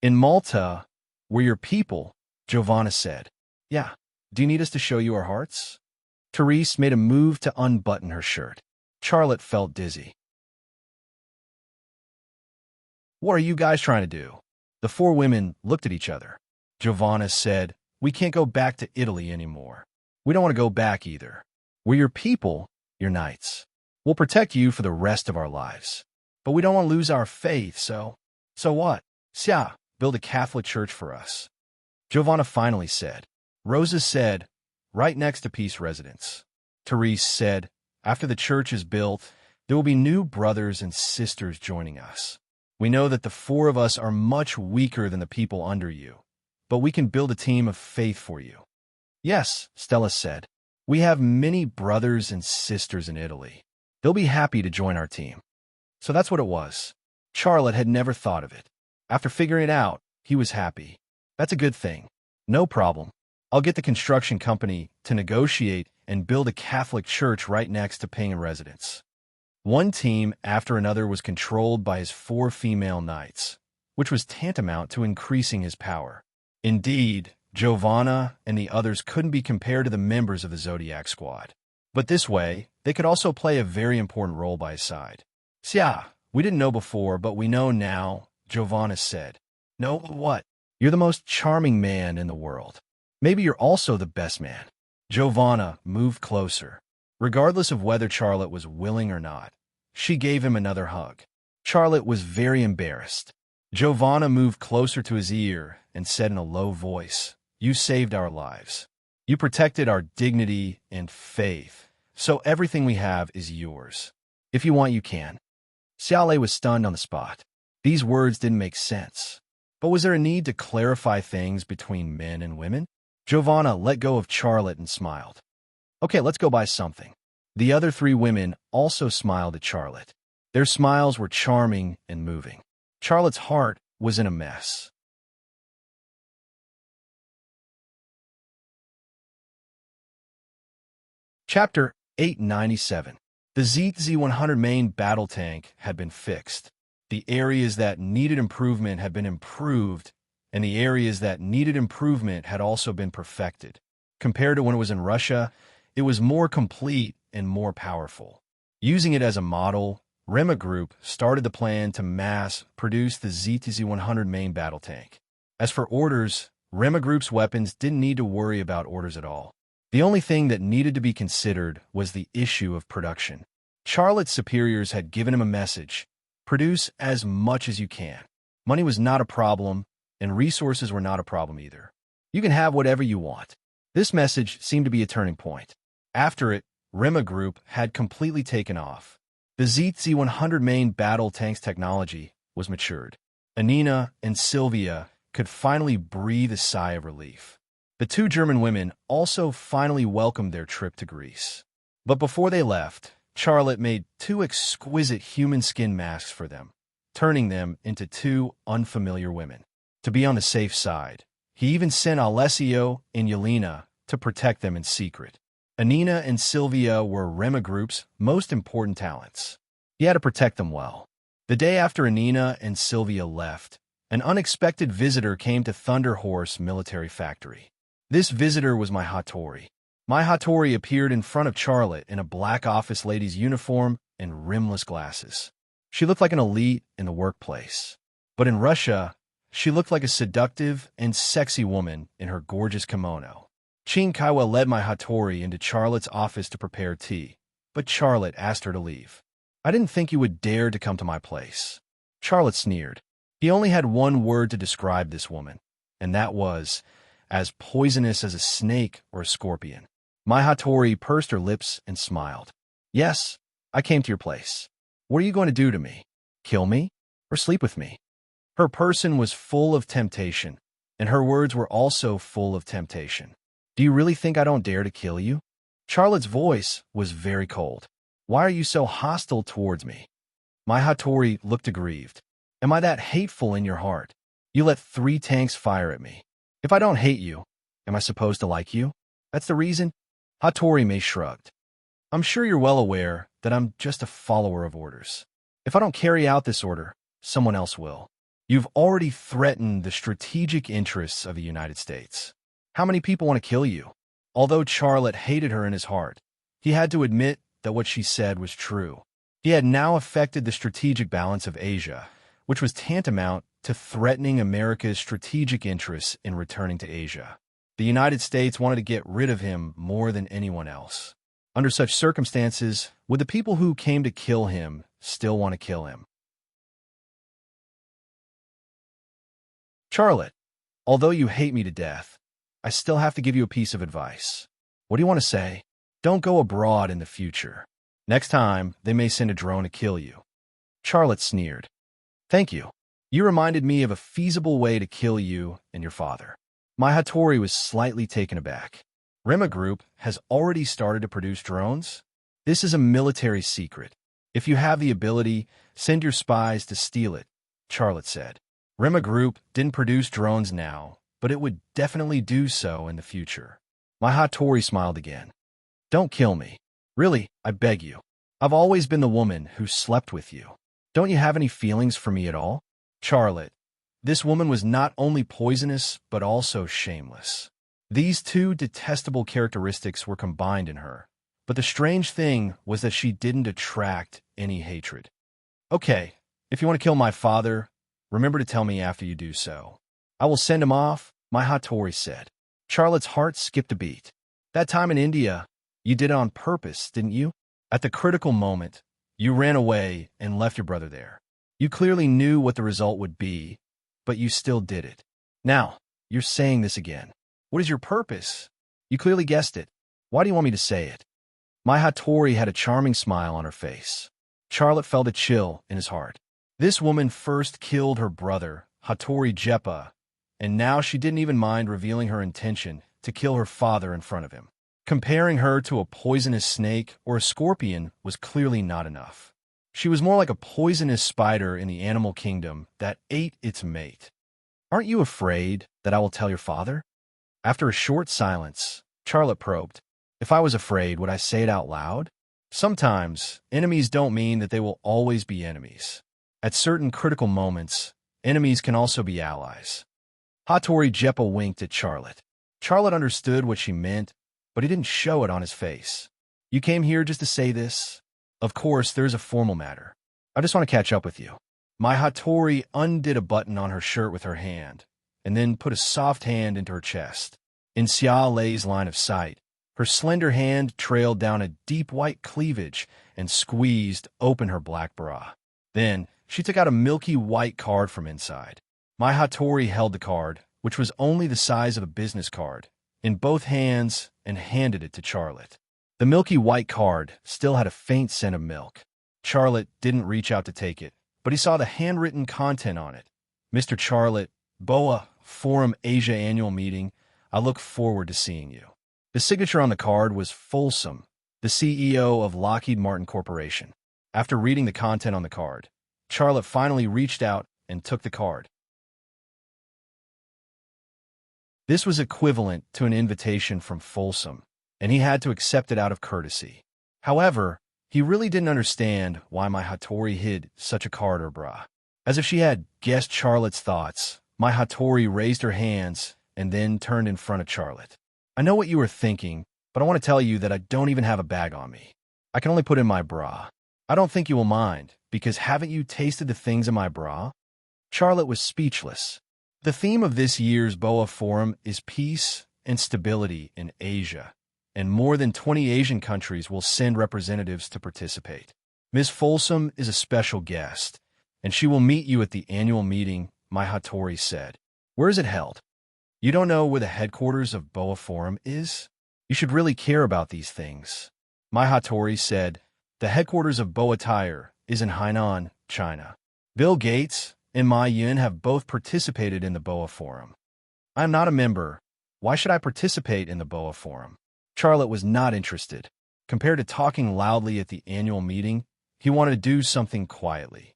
"In Malta, we're your people," Giovanna said. "Yeah. Do you need us to show you our hearts?" Therese made a move to unbutton her shirt. Charlotte felt dizzy. "What are you guys trying to do?" The 4 women looked at each other. Giovanna said, "We can't go back to Italy anymore. We don't want to go back either. We're your people, your knights. We'll protect you for the rest of our lives. But we don't want to lose our faith, so what? Xia, build a Catholic church for us." Giovanna finally said. Rosa said, "Right next to Peace Residence." Therese said, "After the church is built, there will be new brothers and sisters joining us. We know that the 4 of us are much weaker than the people under you, but we can build a team of faith for you." "Yes," Stella said. "We have many brothers and sisters in Italy. They'll be happy to join our team." So that's what it was. Charlotte had never thought of it. After figuring it out, he was happy. That's a good thing. No problem. I'll get the construction company to negotiate and build a Catholic church right next to Ping residence. One team after another was controlled by his 4 female knights, which was tantamount to increasing his power. Indeed, Giovanna and the others couldn't be compared to the members of the Zodiac Squad. But this way, they could also play a very important role by his side. "Sia, we didn't know before, but we know now," Giovanna said. "No, what? You're the most charming man in the world. Maybe you're also the best man." Giovanna moved closer. Regardless of whether Charlotte was willing or not, she gave him another hug. Charlotte was very embarrassed. Giovanna moved closer to his ear and said in a low voice, "You saved our lives. You protected our dignity and faith, so everything we have is yours. If you want, you can." Xiaolei was stunned on the spot. These words didn't make sense. But was there a need to clarify things between men and women? Giovanna let go of Charlotte and smiled. "Okay, let's go buy something." The other 3 women also smiled at Charlotte. Their smiles were charming and moving. Charlotte's heart was in a mess. Chapter 897. The ZZ-100 main battle tank had been fixed. The areas that needed improvement had been improved, and the areas that needed improvement had also been perfected. Compared to when it was in Russia, it was more complete and more powerful. Using it as a model, Rema Group started the plan to mass produce the ZTZ-100 main battle tank. As for orders, Rema Group's weapons didn't need to worry about orders at all. The only thing that needed to be considered was the issue of production. Charlotte's superiors had given him a message: produce as much as you can. Money was not a problem, and resources were not a problem either. You can have whatever you want. This message seemed to be a turning point. After it, Rema Group had completely taken off. The ZZ-100 main battle tank's technology was matured. Anina and Sylvia could finally breathe a sigh of relief. The 2 German women also finally welcomed their trip to Greece. But before they left, Charlotte made 2 exquisite human skin masks for them, turning them into 2 unfamiliar women. To be on the safe side, he even sent Alessio and Yelena to protect them in secret. Anina and Sylvia were Rema Group's most important talents. He had to protect them well. The day after Anina and Sylvia left, an unexpected visitor came to Thunder Horse Military Factory. This visitor was my Hattori. My Hattori appeared in front of Charlotte in a black office lady's uniform and rimless glasses. She looked like an elite in the workplace. But in Russia, she looked like a seductive and sexy woman in her gorgeous kimono. Chin Kaiwa led my Hattori into Charlotte's office to prepare tea, but Charlotte asked her to leave. "I didn't think you would dare to come to my place." Charlotte sneered. He only had one word to describe this woman, and that was as poisonous as a snake or a scorpion. My Hattori pursed her lips and smiled. "Yes, I came to your place. What are you going to do to me? Kill me or sleep with me?" Her person was full of temptation, and her words were also full of temptation. "Do you really think I don't dare to kill you?" Charlotte's voice was very cold. "Why are you so hostile towards me?" My Hattori looked aggrieved. "Am I that hateful in your heart? You let 3 tanks fire at me. If I don't hate you, am I supposed to like you? That's the reason?" Hattori May shrugged. "I'm sure you're well aware that I'm just a follower of orders. If I don't carry out this order, someone else will. You've already threatened the strategic interests of the United States. How many people want to kill you?" Although Charlotte hated her in his heart, he had to admit that what she said was true. He had now affected the strategic balance of Asia, which was tantamount to threatening America's strategic interests in returning to Asia. The United States wanted to get rid of him more than anyone else. Under such circumstances, would the people who came to kill him still want to kill him? "Charlotte, although you hate me to death, I still have to give you a piece of advice." "What do you want to say?" "Don't go abroad in the future. Next time, they may send a drone to kill you." Charlotte sneered. "Thank you. You reminded me of a feasible way to kill you and your father." My Hattori was slightly taken aback. Rema Group has already started to produce drones? This is a military secret. If you have the ability, send your spies to steal it, Charlotte said. Rema Group didn't produce drones now, but it would definitely do so in the future. My Hattori smiled again. Don't kill me. Really, I beg you. I've always been the woman who slept with you. Don't you have any feelings for me at all? Charlotte, this woman was not only poisonous, but also shameless. These two detestable characteristics were combined in her. But the strange thing was that she didn't attract any hatred. Okay, if you want to kill my father, remember to tell me after you do so. I will send him off, my Hattori said. Charlotte's heart skipped a beat. That time in India, you did it on purpose, didn't you? At the critical moment, you ran away and left your brother there. You clearly knew what the result would be, but you still did it. Now, you're saying this again. What is your purpose? You clearly guessed it. Why do you want me to say it? My Hattori had a charming smile on her face. Charlotte felt a chill in his heart. This woman first killed her brother, Hattori Jeppa, and now she didn't even mind revealing her intention to kill her father in front of him. Comparing her to a poisonous snake or a scorpion was clearly not enough. She was more like a poisonous spider in the animal kingdom that ate its mate. Aren't you afraid that I will tell your father? After a short silence, Charlotte probed. If I was afraid, would I say it out loud? Sometimes, enemies don't mean that they will always be enemies. At certain critical moments, enemies can also be allies. Hattori Jeppa winked at Charlotte. Charlotte understood what she meant, but he didn't show it on his face. You came here just to say this? Of course, there's a formal matter. I just want to catch up with you. My Hattori undid a button on her shirt with her hand, and then put a soft hand into her chest. In Xia Lei's line of sight, her slender hand trailed down a deep white cleavage and squeezed open her black bra. Then, she took out a milky white card from inside. My Hattori held the card, which was only the size of a business card, in both hands and handed it to Charlotte. The milky white card still had a faint scent of milk. Charlotte didn't reach out to take it, but he saw the handwritten content on it. Mr. Charlotte, BOA Forum Asia Annual Meeting, I look forward to seeing you. The signature on the card was Folsom, the CEO of Lockheed Martin Corporation. After reading the content on the card, Charlotte finally reached out and took the card. This was equivalent to an invitation from Folsom, and he had to accept it out of courtesy. However, he really didn't understand why my Hattori hid such a card or bra. As if she had guessed Charlotte's thoughts, my Hattori raised her hands and then turned in front of Charlotte. I know what you were thinking, but I want to tell you that I don't even have a bag on me. I can only put in my bra. I don't think you will mind, because haven't you tasted the things in my bra? Charlotte was speechless. The theme of this year's BOA Forum is peace and stability in Asia, and more than 20 Asian countries will send representatives to participate. Ms. Folsom is a special guest, and she will meet you at the annual meeting, my Hattori said. Where is it held? You don't know where the headquarters of BOA Forum is? You should really care about these things. My Hattori said, the headquarters of BOA Tire is in Hainan, China. Bill Gates and Ma Yun have both participated in the BOA Forum. I am not a member. Why should I participate in the BOA Forum? Charlotte was not interested. Compared to talking loudly at the annual meeting, he wanted to do something quietly.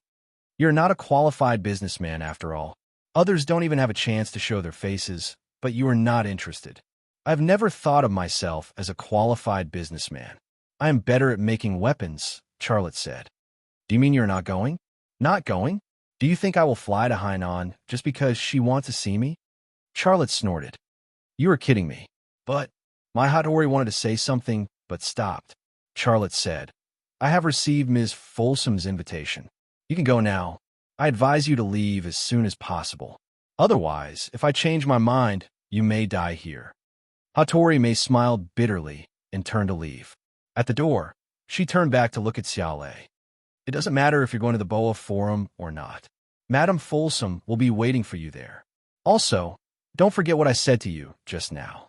You're not a qualified businessman after all. Others don't even have a chance to show their faces, but you are not interested. I've never thought of myself as a qualified businessman. I am better at making weapons, Charlotte said. Do you mean you're not going? Not going? Do you think I will fly to Hainan just because she wants to see me? Charlotte snorted. You are kidding me. But my Hattori wanted to say something, but stopped. Charlotte said, I have received Ms. Folsom's invitation. You can go now. I advise you to leave as soon as possible. Otherwise, if I change my mind, you may die here. Hattori May smiled bitterly and turned to leave. At the door, she turned back to look at Xia Lei. It doesn't matter if you're going to the BOA Forum or not. Madame Folsom will be waiting for you there. Also, don't forget what I said to you just now.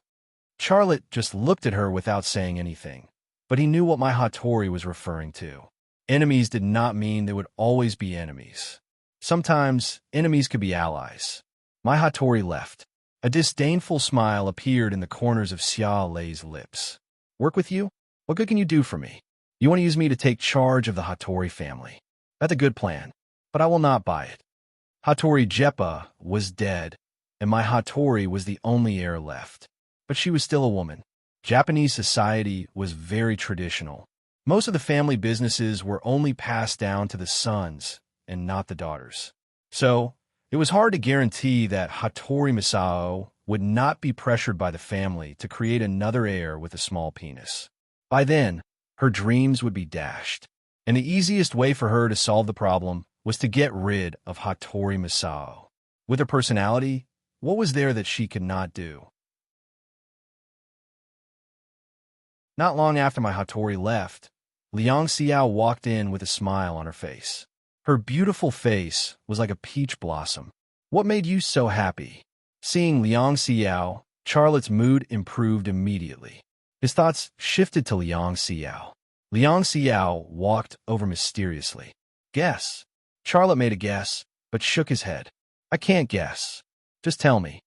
Charlotte just looked at her without saying anything, but he knew what my Hattori was referring to. Enemies did not mean they would always be enemies. Sometimes, enemies could be allies. My Hattori left. A disdainful smile appeared in the corners of Xia Lei's lips. Work with you? What good can you do for me? You want to use me to take charge of the Hattori family. That's a good plan, but I will not buy it. Hattori Jeppa was dead, and my Hattori was the only heir left. But she was still a woman. Japanese society was very traditional. Most of the family businesses were only passed down to the sons and not the daughters. So, it was hard to guarantee that Hattori Misao would not be pressured by the family to create another heir with a small penis. By then, her dreams would be dashed, and the easiest way for her to solve the problem was to get rid of Hattori Misao. With her personality, what was there that she could not do? Not long after my Hattori left, Liang Xiao walked in with a smile on her face. Her beautiful face was like a peach blossom. What made you so happy? Seeing Liang Xiao, Charlotte's mood improved immediately. His thoughts shifted to Liang Xiao. Liang Xiao walked over mysteriously. Guess. Charlotte made a guess, but shook his head. I can't guess. Just tell me.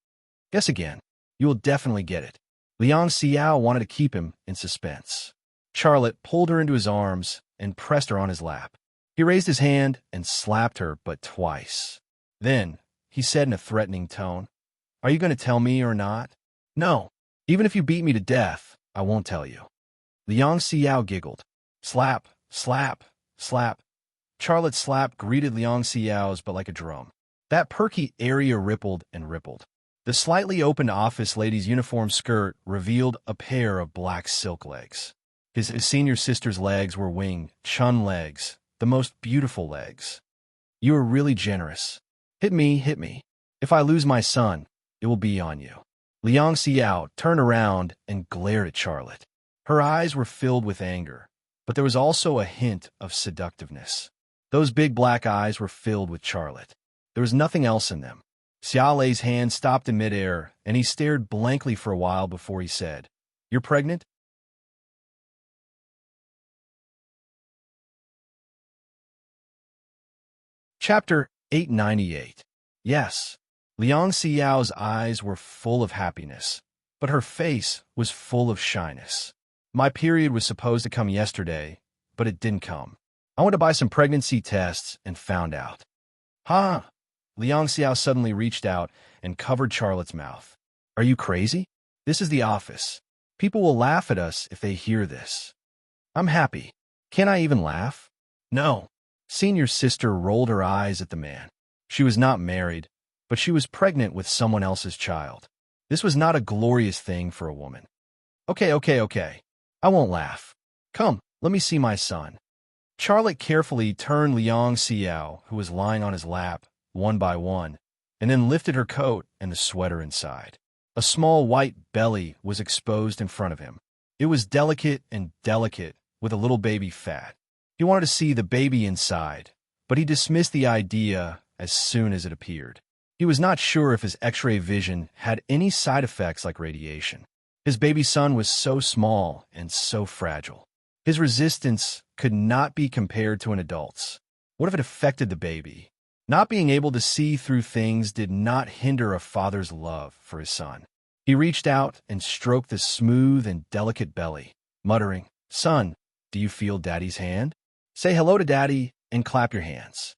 Guess again. You will definitely get it. Liang Xiao wanted to keep him in suspense. Charlotte pulled her into his arms and pressed her on his lap. He raised his hand and slapped her but twice. Then, he said in a threatening tone, Are you going to tell me or not? No. Even if you beat me to death, I won't tell you. Liang Xiao giggled. Slap, slap, slap. Charlotte's slap greeted Liang Xiao's but like a drum. That perky area rippled and rippled. The slightly opened office lady's uniform skirt revealed a pair of black silk legs. His senior sister's legs were winged, chun legs, the most beautiful legs. You are really generous. Hit me, hit me. If I lose my son, it will be on you. Liang Xiao turned around and glared at Charlotte. Her eyes were filled with anger, but there was also a hint of seductiveness. Those big black eyes were filled with Charlotte. There was nothing else in them. Xiaolei's hand stopped in midair, and he stared blankly for a while before he said, You're pregnant? Chapter 898. Yes. Liang Xiao's eyes were full of happiness, but her face was full of shyness. My period was supposed to come yesterday, but it didn't come. I went to buy some pregnancy tests and found out. Huh? Liang Xiao suddenly reached out and covered Charlotte's mouth. Are you crazy? This is the office. People will laugh at us if they hear this. I'm happy. Can't I even laugh? No. Senior sister rolled her eyes at the man. She was not married, but she was pregnant with someone else's child. This was not a glorious thing for a woman. Okay. I won't laugh. Come, let me see my son. Charlotte carefully turned Liang Xiao, who was lying on his lap, one by one, and then lifted her coat and the sweater inside. A small white belly was exposed in front of him. It was delicate, with a little baby fat. He wanted to see the baby inside, but he dismissed the idea as soon as it appeared. He was not sure if his X-ray vision had any side effects like radiation. His baby son was so small and so fragile. His resistance could not be compared to an adult's. What if it affected the baby? Not being able to see through things did not hinder a father's love for his son. He reached out and stroked the smooth and delicate belly, muttering, Son, do you feel Daddy's hand? Say hello to Daddy and clap your hands.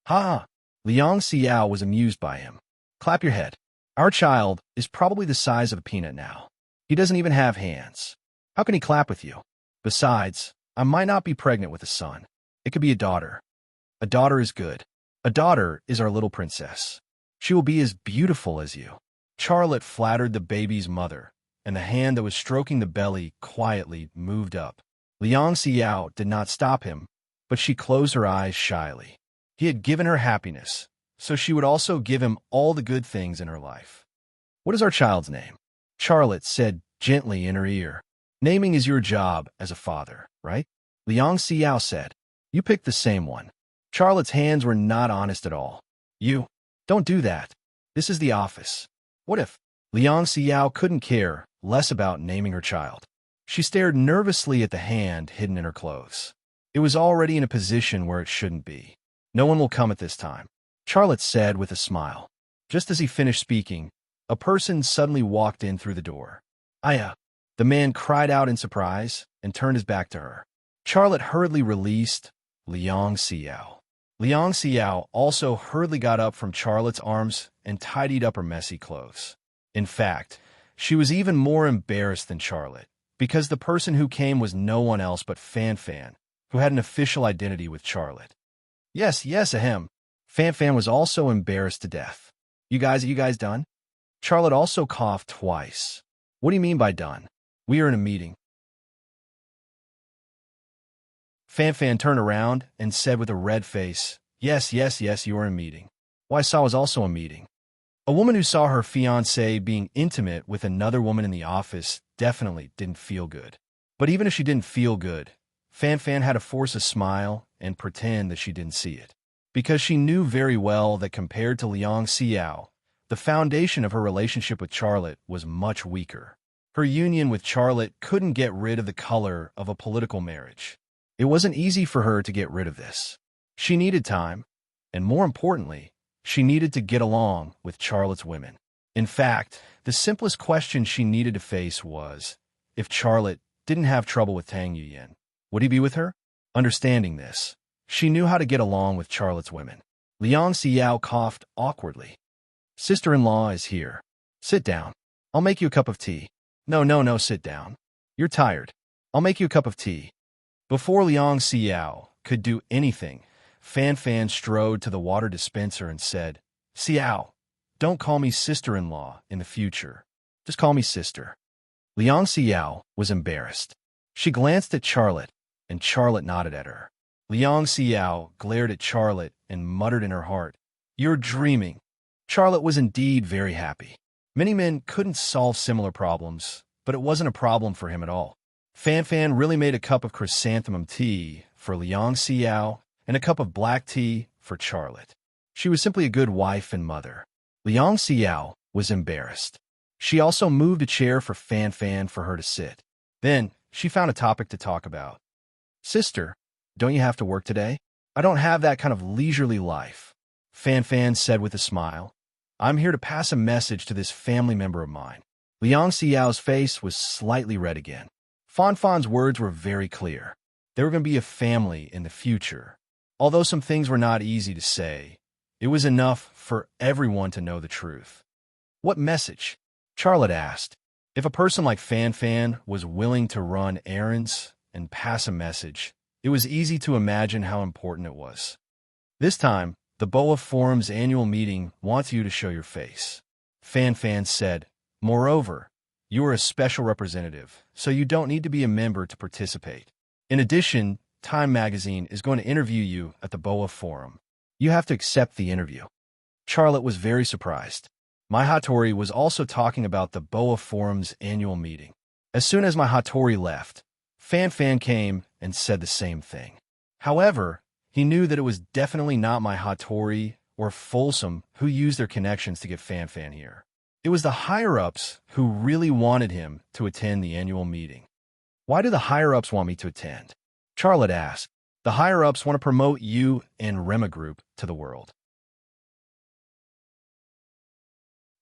Ha! Liang Xiao was amused by him. Clap your head. Our child is probably the size of a peanut now. He doesn't even have hands. How can he clap with you? Besides, I might not be pregnant with a son. It could be a daughter. A daughter is good. A daughter is our little princess. She will be as beautiful as you. Charlotte flattered the baby's mother, and the hand that was stroking the belly quietly moved up. Liang Xiao did not stop him, but she closed her eyes shyly. He had given her happiness, so she would also give him all the good things in her life. What is our child's name? Charlotte said gently in her ear. Naming is your job as a father, right? Liang Xiao said. You picked the same one. Charlotte's hands were not honest at all. You, don't do that. This is the office. What if? Liang Xiao couldn't care less about naming her child. She stared nervously at the hand hidden in her clothes. It was already in a position where it shouldn't be. No one will come at this time, Charlotte said with a smile. Just as he finished speaking, a person suddenly walked in through the door. Aya! The man cried out in surprise and turned his back to her. Charlotte hurriedly released Liang Xiao. Liang Xiao also hurriedly got up from Charlotte's arms and tidied up her messy clothes. In fact, she was even more embarrassed than Charlotte, because the person who came was no one else but Fan Fan, who had an official identity with Charlotte. Yes, ahem. Fan Fan was also embarrassed to death. You guys done? Charlotte also coughed twice. What do you mean by done? We are in a meeting. Fan Fan turned around and said with a red face, Yes, you are in a meeting. Why, Saw was also a meeting. A woman who saw her fiancé being intimate with another woman in the office definitely didn't feel good. But even if she didn't feel good, Fan Fan had to force a smile and pretend that she didn't see it. Because she knew very well that compared to Liang Xiao, the foundation of her relationship with Charlotte was much weaker. Her union with Charlotte couldn't get rid of the color of a political marriage. It wasn't easy for her to get rid of this. She needed time, and more importantly, she needed to get along with Charlotte's women. In fact, the simplest question she needed to face was, if Charlotte didn't have trouble with Tang Yuyan, would he be with her? Understanding this, she knew how to get along with Charlotte's women. Liang Xiao coughed awkwardly. Sister-in-law is here. Sit down. I'll make you a cup of tea. No, sit down. You're tired. I'll make you a cup of tea. Before Liang Xiao could do anything, Fan Fan strode to the water dispenser and said, Xiao, don't call me sister-in-law in the future. Just call me sister. Liang Xiao was embarrassed. She glanced at Charlotte, and Charlotte nodded at her. Liang Xiao glared at Charlotte and muttered in her heart, You're dreaming. Charlotte was indeed very happy. Many men couldn't solve similar problems, but it wasn't a problem for him at all. Fan Fan really made a cup of chrysanthemum tea for Liang Xiao and a cup of black tea for Charlotte. She was simply a good wife and mother. Liang Xiao was embarrassed. She also moved a chair for Fan Fan for her to sit. Then, she found a topic to talk about. Sister, don't you have to work today? I don't have that kind of leisurely life, Fan Fan said with a smile. I'm here to pass a message to this family member of mine. Liang Xiao's face was slightly red again. Fan Fan's words were very clear. They were going to be a family in the future. Although some things were not easy to say, it was enough for everyone to know the truth. What message? Charlotte asked. If a person like Fan Fan was willing to run errands and pass a message, it was easy to imagine how important it was. This time, the Boa Forum's annual meeting wants you to show your face. Fan Fan said, Moreover, you are a special representative, so you don't need to be a member to participate. In addition, Time magazine is going to interview you at the Boa Forum. You have to accept the interview. Charlotte was very surprised. My Hattori was also talking about the Boa Forum's annual meeting. As soon as my Hattori left, Fan Fan came and said the same thing. However, he knew that it was definitely not my Hattori or Folsom who used their connections to get Fan Fan here. It was the higher-ups who really wanted him to attend the annual meeting. Why do the higher-ups want me to attend? Charlotte asked. The higher-ups want to promote you and Rema Group to the world.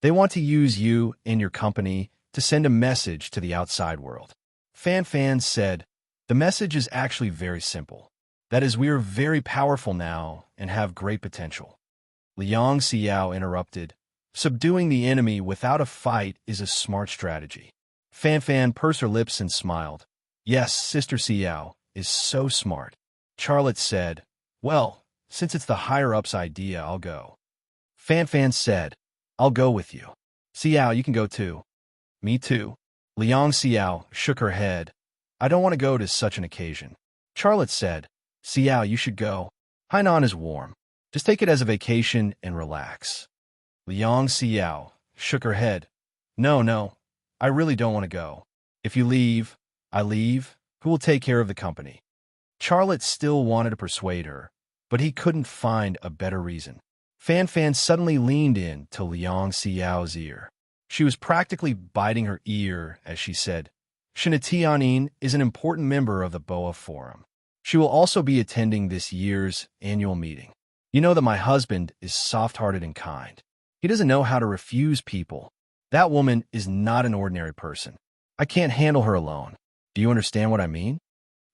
They want to use you and your company to send a message to the outside world. Fan Fan said, the message is actually very simple. That is, we are very powerful now and have great potential. Liang Xiao interrupted, subduing the enemy without a fight is a smart strategy. Fan Fan pursed her lips and smiled. Yes, Sister Xiao is so smart. Charlotte said, well, since it's the higher-ups' idea, I'll go. Fan Fan said, I'll go with you. Xiao, you can go too. Me too. Liang Xiao shook her head. I don't want to go to such an occasion. Charlotte said, Xiao, you should go. Hainan is warm. Just take it as a vacation and relax. Liang Xiao shook her head. No, I really don't want to go. If you leave, I leave. Who will take care of the company? Charlotte still wanted to persuade her, but he couldn't find a better reason. Fan Fan suddenly leaned in to Liang Xiao's ear. She was practically biting her ear as she said, Shina Tianin is an important member of the Boa Forum. She will also be attending this year's annual meeting. You know that my husband is soft-hearted and kind. He doesn't know how to refuse people. That woman is not an ordinary person. I can't handle her alone. Do you understand what I mean?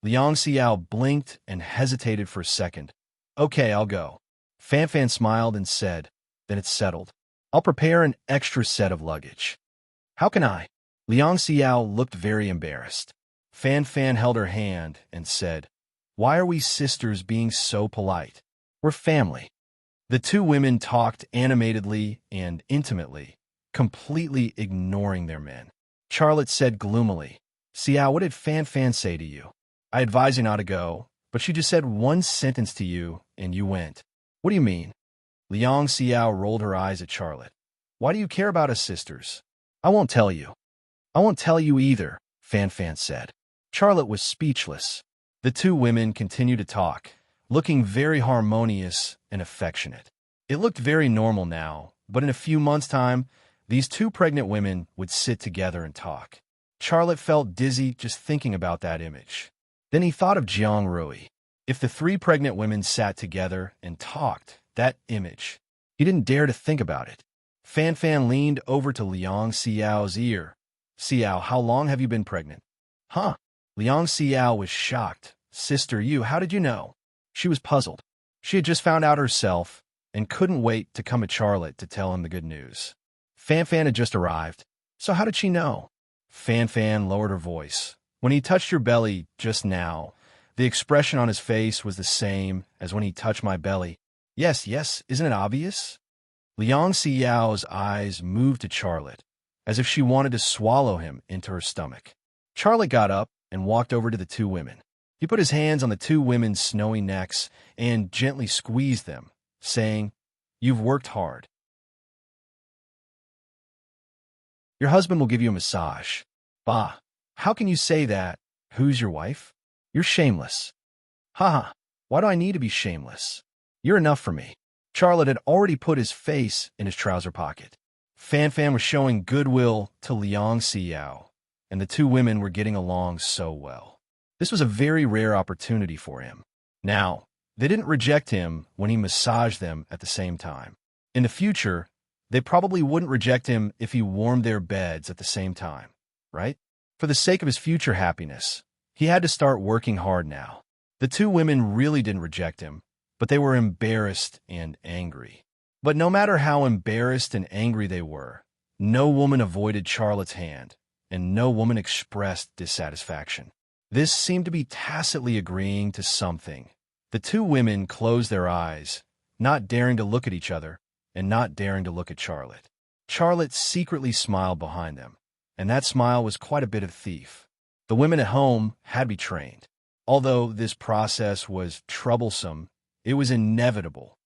Liang Xiao blinked and hesitated for a second. Okay, I'll go. Fan Fan smiled and said, then it's settled. I'll prepare an extra set of luggage. How can I? Liang Xiao looked very embarrassed. Fan Fan held her hand and said, "Why are we sisters being so polite? We're family." The two women talked animatedly and intimately, completely ignoring their men. Charlotte said gloomily, "Xiao, what did Fan Fan say to you? I advise you not to go, but she just said one sentence to you and you went. What do you mean?" Liang Xiao rolled her eyes at Charlotte. "Why do you care about us sisters?" "I won't tell you." "I won't tell you either," Fan Fan said. Charlotte was speechless. The two women continued to talk, looking very harmonious and affectionate. It looked very normal now, but in a few months' time, these two pregnant women would sit together and talk. Charlotte felt dizzy just thinking about that image. Then he thought of Jiang Rui. If the three pregnant women sat together and talked, that image. He didn't dare to think about it. Fan Fan leaned over to Liang Xiao's ear. "Xiao, how long have you been pregnant?" "Huh?" Liang Xiao was shocked. "Sister, how did you know?" She was puzzled. She had just found out herself and couldn't wait to come at Charlotte to tell him the good news. Fan Fan had just arrived. "So how did she know?" Fan Fan lowered her voice. "When he touched your belly just now, the expression on his face was the same as when he touched my belly. Yes, isn't it obvious?" Liang Xiao's eyes moved to Charlotte, as if she wanted to swallow him into her stomach. Charlotte got up and walked over to the two women. He put his hands on the two women's snowy necks and gently squeezed them, saying, "You've worked hard. Your husband will give you a massage." "Bah, how can you say that? Who's your wife? You're shameless." "Haha, why do I need to be shameless? You're enough for me." Charlotte had already put his face in his trouser pocket. Fan Fan was showing goodwill to Liang Xiao, and the two women were getting along so well. This was a very rare opportunity for him. Now, they didn't reject him when he massaged them at the same time. In the future, they probably wouldn't reject him if he warmed their beds at the same time, right? For the sake of his future happiness, he had to start working hard now. The two women really didn't reject him, but they were embarrassed and angry. But no matter how embarrassed and angry they were, no woman avoided Charlotte's hand, and no woman expressed dissatisfaction. This seemed to be tacitly agreeing to something. The two women closed their eyes, not daring to look at each other, and not daring to look at Charlotte. Charlotte secretly smiled behind them, and that smile was quite a bit of thief. The women at home had to be trained. Although this process was troublesome, it was inevitable.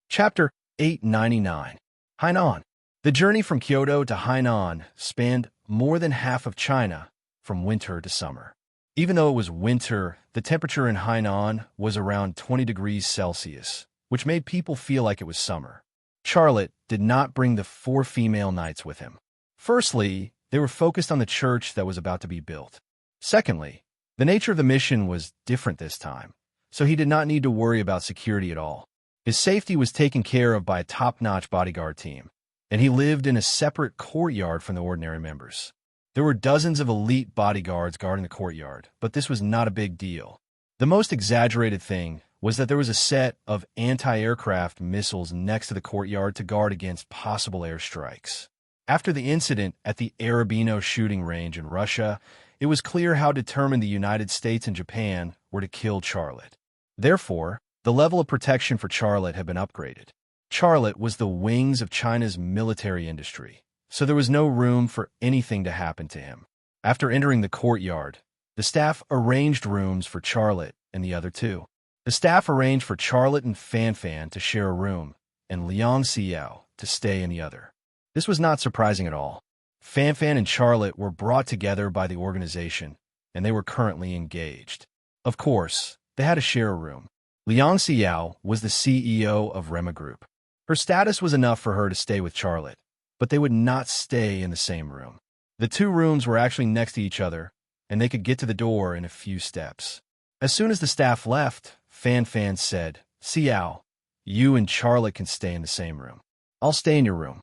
Chapter 899. Hainan. The journey from Kyoto to Hainan spanned more than half of China, from winter to summer. Even though it was winter, the temperature in Hainan was around 20 degrees Celsius, which made people feel like it was summer. Charlotte did not bring the 4 female knights with him. Firstly, they were focused on the church that was about to be built. Secondly, the nature of the mission was different this time, so he did not need to worry about security at all. His safety was taken care of by a top-notch bodyguard team, and he lived in a separate courtyard from the ordinary members. There were dozens of elite bodyguards guarding the courtyard, but this was not a big deal. The most exaggerated thing was that there was a set of anti-aircraft missiles next to the courtyard to guard against possible airstrikes. After the incident at the Arabino shooting range in Russia, it was clear how determined the United States and Japan were to kill Charlotte. Therefore, the level of protection for Charlotte had been upgraded. Charlotte was the wings of China's military industry, so there was no room for anything to happen to him. After entering the courtyard, the staff arranged rooms for Charlotte and the other two. The staff arranged for Charlotte and Fan Fan to share a room, and Liang Xiao to stay in the other. This was not surprising at all. Fan Fan and Charlotte were brought together by the organization, and they were currently engaged. Of course, they had to share a room. Liang Xiao was the CEO of Rema Group. Her status was enough for her to stay with Charlotte, but they would not stay in the same room. The two rooms were actually next to each other, and they could get to the door in a few steps. As soon as the staff left, Fan Fan said, "Xiao, you and Charlotte can stay in the same room. I'll stay in your room."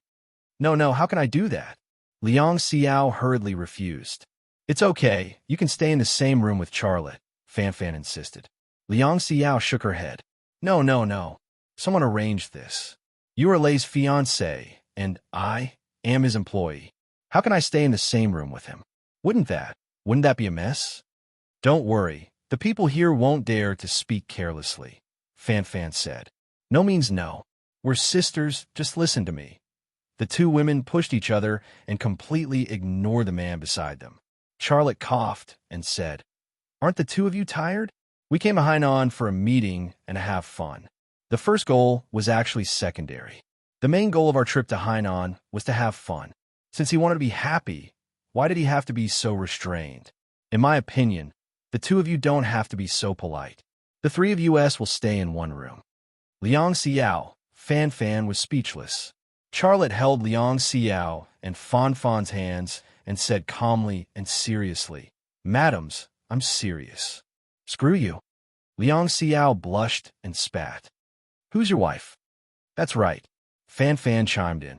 No, how can I do that?" Liang Xiao hurriedly refused. "It's okay, you can stay in the same room with Charlotte," Fan Fan insisted. Liang Xiao shook her head. No, no, no. Someone arranged this. You are Lei's fiancé, and I am his employee. How can I stay in the same room with him? Wouldn't that be a mess? Don't worry. The people here won't dare to speak carelessly, Fan Fan said. No means no. We're sisters, just listen to me. The two women pushed each other and completely ignored the man beside them. Charlotte coughed and said, Aren't the two of you tired? We came to Hainan for a meeting and to have fun. The first goal was actually secondary. The main goal of our trip to Hainan was to have fun. Since he wanted to be happy, why did he have to be so restrained? In my opinion, the two of you don't have to be so polite. The three of us will stay in one room. Liang Xiao, Fan Fan was speechless. Charlotte held Liang Xiao and Fan Fan's hands and said calmly and seriously, Madams, I'm serious. Screw you. Liang Xiao blushed and spat. Who's your wife? That's right. Fan Fan chimed in.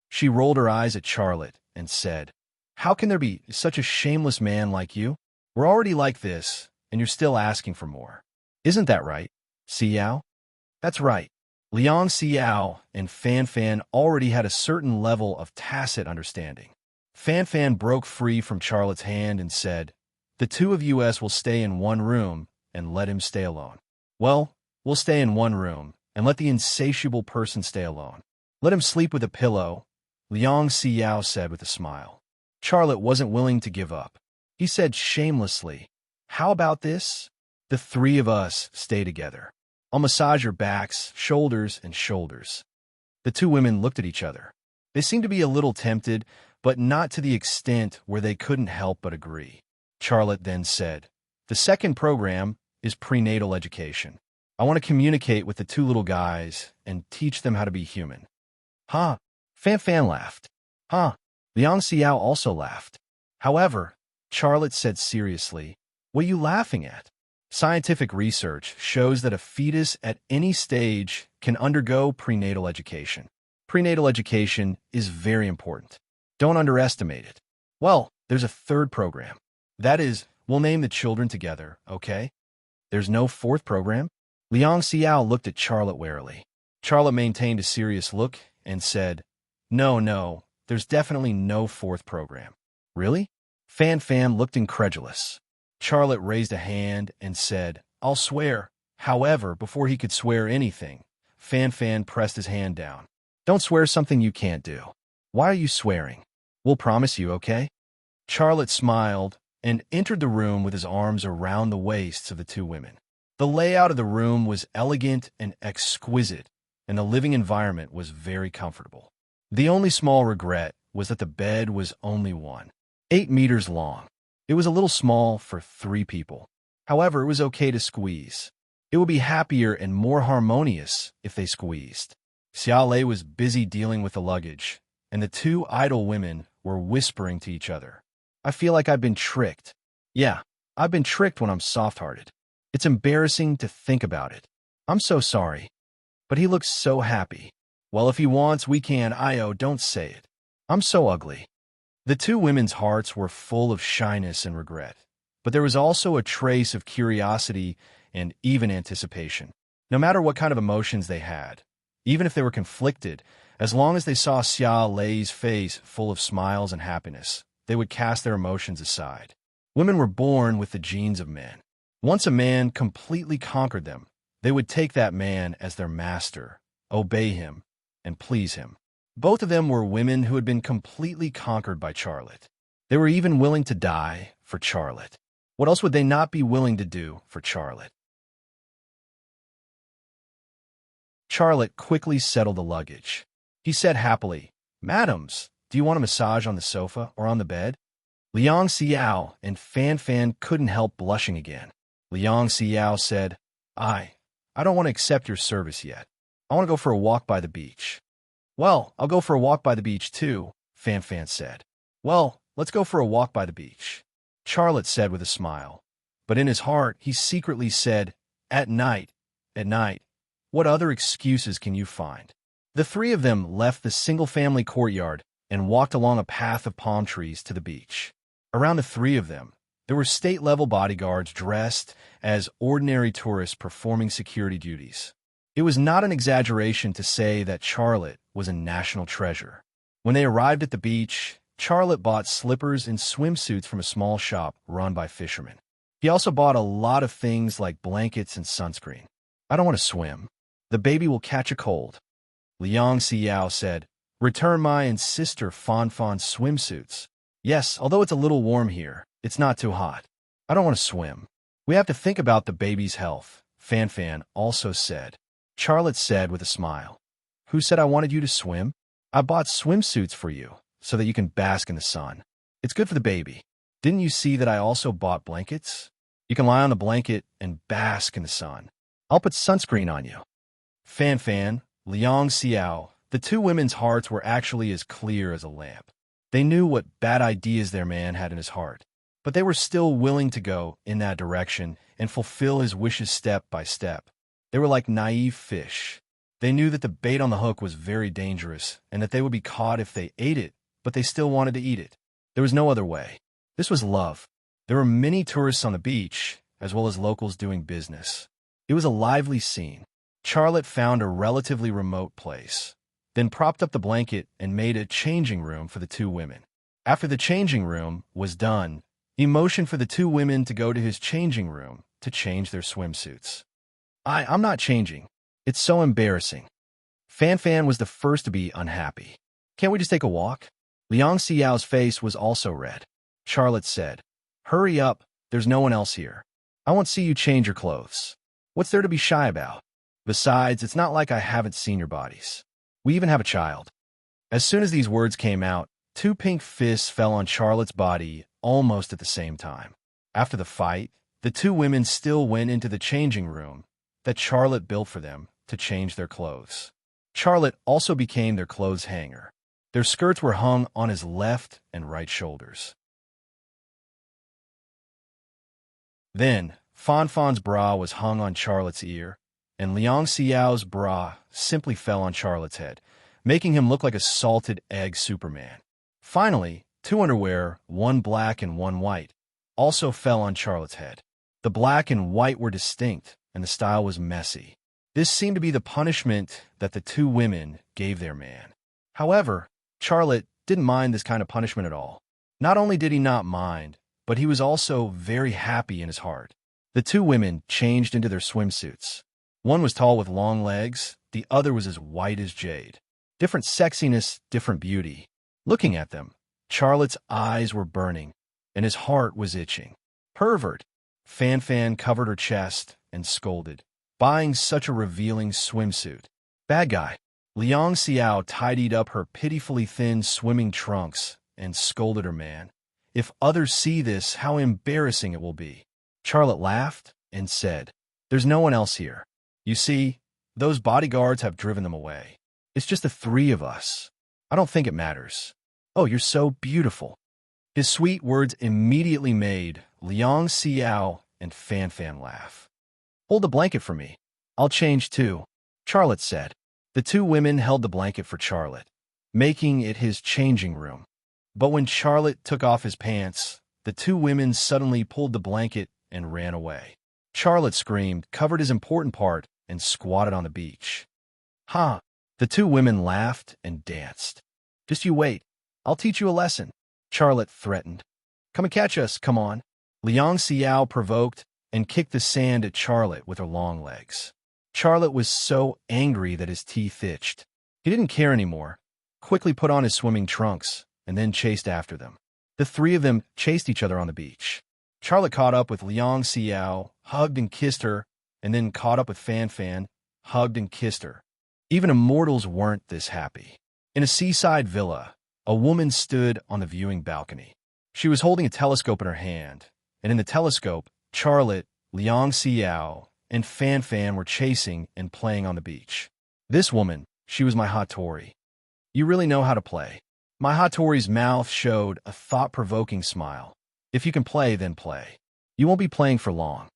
She rolled her eyes at Charlotte and said, How can there be such a shameless man like you? We're already like this, and you're still asking for more. Isn't that right, Xiao? That's right. Liang Xiao and Fan Fan already had a certain level of tacit understanding. Fan Fan broke free from Charlotte's hand and said, The two of us will stay in one room and let him stay alone. Well, we'll stay in one room and let the insatiable person stay alone. Let him sleep with a pillow, Liang Xiao said with a smile. Charlotte wasn't willing to give up. He said shamelessly, How about this? The three of us stay together. I'll massage your backs, shoulders, and shoulders. The two women looked at each other. They seemed to be a little tempted, but not to the extent where they couldn't help but agree. Charlotte then said, The second program is prenatal education. I want to communicate with the two little guys and teach them how to be human. Huh? Fan Fan laughed. Huh? Liang Xiao also laughed. However, Charlotte said seriously, What are you laughing at? Scientific research shows that a fetus at any stage can undergo prenatal education. Prenatal education is very important. Don't underestimate it. Well, there's a third program. That is, we'll name the children together, okay? There's no fourth program? Liang Xiao looked at Charlotte warily. Charlotte maintained a serious look and said, No, there's definitely no fourth program. Really? Fan Fan looked incredulous. Charlotte raised a hand and said, I'll swear. However, before he could swear anything, Fan Fan pressed his hand down. Don't swear something you can't do. Why are you swearing? We'll promise you, okay? Charlotte smiled and entered the room with his arms around the waists of the two women. The layout of the room was elegant and exquisite, and the living environment was very comfortable. The only small regret was that the bed was only 8 meters long. It was a little small for 3 people. However, it was okay to squeeze. It would be happier and more harmonious if they squeezed. Xiaolei was busy dealing with the luggage, and the two idle women were whispering to each other. I feel like I've been tricked. Yeah, I've been tricked when I'm soft-hearted. It's embarrassing to think about it. I'm so sorry. But he looks so happy. Well, if he wants, we can. Don't say it. I'm so ugly. The two women's hearts were full of shyness and regret, but there was also a trace of curiosity and even anticipation. No matter what kind of emotions they had, even if they were conflicted, as long as they saw Xia Lei's face full of smiles and happiness, they would cast their emotions aside. Women were born with the genes of men. Once a man completely conquered them, they would take that man as their master, obey him, and please him. Both of them were women who had been completely conquered by Charlotte. They were even willing to die for Charlotte. What else would they not be willing to do for Charlotte? Charlotte quickly settled the luggage. He said happily, Madams, do you want a massage on the sofa or on the bed? Liang Xiao and Fan Fan couldn't help blushing again. Liang Xiao said, I don't want to accept your service yet. I want to go for a walk by the beach. Well, I'll go for a walk by the beach too, Fan Fan said. Well, let's go for a walk by the beach, Charlotte said with a smile. But in his heart, he secretly said, At night. What other excuses can you find? The three of them left the single-family courtyard and walked along a path of palm trees to the beach. Around the three of them, There were state-level bodyguards dressed as ordinary tourists performing security duties. It was not an exaggeration to say that Charlotte was a national treasure. When they arrived at the beach, Charlotte bought slippers and swimsuits from a small shop run by fishermen. He also bought a lot of things like blankets and sunscreen. "I don't want to swim. The baby will catch a cold," Liang Xiao said. "Return my and sister Fanfan's swimsuits." "Yes, although it's a little warm here, it's not too hot. I don't want to swim. We have to think about the baby's health," Fanfan also said. Charlotte said with a smile, "Who said I wanted you to swim? I bought swimsuits for you so that you can bask in the sun. It's good for the baby. Didn't you see that I also bought blankets? You can lie on the blanket and bask in the sun. I'll put sunscreen on you." Fanfan, Liang Xiao, the two women's hearts were actually as clear as a lamp. They knew what bad ideas their man had in his heart, but they were still willing to go in that direction and fulfill his wishes step by step. They were like naive fish. They knew that the bait on the hook was very dangerous and that they would be caught if they ate it, but they still wanted to eat it. There was no other way. This was love. There were many tourists on the beach, as well as locals doing business. It was a lively scene. Charlotte found a relatively remote place, then propped up the blanket and made a changing room for the two women. After the changing room was done, he motioned for the two women to go to his changing room to change their swimsuits. I'm not changing. It's so embarrassing." Fanfan was the first to be unhappy. "Can't we just take a walk?" Liang Xiao's face was also red. Charlotte said, "Hurry up, there's no one else here. I won't see you change your clothes. What's there to be shy about? Besides, it's not like I haven't seen your bodies. We even have a child." As soon as these words came out, two pink fists fell on Charlotte's body almost at the same time. After the fight, the two women still went into the changing room that Charlotte built for them to change their clothes. Charlotte also became their clothes hanger. Their skirts were hung on his left and right shoulders. Then, Fanfan's bra was hung on Charlotte's ear, and Liang Xiao's bra simply fell on Charlotte's head, making him look like a salted egg Superman. Finally, two underwear, one black and one white, also fell on Charlotte's head. The black and white were distinct, and the style was messy. This seemed to be the punishment that the two women gave their man. However, Charlotte didn't mind this kind of punishment at all. Not only did he not mind, but he was also very happy in his heart. The two women changed into their swimsuits. One was tall with long legs, the other was as white as jade. Different sexiness, different beauty. Looking at them, Charlotte's eyes were burning, and his heart was itching. "Pervert!" Fanfan covered her chest and scolded, "Buying such a revealing swimsuit. Bad guy." Liang Xiao tidied up her pitifully thin swimming trunks and scolded her man. "If others see this, how embarrassing it will be." Charlotte laughed and said, "There's no one else here. You see, those bodyguards have driven them away. It's just the three of us. I don't think it matters. Oh, you're so beautiful." His sweet words immediately made Liang Xiao and Fanfan laugh. "Hold the blanket for me. I'll change too," Charlotte said. The two women held the blanket for Charlotte, making it his changing room. But when Charlotte took off his pants, the two women suddenly pulled the blanket and ran away. Charlotte screamed, covered his important part, and squatted on the beach. "Ha!" The two women laughed and danced. "Just you wait. I'll teach you a lesson," Charlotte threatened. "Come and catch us, come on." Liang Xiao provoked and kicked the sand at Charlotte with her long legs. Charlotte was so angry that his teeth itched. He didn't care anymore, quickly put on his swimming trunks, and then chased after them. The three of them chased each other on the beach. Charlotte caught up with Liang Xiao, hugged and kissed her, and then caught up with Fanfan, hugged and kissed her. Even immortals weren't this happy. In a seaside villa, a woman stood on the viewing balcony. She was holding a telescope in her hand, and in the telescope, Charlotte, Liang Xiao, and Fanfan were chasing and playing on the beach. This woman, she was my Hattori. "You really know how to play." My Hattori's mouth showed a thought-provoking smile. "If you can play, then play. You won't be playing for long."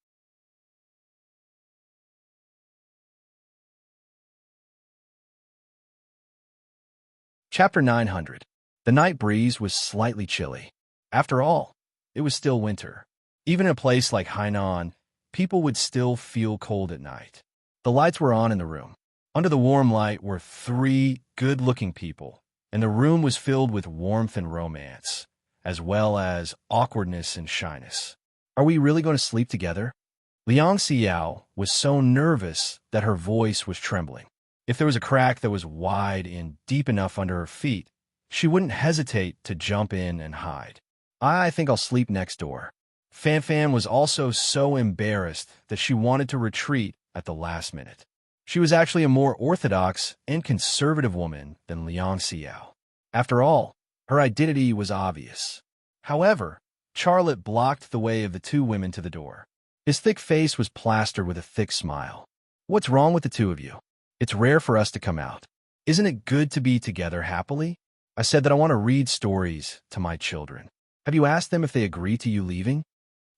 Chapter 900. The night breeze was slightly chilly. After all, it was still winter. Even in a place like Hainan, people would still feel cold at night. The lights were on in the room. Under the warm light were three good-looking people, and the room was filled with warmth and romance, as well as awkwardness and shyness. Are we really going to sleep together? Liang Xiao was so nervous that her voice was trembling. If there was a crack that was wide and deep enough under her feet, she wouldn't hesitate to jump in and hide. I think I'll sleep next door. Fan Fan was also so embarrassed that she wanted to retreat at the last minute. She was actually a more orthodox and conservative woman than Liang Xiao. After all, her identity was obvious. However, Charlotte blocked the way of the two women to the door. His thick face was plastered with a thick smile. What's wrong with the two of you? It's rare for us to come out. Isn't it good to be together happily? I said that I want to read stories to my children. Have you asked them if they agree to you leaving?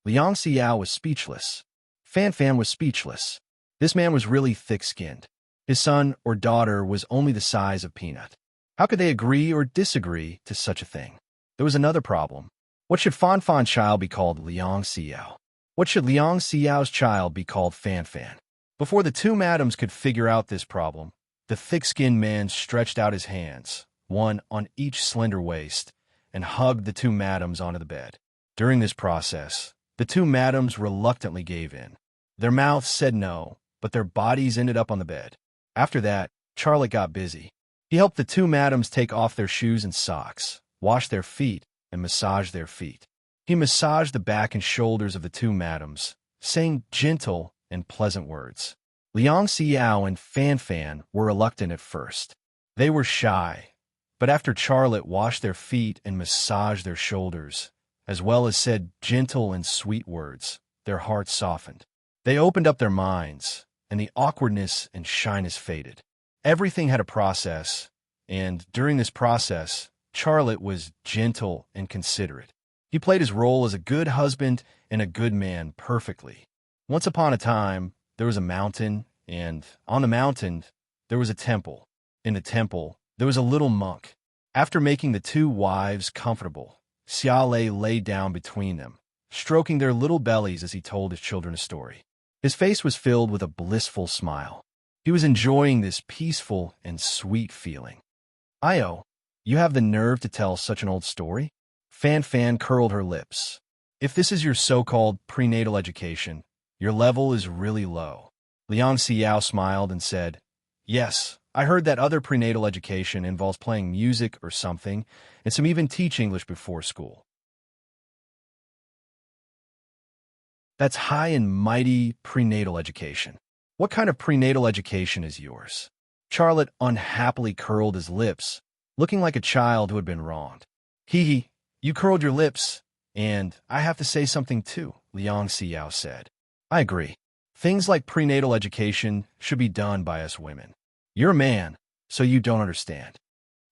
Liang Xiao was speechless. Fan Fan was speechless. This man was really thick-skinned. His son or daughter was only the size of peanut. How could they agree or disagree to such a thing? There was another problem. What should Fan Fan's child be called Liang Xiao? What should Liang Xiao's child be called Fan Fan? Before the two madams could figure out this problem, the thick-skinned man stretched out his hands, one on each slender waist, and hugged the two madams onto the bed. During this process, the two madams reluctantly gave in. Their mouths said no, but their bodies ended up on the bed. After that, Charlotte got busy. He helped the two madams take off their shoes and socks, wash their feet, and massage their feet. He massaged the back and shoulders of the two madams, saying gentle and pleasant words. Liang Xiao and Fan Fan were reluctant at first. They were shy, but after Charlotte washed their feet and massaged their shoulders, as well as said gentle and sweet words, their hearts softened. They opened up their minds, and the awkwardness and shyness faded. Everything had a process, and during this process, Charlotte was gentle and considerate. He played his role as a good husband and a good man perfectly. Once upon a time, there was a mountain, and on the mountain, there was a temple. In the temple, there was a little monk. After making the two wives comfortable, Xiaolei lay down between them, stroking their little bellies as he told his children a story. His face was filled with a blissful smile. He was enjoying this peaceful and sweet feeling. Io, you have the nerve to tell such an old story? Fan Fan curled her lips. If this is your so-called prenatal education, your level is really low. Liang Xiao smiled and said, Yes, I heard that other prenatal education involves playing music or something, and some even teach English before school. That's high and mighty prenatal education. What kind of prenatal education is yours? Charlotte unhappily curled his lips, looking like a child who had been wronged. Hee, you curled your lips, and I have to say something too, Liang Xiao said. I agree. Things like prenatal education should be done by us women. You're a man, so you don't understand.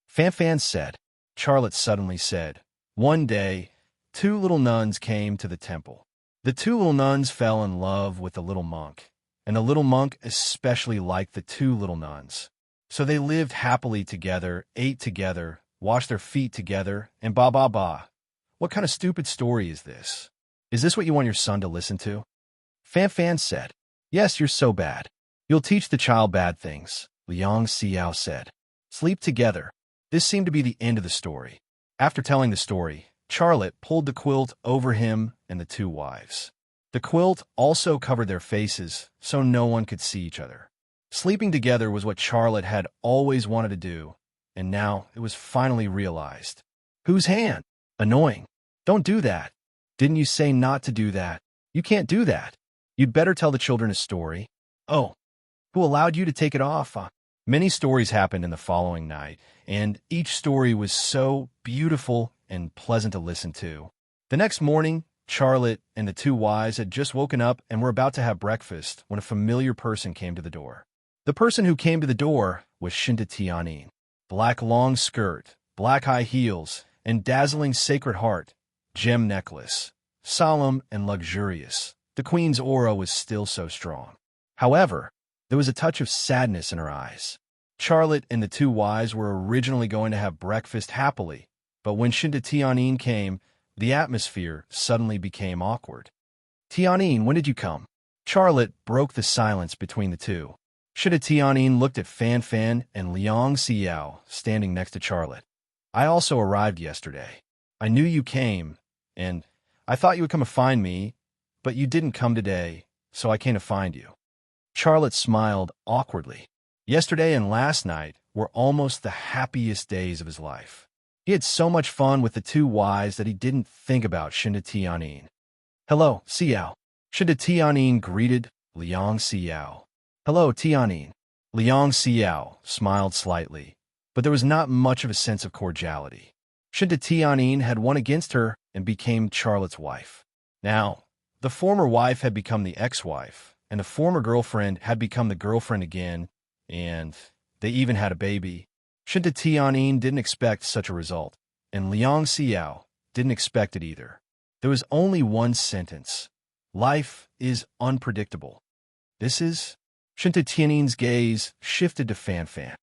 Fan Fan said. Charlotte suddenly said, One day, two little nuns came to the temple. The two little nuns fell in love with the little monk, and the little monk especially liked the two little nuns. So they lived happily together, ate together, washed their feet together, and ba. What kind of stupid story is this? Is this what you want your son to listen to? Fan Fan said, Yes, you're so bad. You'll teach the child bad things, Liang Xiao said. Sleep together. This seemed to be the end of the story. After telling the story, Charlotte pulled the quilt over him and the two wives. The quilt also covered their faces, so no one could see each other. Sleeping together was what Charlotte had always wanted to do, and now it was finally realized. Whose hand? Annoying. Don't do that. Didn't you say not to do that? You can't do that. You'd better tell the children a story. Oh, who allowed you to take it off? Many stories happened in the following night, and each story was so beautiful and pleasant to listen to. The next morning, Charlotte and the two wives had just woken up and were about to have breakfast when a familiar person came to the door. The person who came to the door was Shinta Tianin. Black long skirt, black high heels, and dazzling sacred heart, gem necklace. Solemn and luxurious, the queen's aura was still so strong. However, there was a touch of sadness in her eyes. Charlotte and the two wives were originally going to have breakfast happily, but when Shinta Tianin came, the atmosphere suddenly became awkward. Tianyin, when did you come? Charlotte broke the silence between the two. Shinta Tianyin looked at Fan Fan and Liang Xiao standing next to Charlotte. I also arrived yesterday. I knew you came, and I thought you would come to find me, but you didn't come today, so I came to find you. Charlotte smiled awkwardly. Yesterday and last night were almost the happiest days of his life. He had so much fun with the two wives that he didn't think about Shinta Tianyin. Hello, Xiao. Shinta Tianyin greeted Liang Xiao. Hello, Tianyin. Liang Xiao smiled slightly, but there was not much of a sense of cordiality. Shinta Tianyin had won against her and became Charlotte's wife. Now, the former wife had become the ex-wife, and the former girlfriend had become the girlfriend again, and they even had a baby. Shinta Tianyin didn't expect such a result, and Liang Xiao didn't expect it either. There was only one sentence. Life is unpredictable. This is... Shinta Tianyin's gaze shifted to Fan Fan.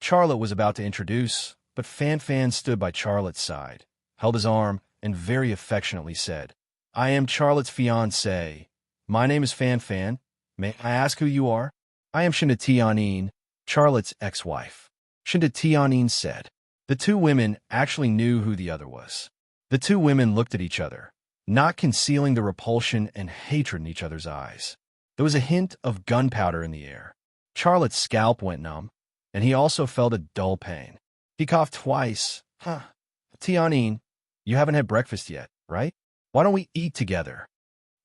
Charlotte was about to introduce, but Fan Fan stood by Charlotte's side, held his arm, and very affectionately said, I am Charlotte's fiancé. My name is Fan Fan. May I ask who you are? I am Shinta Tianyin, Charlotte's ex-wife. Shinta Tianyin said. The two women actually knew who the other was. The two women looked at each other, not concealing the repulsion and hatred in each other's eyes. There was a hint of gunpowder in the air. Charlotte's scalp went numb, and he also felt a dull pain. He coughed twice. Tianyin, you haven't had breakfast yet, right? Why don't we eat together?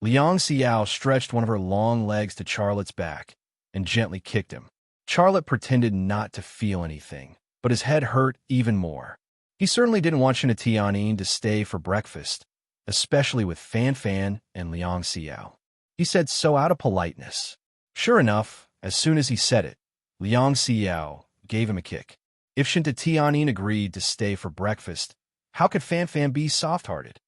Liang Xiao stretched one of her long legs to Charlotte's back and gently kicked him. Charlotte pretended not to feel anything, but his head hurt even more. He certainly didn't want Shinta Tianyin to stay for breakfast, especially with Fan Fan and Liang Xiao. He said so out of politeness. Sure enough, as soon as he said it, Liang Xiao gave him a kick. If Shinta Tianyin agreed to stay for breakfast, how could Fan Fan be soft-hearted?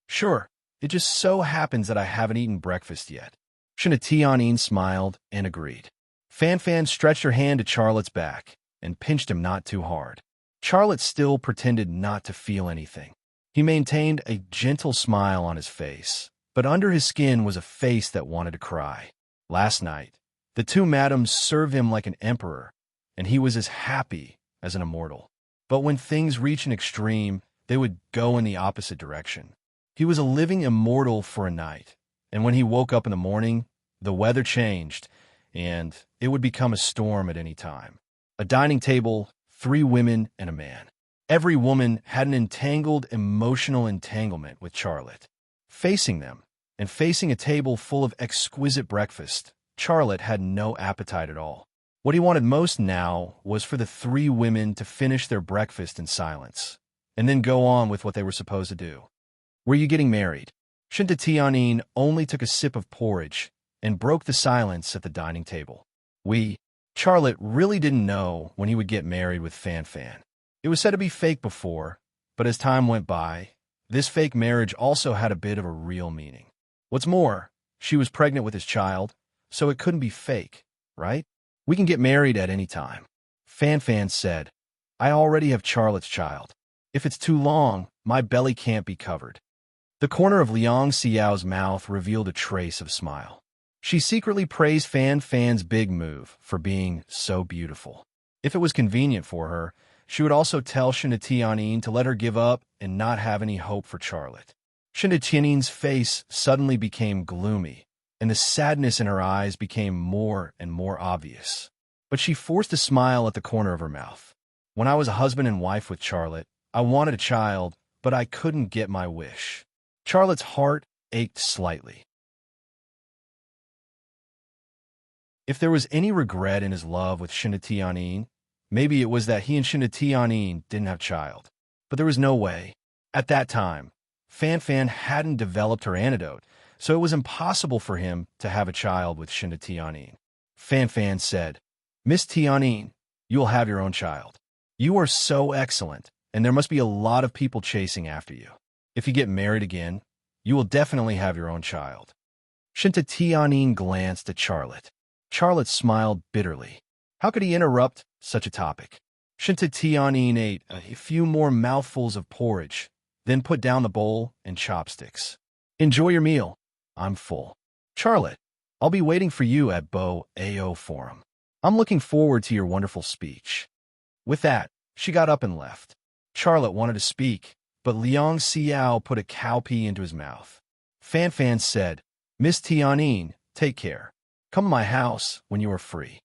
Sure, it just so happens that I haven't eaten breakfast yet. Shinta Tianyin smiled and agreed. Fan Fan stretched her hand to Charlotte's back and pinched him not too hard. Charlotte still pretended not to feel anything. He maintained a gentle smile on his face, but under his skin was a face that wanted to cry. Last night, the two madams served him like an emperor, and he was as happy as an immortal. But when things reached an extreme, they would go in the opposite direction. He was a living immortal for a night, and when he woke up in the morning, the weather changed, and it would become a storm at any time. A dining table, 3 women, and a man. Every woman had an entangled emotional entanglement with Charlotte. Facing them, and facing a table full of exquisite breakfast, Charlotte had no appetite at all. What he wanted most now was for the 3 women to finish their breakfast in silence, and then go on with what they were supposed to do. Were you getting married? Shinta Tianyin only took a sip of porridge and broke the silence at the dining table. Charlotte really didn't know when he would get married with Fan Fan. It was said to be fake before, but as time went by, this fake marriage also had a bit of a real meaning. What's more, she was pregnant with his child, so it couldn't be fake, right? We can get married at any time. Fan Fan said, I already have Charlotte's child. If it's too long, my belly can't be covered. The corner of Liang Xiao's mouth revealed a trace of smile. She secretly praised Fan Fan's big move for being so beautiful. If it was convenient for her, she would also tell Shinta Tianyin to let her give up and not have any hope for Charlotte. Shinta Tianyin's face suddenly became gloomy, and the sadness in her eyes became more and more obvious. But she forced a smile at the corner of her mouth. When I was a husband and wife with Charlotte, I wanted a child, but I couldn't get my wish. Charlotte's heart ached slightly. If there was any regret in his love with Shinta Tianyin, maybe it was that he and Shinta Tianyin didn't have a child. But there was no way. At that time, Fan Fan hadn't developed her antidote, so it was impossible for him to have a child with Shinta Tianyin. Fan Fan said, Miss Tianyin, you will have your own child. You are so excellent, and there must be a lot of people chasing after you. If you get married again, you will definitely have your own child. Shinta Tianyin glanced at Charlotte. Charlotte smiled bitterly. How could he interrupt such a topic? Shinta Tianyin ate a few more mouthfuls of porridge then put down the bowl and chopsticks. Enjoy your meal. I'm full. Charlotte, I'll be waiting for you at Bo AO Forum. I'm looking forward to your wonderful speech. With that, she got up and left. Charlotte wanted to speak, but Liang Xiao put a cowpea into his mouth. Fan Fan said, Miss Tianyin, take care. Come to my house when you are free.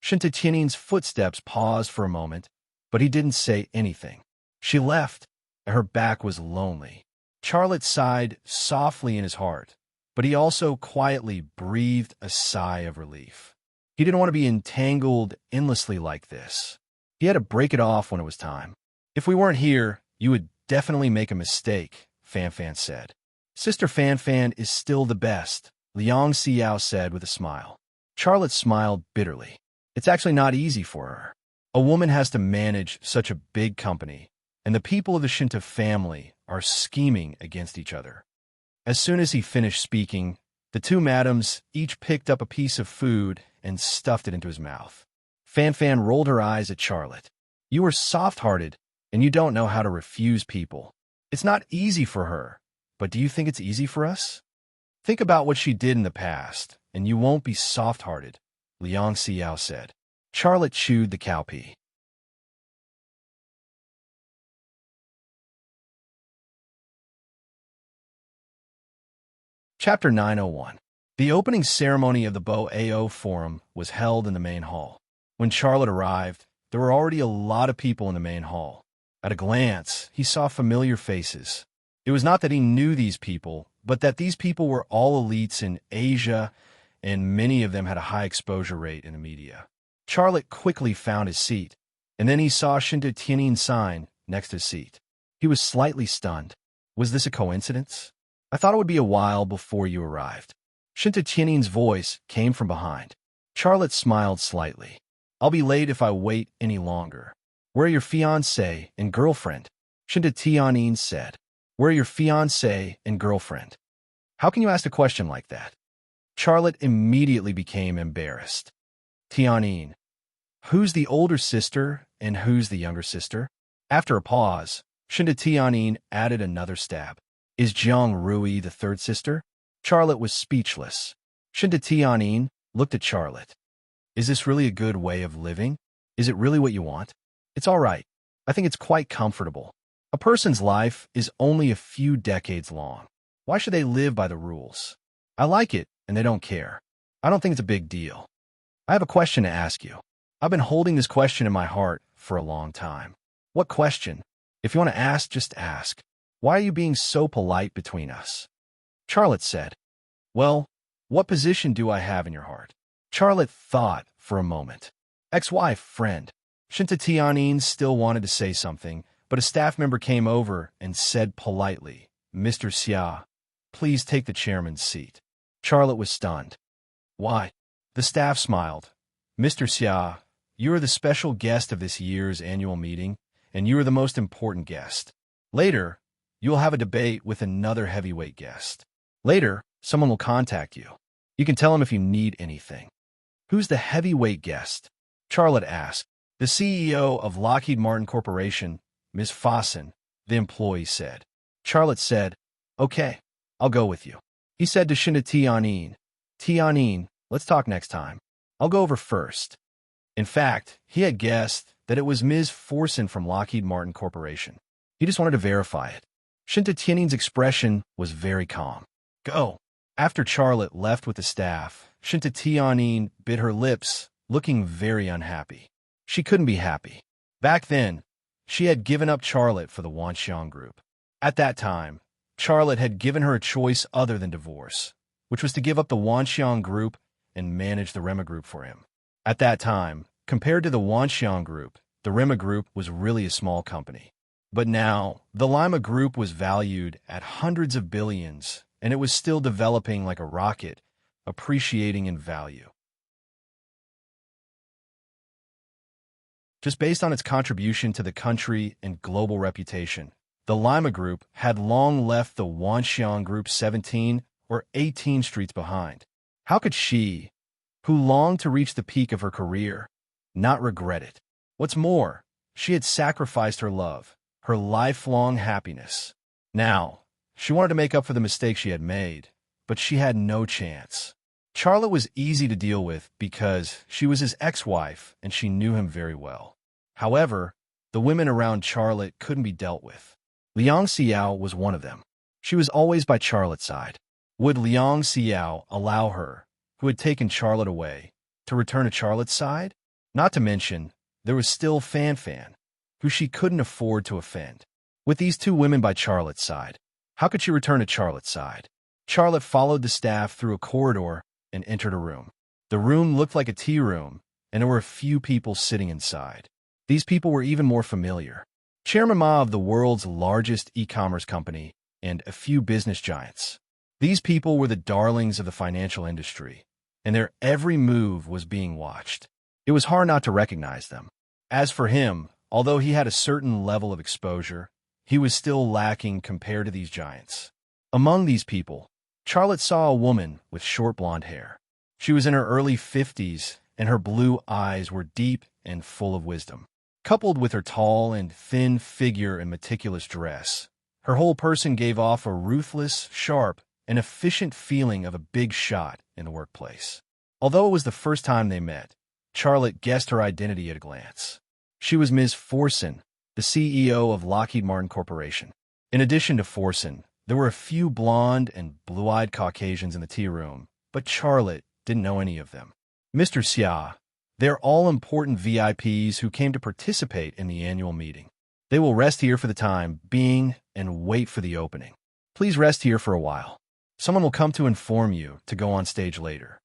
Shinta Tianyin's footsteps paused for a moment, but he didn't say anything. She left, and her back was lonely. Charlotte sighed softly in his heart, but he also quietly breathed a sigh of relief. He didn't want to be entangled endlessly like this. He had to break it off when it was time. If we weren't here, you would definitely make a mistake, Fan Fan said. Sister Fan Fan is still the best, Liang Xiao said with a smile. Charlotte smiled bitterly. It's actually not easy for her. A woman has to manage such a big company, and the people of the Shinta family are scheming against each other. As soon as he finished speaking, the two madams each picked up a piece of food and stuffed it into his mouth. Fan Fan rolled her eyes at Charlotte. You are soft-hearted, and you don't know how to refuse people. It's not easy for her, but do you think it's easy for us? Think about what she did in the past, and you won't be soft-hearted, Liang Xiao said. Charlotte chewed the cowpea. Chapter 901. The opening ceremony of the Bo AO Forum was held in the main hall. When Charlotte arrived, there were already a lot of people in the main hall. At a glance, he saw familiar faces. It was not that he knew these people, but that these people were all elites in Asia, and many of them had a high exposure rate in the media. Charlotte quickly found his seat, and then he saw Shinta Tianyin's sign next to his seat. He was slightly stunned. Was this a coincidence? I thought it would be a while before you arrived. Shinta Tianyin's voice came from behind. Charlotte smiled slightly. I'll be late if I wait any longer. Where are your fiancé and girlfriend? Shinta Tianyin said. Where are your fiancé and girlfriend? How can you ask a question like that? Charlotte immediately became embarrassed. Tianyin, who's the older sister and who's the younger sister? After a pause, Shinta Tianyin added another stab. Is Jiang Rui the third sister? Charlotte was speechless. Shinta Tianyin looked at Charlotte. Is this really a good way of living? Is it really what you want? It's all right. I think it's quite comfortable. A person's life is only a few decades long. Why should they live by the rules? I like it, and they don't care. I don't think it's a big deal. I have a question to ask you. I've been holding this question in my heart for a long time. What question? If you want to ask, just ask. Why are you being so polite between us? Charlotte said. Well, what position do I have in your heart? Charlotte thought for a moment. Ex-wife, friend. Shinta Tianyin still wanted to say something, but a staff member came over and said politely, Mr. Xia, please take the chairman's seat. Charlotte was stunned. Why? The staff smiled. Mr. Xia, you are the special guest of this year's annual meeting, and you are the most important guest. Later, you will have a debate with another heavyweight guest. Later, someone will contact you. You can tell him if you need anything. Who's the heavyweight guest? Charlotte asked. The CEO of Lockheed Martin Corporation, Ms. Fossen, the employee said. Charlotte said, Okay, I'll go with you. He said to Shinta Tianyin, Tianyin, let's talk next time. I'll go over first. In fact, he had guessed that it was Ms. Fossen from Lockheed Martin Corporation. He just wanted to verify it. Shinta Tianyin's expression was very calm. Go. After Charlotte left with the staff, Shinta Tianyin bit her lips, looking very unhappy. She couldn't be happy. Back then, she had given up Charlotte for the Wanxiang Group. At that time, Charlotte had given her a choice other than divorce, which was to give up the Wanxiang Group and manage the Rema Group for him. At that time, compared to the Wanxiang Group, the Rema Group was really a small company. But now, the Lima Group was valued at hundreds of billions, and it was still developing like a rocket, appreciating in value. Just based on its contribution to the country and global reputation, the Lima Group had long left the Wanxiang Group 17 or 18 streets behind. How could she, who longed to reach the peak of her career, not regret it? What's more, she had sacrificed her love, her lifelong happiness. Now, she wanted to make up for the mistake she had made, but she had no chance. Charlotte was easy to deal with because she was his ex-wife and she knew him very well. However, the women around Charlotte couldn't be dealt with. Liang Xiao was one of them. She was always by Charlotte's side. Would Liang Xiao allow her, who had taken Charlotte away, to return to Charlotte's side? Not to mention, there was still Fan Fan, who she couldn't afford to offend. With these two women by Charlotte's side, how could she return to Charlotte's side? Charlotte followed the staff through a corridor and entered a room. The room looked like a tea room, and there were a few people sitting inside. These people were even more familiar. Chairman Ma of the world's largest e-commerce company and a few business giants. These people were the darlings of the financial industry, and their every move was being watched. It was hard not to recognize them. As for him, although he had a certain level of exposure, he was still lacking compared to these giants. Among these people, Charlotte saw a woman with short blonde hair. She was in her early 50s, and her blue eyes were deep and full of wisdom. Coupled with her tall and thin figure and meticulous dress, her whole person gave off a ruthless, sharp, and efficient feeling of a big shot in the workplace. Although it was the first time they met, Charlotte guessed her identity at a glance. She was Ms. Forson, the CEO of Lockheed Martin Corporation. In addition to Forson, there were a few blonde and blue-eyed Caucasians in the tea room, but Charlotte didn't know any of them. Mr. Xia, they're all important VIPs who came to participate in the annual meeting. They will rest here for the time being and wait for the opening. Please rest here for a while. Someone will come to inform you to go on stage later.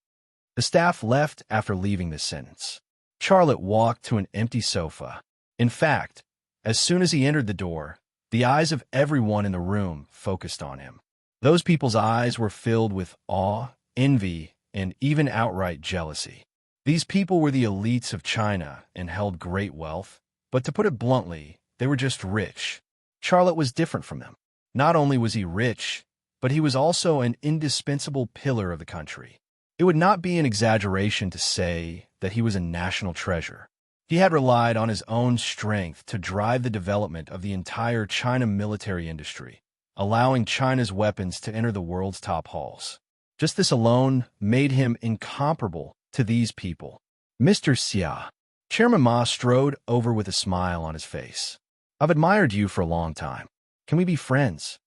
The staff left after leaving this sentence. Charlotte walked to an empty sofa. In fact, as soon as he entered the door, the eyes of everyone in the room focused on him. Those people's eyes were filled with awe, envy, and even outright jealousy. These people were the elites of China and held great wealth, but to put it bluntly, they were just rich. Charlotte was different from them. Not only was he rich, but he was also an indispensable pillar of the country. It would not be an exaggeration to say that he was a national treasure. He had relied on his own strength to drive the development of the entire China military industry, allowing China's weapons to enter the world's top halls. Just this alone made him incomparable to these people. Mr. Xia. Chairman Ma strode over with a smile on his face. I've admired you for a long time. Can we be friends?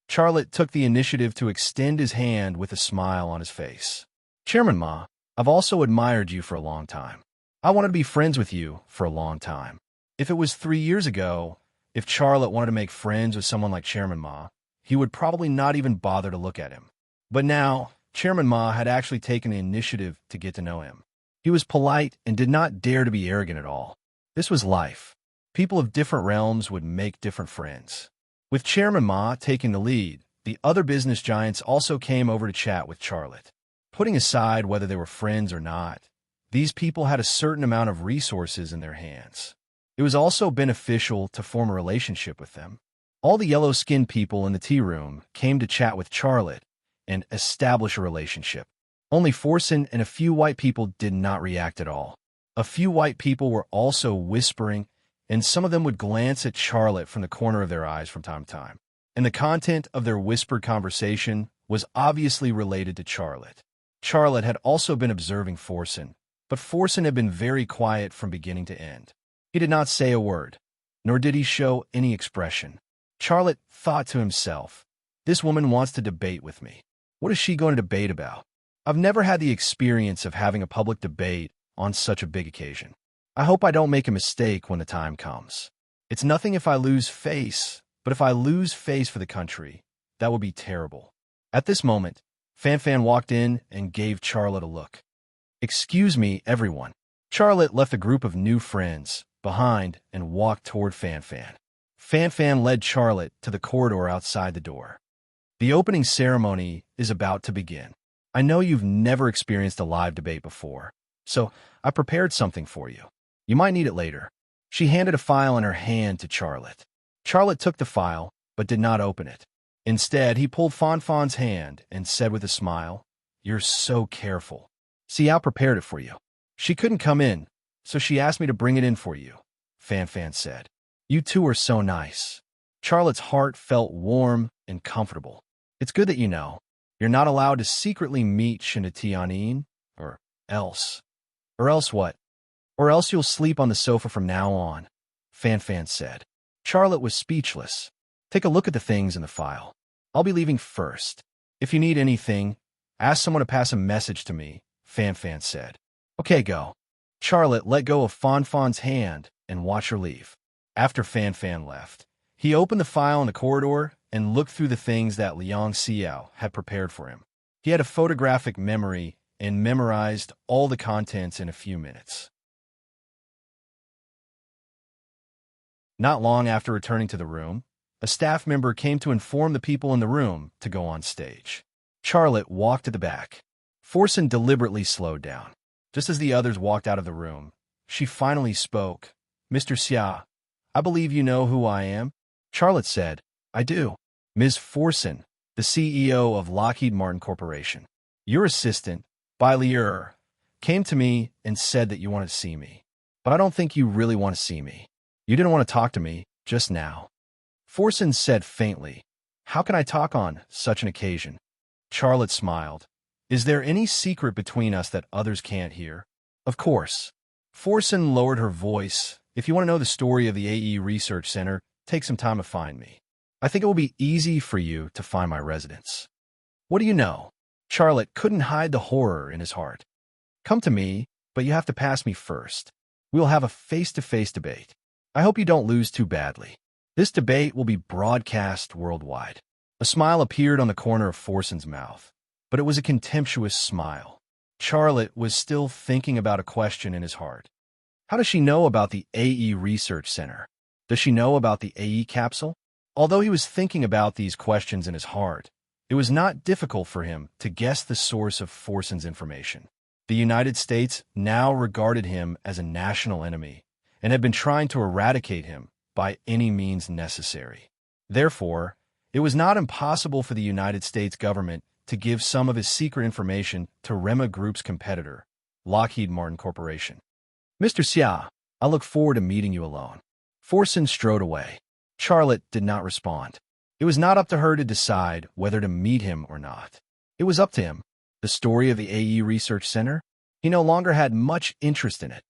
Charlotte took the initiative to extend his hand with a smile on his face. Chairman Ma, I've also admired you for a long time. I wanted to be friends with you for a long time. If it was 3 years ago, if Charlotte wanted to make friends with someone like Chairman Ma, he would probably not even bother to look at him. But now, Chairman Ma had actually taken the initiative to get to know him. He was polite and did not dare to be arrogant at all. This was life. People of different realms would make different friends. With Chairman Ma taking the lead, the other business giants also came over to chat with Charlotte. Putting aside whether they were friends or not, these people had a certain amount of resources in their hands. It was also beneficial to form a relationship with them. All the yellow-skinned people in the tea room came to chat with Charlotte and establish a relationship. Only Forson and a few white people did not react at all. A few white people were also whispering, and some of them would glance at Charlotte from the corner of their eyes from time to time. And the content of their whispered conversation was obviously related to Charlotte. Charlotte had also been observing Forson, but Forson had been very quiet from beginning to end. He did not say a word, nor did he show any expression. Charlotte thought to himself, this woman wants to debate with me. What is she going to debate about? I've never had the experience of having a public debate on such a big occasion. I hope I don't make a mistake when the time comes. It's nothing if I lose face, but if I lose face for the country, that would be terrible. At this moment, Fan Fan walked in and gave Charlotte a look. Excuse me, everyone. Charlotte left a group of new friends behind and walked toward Fan Fan. Fan Fan led Charlotte to the corridor outside the door. The opening ceremony is about to begin. I know you've never experienced a live debate before, so I prepared something for you. You might need it later. She handed a file in her hand to Charlotte. Charlotte took the file, but did not open it. Instead, he pulled Fan Fan's hand and said with a smile, "You're so careful. See, I prepared it for you." She couldn't come in, so she asked me to bring it in for you, Fan Fan said. You two are so nice. Charlotte's heart felt warm and comfortable. It's good that you know. You're not allowed to secretly meet Shinatianin, or else. Or else what? Or else you'll sleep on the sofa from now on, Fan Fan said. Charlotte was speechless. Take a look at the things in the file. I'll be leaving first. If you need anything, ask someone to pass a message to me, Fan Fan said. Okay, go. Charlotte let go of Fan Fan's hand and watched her leave. After Fan Fan left, he opened the file in the corridor and looked through the things that Liang Xiao had prepared for him. He had a photographic memory and memorized all the contents in a few minutes. Not long after returning to the room, a staff member came to inform the people in the room to go on stage. Charlotte walked to the back. Forsen deliberately slowed down. Just as the others walked out of the room, she finally spoke. Mr. Xia, I believe you know who I am? Charlotte said, I do. Ms. Forsen, the CEO of Lockheed Martin Corporation. Your assistant, Bai Lier, came to me and said that you wanted to see me. But I don't think you really want to see me. You didn't want to talk to me just now. Forsen said faintly, How can I talk on such an occasion? Charlotte smiled. Is there any secret between us that others can't hear? Of course. Forsen lowered her voice. If you want to know the story of the AE Research Center, take some time to find me. I think it will be easy for you to find my residence. What do you know? Charlotte couldn't hide the horror in his heart. Come to me, but you have to pass me first. We will have a face-to-face debate. I hope you don't lose too badly. This debate will be broadcast worldwide. A smile appeared on the corner of Forsen's mouth, but it was a contemptuous smile. Charlotte was still thinking about a question in his heart. How does she know about the AE Research Center? Does she know about the AE capsule? Although he was thinking about these questions in his heart, it was not difficult for him to guess the source of Forsen's information. The United States now regarded him as a national enemy and had been trying to eradicate him by any means necessary. Therefore, it was not impossible for the United States government to give some of his secret information to Rema Group's competitor, Lockheed Martin Corporation. Mr. Xia, I look forward to meeting you alone. Forsen strode away. Charlotte did not respond. It was not up to her to decide whether to meet him or not. It was up to him. The story of the AE Research Center? He no longer had much interest in it.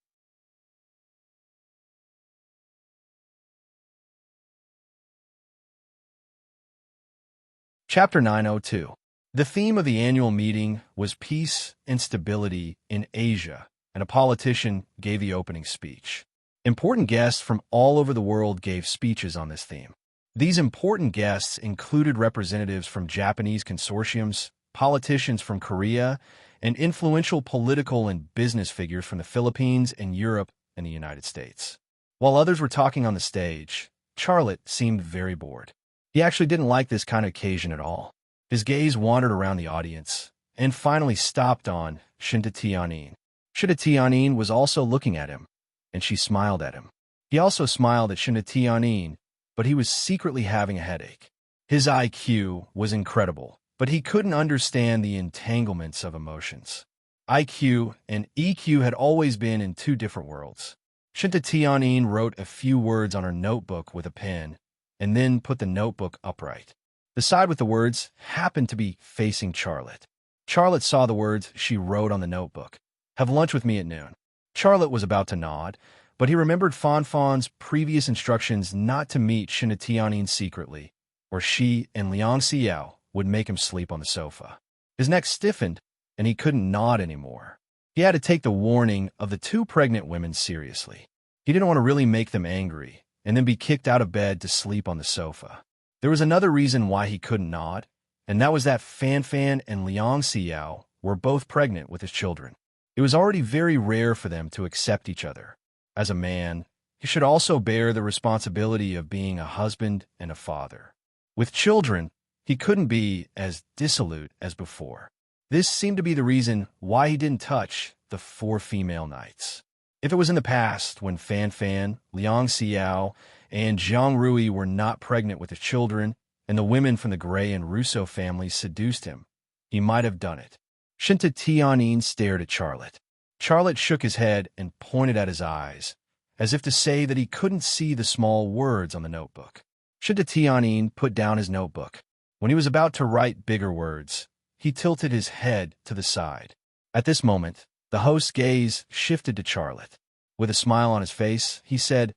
Chapter 902. The theme of the annual meeting was peace and stability in Asia, and a politician gave the opening speech. Important guests from all over the world gave speeches on this theme. These important guests included representatives from Japanese consortiums, politicians from Korea, and influential political and business figures from the Philippines and Europe and the United States. While others were talking on the stage, Charlotte seemed very bored. He actually didn't like this kind of occasion at all. His gaze wandered around the audience and finally stopped on Shinatianin. Shinatianin was also looking at him, and she smiled at him. He also smiled at Shinatianin, but he was secretly having a headache. His IQ was incredible, but he couldn't understand the entanglements of emotions. IQ and EQ had always been in two different worlds. Shinatianin wrote a few words on her notebook with a pen, and then put the notebook upright. The side with the words happened to be facing Charlotte. Charlotte saw the words she wrote on the notebook. Have lunch with me at noon. Charlotte was about to nod, but he remembered Fan's previous instructions not to meet Shinatianin secretly, or she and Liang Xiao would make him sleep on the sofa. His neck stiffened, and he couldn't nod anymore. He had to take the warning of the two pregnant women seriously. He didn't want to really make them angry, and then be kicked out of bed to sleep on the sofa. There was another reason why he couldn't nod, and that was that Fan and Liang Xiao were both pregnant with his children. It was already very rare for them to accept each other. As a man, he should also bear the responsibility of being a husband and a father. With children, he couldn't be as dissolute as before. This seemed to be the reason why he didn't touch the 4 female knights. If it was in the past, when Fan, Liang Xiao, and Zhang Rui were not pregnant with his children, and the women from the Gray and Russo families seduced him, he might have done it. Shinta Tianin stared at Charlotte. Charlotte shook his head and pointed at his eyes, as if to say that he couldn't see the small words on the notebook. Should Tianyin put down his notebook? When he was about to write bigger words, he tilted his head to the side. At this moment, the host's gaze shifted to Charlotte. With a smile on his face, he said,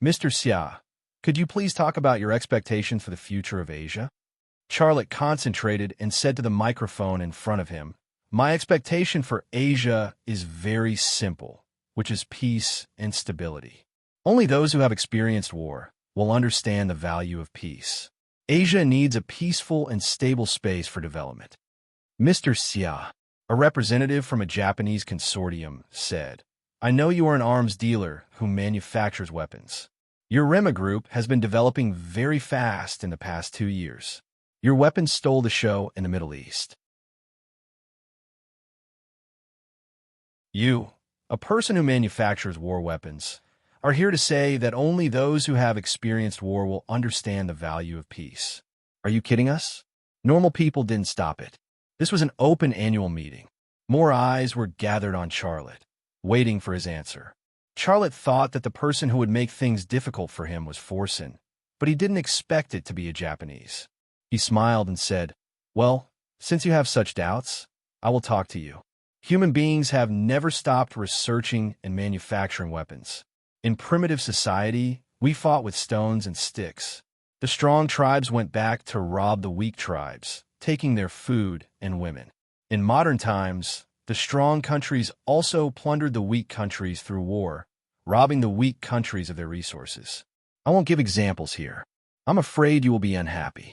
"Mr. Xia, could you please talk about your expectations for the future of Asia?" Charlotte concentrated and said to the microphone in front of him, "My expectation for Asia is very simple, which is peace and stability. Only those who have experienced war will understand the value of peace. Asia needs a peaceful and stable space for development." Mr. Xia, a representative from a Japanese consortium, said, "I know you are an arms dealer who manufactures weapons. Your Rema group has been developing very fast in the past 2 years. Your weapons stole the show in the Middle East. You, a person who manufactures war weapons, are here to say that only those who have experienced war will understand the value of peace. Are you kidding us?" Normal people didn't stop it. This was an open annual meeting. More eyes were gathered on Charlotte, waiting for his answer. Charlotte thought that the person who would make things difficult for him was Forsen, but he didn't expect it to be a Japanese. He smiled and said, "Well, since you have such doubts, I will talk to you. Human beings have never stopped researching and manufacturing weapons. In primitive society, we fought with stones and sticks. The strong tribes went back to rob the weak tribes, taking their food and women. In modern times, the strong countries also plundered the weak countries through war, robbing the weak countries of their resources. I won't give examples here. I'm afraid you will be unhappy."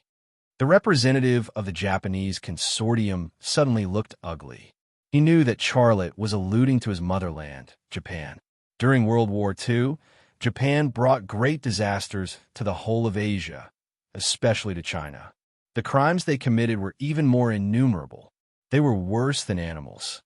The representative of the Japanese consortium suddenly looked ugly. He knew that Charlotte was alluding to his motherland, Japan. During World War II, Japan brought great disasters to the whole of Asia, especially to China. The crimes they committed were even more innumerable. They were worse than animals.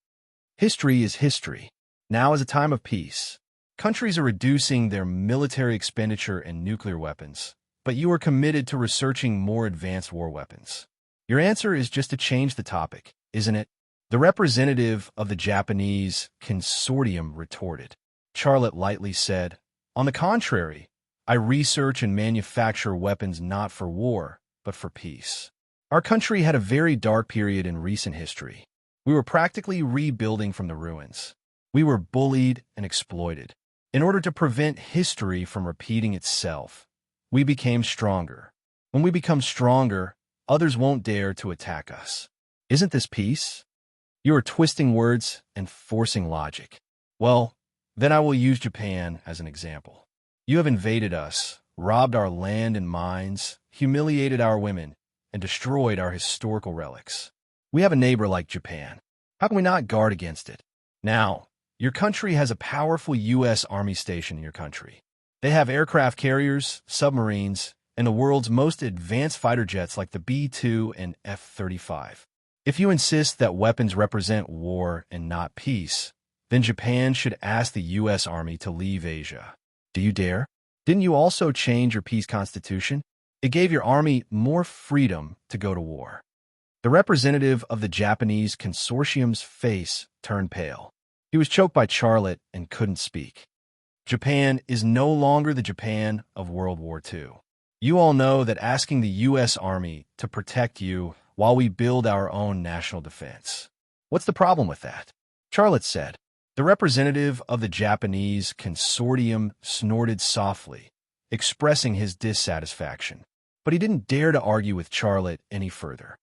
History is history. Now is a time of peace. Countries are reducing their military expenditure and nuclear weapons, but you are committed to researching more advanced war weapons. Your answer is just to change the topic, isn't it? The representative of the Japanese consortium retorted. Charlotte lightly said, "On the contrary, I research and manufacture weapons not for war, but for peace. Our country had a very dark period in recent history. We were practically rebuilding from the ruins. We were bullied and exploited. In order to prevent history from repeating itself, we became stronger. When we become stronger, others won't dare to attack us. Isn't this peace? You are twisting words and forcing logic. Well, then I will use Japan as an example. You have invaded us, robbed our land and mines, humiliated our women, and destroyed our historical relics. We have a neighbor like Japan. How can we not guard against it? Now, your country has a powerful U.S. Army station in your country. They have aircraft carriers, submarines, and the world's most advanced fighter jets like the B-2 and F-35. If you insist that weapons represent war and not peace, then Japan should ask the U.S. Army to leave Asia. Do you dare? Didn't you also change your peace constitution? It gave your army more freedom to go to war." The representative of the Japanese consortium's face turned pale. He was choked by Charlotte and couldn't speak. Japan is no longer the Japan of World War II. You all know that asking the U.S. Army to protect you while we build our own national defense. What's the problem with that? Charlotte said. The representative of the Japanese consortium snorted softly, expressing his dissatisfaction. But he didn't dare to argue with Charlotte any further.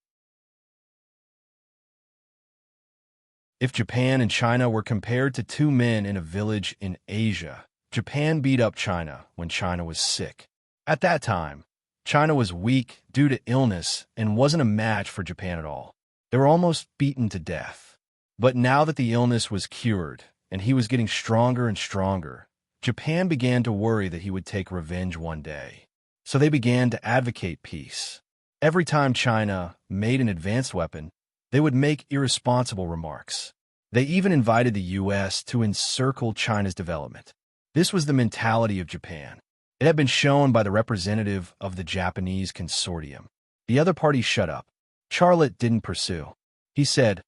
If Japan and China were compared to two men in a village in Asia, Japan beat up China when China was sick. At that time, China was weak due to illness and wasn't a match for Japan at all. They were almost beaten to death. But now that the illness was cured and he was getting stronger and stronger, Japan began to worry that he would take revenge one day. So they began to advocate peace. Every time China made an advanced weapon, they would make irresponsible remarks. They even invited the U.S. to encircle China's development. This was the mentality of Japan. It had been shown by the representative of the Japanese consortium. The other party shut up. Charlotte didn't pursue. He said,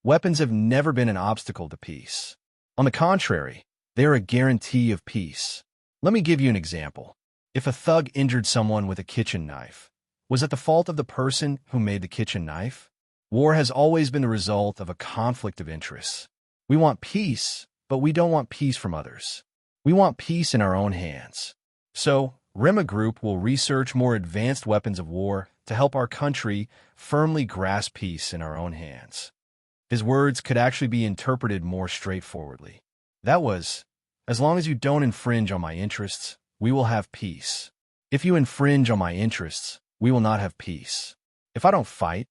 "Weapons have never been an obstacle to peace. On the contrary, they are a guarantee of peace. Let me give you an example. If a thug injured someone with a kitchen knife, was it the fault of the person who made the kitchen knife? War has always been the result of a conflict of interests. We want peace, but we don't want peace from others. We want peace in our own hands. So, Rema Group will research more advanced weapons of war to help our country firmly grasp peace in our own hands. His words could actually be interpreted more straightforwardly. That was, as long as you don't infringe on my interests, we will have peace. If you infringe on my interests, we will not have peace. If I don't fight,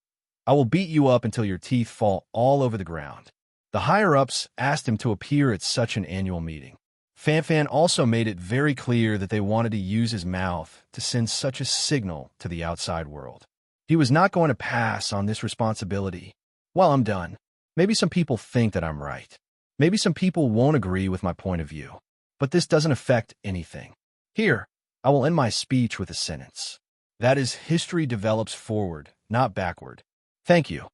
I will beat you up until your teeth fall all over the ground. The higher-ups asked him to appear at such an annual meeting. Fanfan also made it very clear that they wanted to use his mouth to send such a signal to the outside world. He was not going to pass on this responsibility. Well, I'm done. Maybe some people think that I'm right. Maybe some people won't agree with my point of view. But this doesn't affect anything. Here, I will end my speech with a sentence. That is, history develops forward, not backward. Thank you.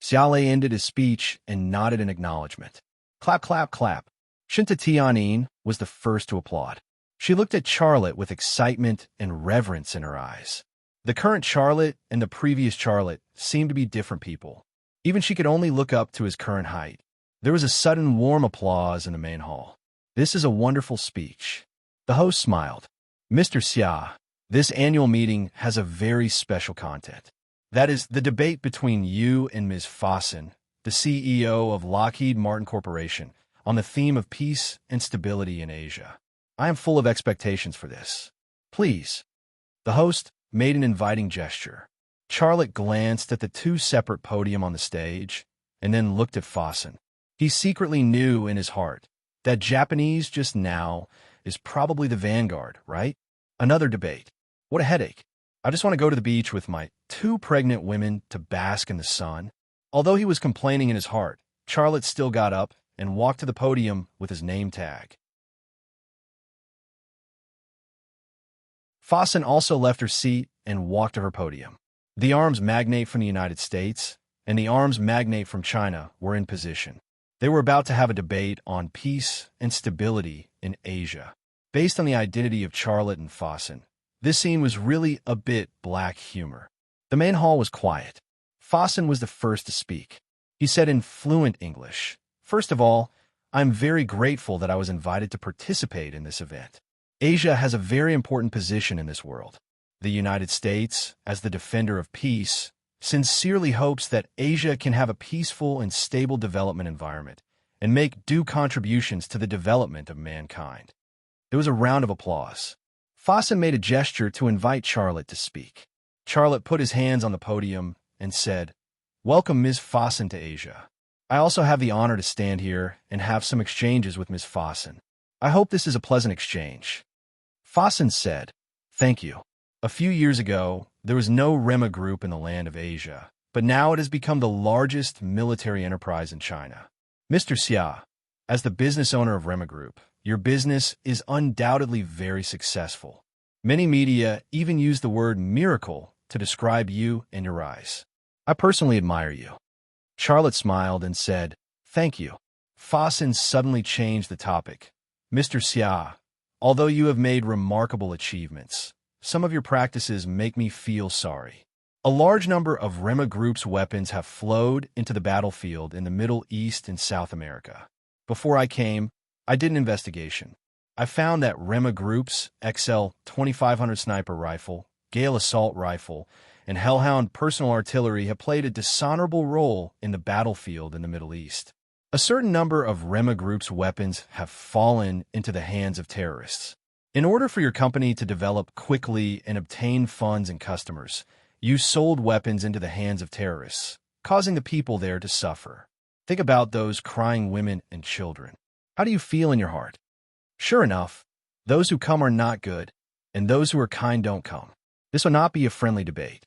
Xiaolei ended his speech and nodded in acknowledgement. Clap, clap, clap. Shinta Tianyin was the first to applaud. She looked at Charlotte with excitement and reverence in her eyes. The current Charlotte and the previous Charlotte seemed to be different people. Even she could only look up to his current height. There was a sudden warm applause in the main hall. This is a wonderful speech. The host smiled. Mr. Xia, this annual meeting has a very special content. That is, the debate between you and Ms. Fossen, the CEO of Lockheed Martin Corporation, on the theme of peace and stability in Asia. I am full of expectations for this. Please. The host made an inviting gesture. Charlotte glanced at the two separate podium on the stage and then looked at Fossen. He secretly knew in his heart that Japanese just now is probably the vanguard, right? Another debate. What a headache. I just want to go to the beach with my 2 pregnant women to bask in the sun. Although he was complaining in his heart, Charlotte still got up and walked to the podium with his name tag. Fossen also left her seat and walked to her podium. The arms magnate from the United States and the arms magnate from China were in position. They were about to have a debate on peace and stability in Asia. Based on the identity of Charlotte and Fossen, this scene was really a bit black humor. The main hall was quiet. Fossen was the first to speak. He said in fluent English, "First of all, I'm very grateful that I was invited to participate in this event. Asia has a very important position in this world. The United States, as the defender of peace, sincerely hopes that Asia can have a peaceful and stable development environment and make due contributions to the development of mankind." There was a round of applause. Fossen made a gesture to invite Charlotte to speak. Charlotte put his hands on the podium and said, "Welcome Ms. Fossen to Asia. I also have the honor to stand here and have some exchanges with Ms. Fossen. I hope this is a pleasant exchange." Fossen said, "Thank you. A few years ago, there was no Rema Group in the land of Asia, but now it has become the largest military enterprise in China. Mr. Xia, as the business owner of Rema Group, your business is undoubtedly very successful. Many media even use the word miracle to describe you and your rise. I personally admire you." Charlotte smiled and said, "Thank you." Fossen suddenly changed the topic. "Mr. Xia, although you have made remarkable achievements, some of your practices make me feel sorry. A large number of Rema Group's weapons have flowed into the battlefield in the Middle East and South America. Before I came, I did an investigation. I found that Rema Group's XL 2500 sniper rifle, Gale assault rifle, and Hellhound personal artillery have played a dishonorable role in the battlefield in the Middle East. A certain number of Rema Group's weapons have fallen into the hands of terrorists. In order for your company to develop quickly and obtain funds and customers, you sold weapons into the hands of terrorists, causing the people there to suffer. Think about those crying women and children. How do you feel in your heart? Sure enough, those who come are not good, and those who are kind don't come. This will not be a friendly debate.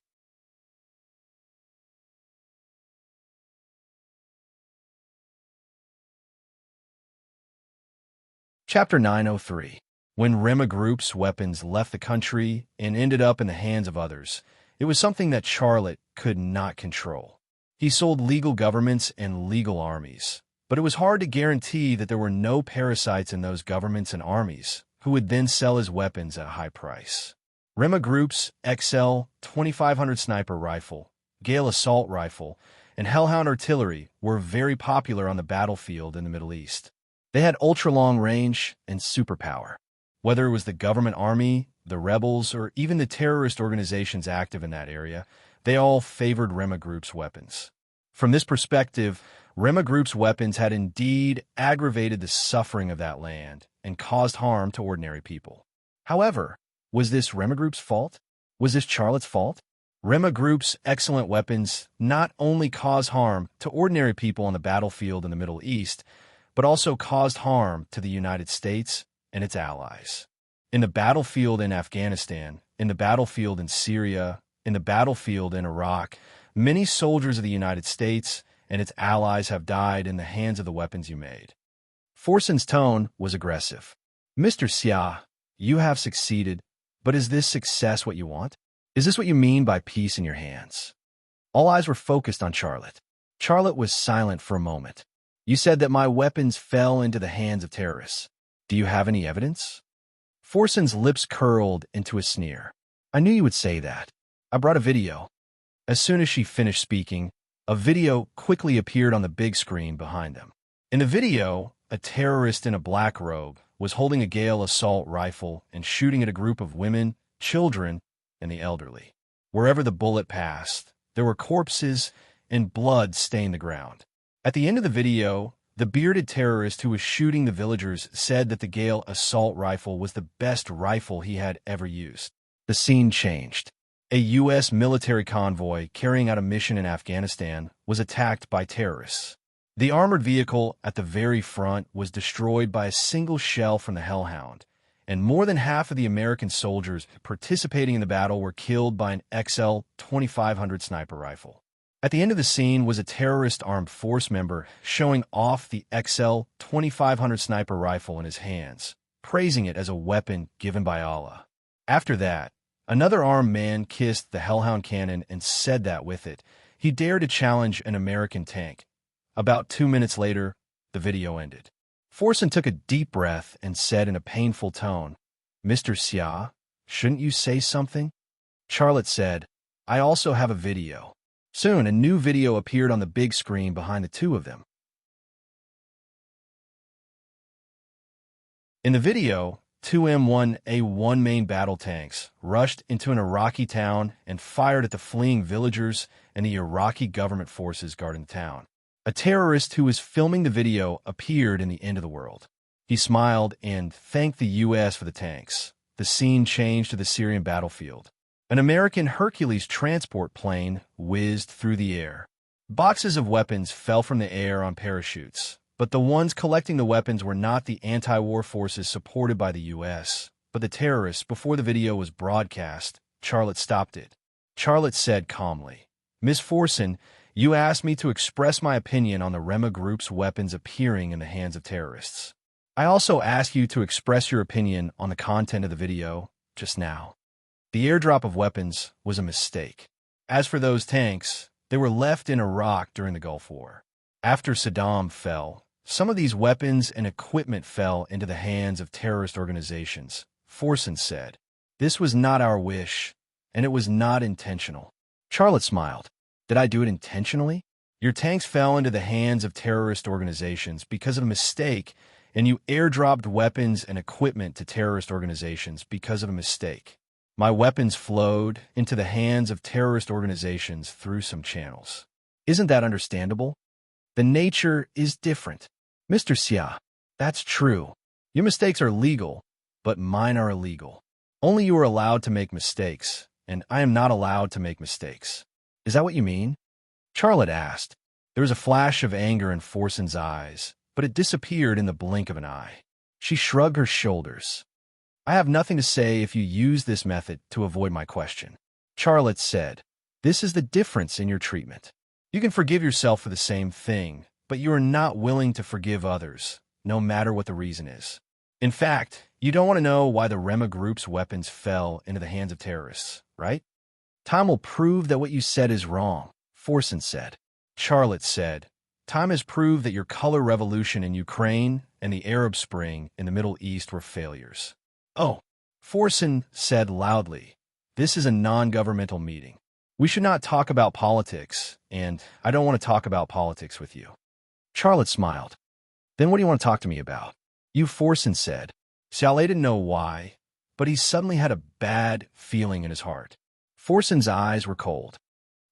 Chapter 903. When Rema Group's weapons left the country and ended up in the hands of others, it was something that Charlotte could not control. He sold legal governments and legal armies, but it was hard to guarantee that there were no parasites in those governments and armies who would then sell his weapons at a high price. Rema Group's XL 2500 sniper rifle, Gale assault rifle, and Hellhound artillery were very popular on the battlefield in the Middle East. They had ultra-long range and superpower. Whether it was the government army, the rebels, or even the terrorist organizations active in that area, they all favored Rema Group's weapons. From this perspective, Rema Group's weapons had indeed aggravated the suffering of that land and caused harm to ordinary people. However, was this Rema Group's fault? Was this Charlotte's fault? Rema Group's excellent weapons not only caused harm to ordinary people on the battlefield in the Middle East, but also caused harm to the United States and its allies. In the battlefield in Afghanistan, in the battlefield in Syria, in the battlefield in Iraq, many soldiers of the United States and its allies have died in the hands of the weapons you made. Forson's tone was aggressive. Mr. Xia, you have succeeded, but is this success what you want? Is this what you mean by peace in your hands? All eyes were focused on Charlotte. Charlotte was silent for a moment. You said that my weapons fell into the hands of terrorists. Do you have any evidence? Forson's lips curled into a sneer. I knew you would say that. I brought a video. As soon as she finished speaking, a video quickly appeared on the big screen behind them. In the video, a terrorist in a black robe was holding a Gale assault rifle and shooting at a group of women, children, and the elderly. Wherever the bullet passed, there were corpses and blood stained the ground. At the end of the video, the bearded terrorist who was shooting the villagers said that the Gale assault rifle was the best rifle he had ever used. The scene changed. A U.S. military convoy carrying out a mission in Afghanistan was attacked by terrorists. The armored vehicle at the very front was destroyed by a single shell from the Hellhound, and more than half of the American soldiers participating in the battle were killed by an XL 2500 sniper rifle. At the end of the scene was a terrorist armed force member showing off the XL 2500 sniper rifle in his hands, praising it as a weapon given by Allah. After that, another armed man kissed the Hellhound cannon and said that with it, he dared to challenge an American tank. About 2 minutes later, the video ended. Forson took a deep breath and said in a painful tone, Mr. Xia, shouldn't you say something? Charlotte said, I also have a video. Soon, a new video appeared on the big screen behind the two of them. In the video, two M1A1 main battle tanks rushed into an Iraqi town and fired at the fleeing villagers and the Iraqi government forces guarding the town. A terrorist who was filming the video appeared in the end of the world. He smiled and thanked the U.S. for the tanks. The scene changed to the Syrian battlefield. An American Hercules transport plane whizzed through the air. Boxes of weapons fell from the air on parachutes, but the ones collecting the weapons were not the anti-war forces supported by the U.S., but the terrorists. Before the video was broadcast, Charlotte stopped it. Charlotte said calmly, Ms. Forson, you asked me to express my opinion on the Rema Group's weapons appearing in the hands of terrorists. I also asked you to express your opinion on the content of the video just now. The airdrop of weapons was a mistake. As for those tanks, they were left in Iraq during the Gulf War. After Saddam fell, some of these weapons and equipment fell into the hands of terrorist organizations. Forson said, This was not our wish, and it was not intentional. Charlotte smiled. Did I do it intentionally? Your tanks fell into the hands of terrorist organizations because of a mistake, and you airdropped weapons and equipment to terrorist organizations because of a mistake. My weapons flowed into the hands of terrorist organizations through some channels. Isn't that understandable? The nature is different. Mr. Xia, that's true. Your mistakes are legal, but mine are illegal. Only you are allowed to make mistakes, and I am not allowed to make mistakes. Is that what you mean? Charlotte asked. There was a flash of anger in Forson's eyes, but it disappeared in the blink of an eye. She shrugged her shoulders. I have nothing to say if you use this method to avoid my question. Charlotte said, This is the difference in your treatment. You can forgive yourself for the same thing, but you are not willing to forgive others, no matter what the reason is. In fact, you don't want to know why the Rema Group's weapons fell into the hands of terrorists, right? Time will prove that what you said is wrong, Forson said. Charlotte said, Time has proved that your color revolution in Ukraine and the Arab Spring in the Middle East were failures. Oh, Forson said loudly. This is a non-governmental meeting. We should not talk about politics, and I don't want to talk about politics with you. Charlotte smiled. Then what do you want to talk to me about? You, Forson said. Xiaolei didn't know why, but he suddenly had a bad feeling in his heart. Forson's eyes were cold.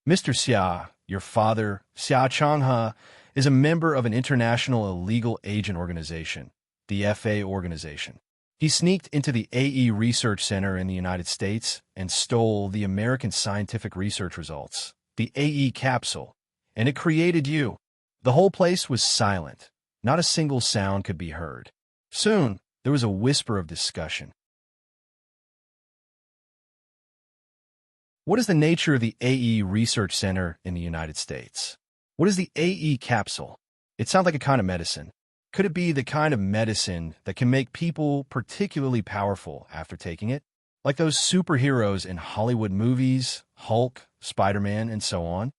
Mr. Xia, your father, Xia Changhe, is a member of an international illegal agent organization, the FA organization. He sneaked into the AE Research Center in the United States and stole the American scientific research results, the AE capsule, and it created you. The whole place was silent. Not a single sound could be heard. Soon, there was a whisper of discussion. What is the nature of the AE Research Center in the United States? What is the AE capsule? It sounds like a kind of medicine. Could it be the kind of medicine that can make people particularly powerful after taking it? Like those superheroes in Hollywood movies, Hulk, Spider-Man, and so on?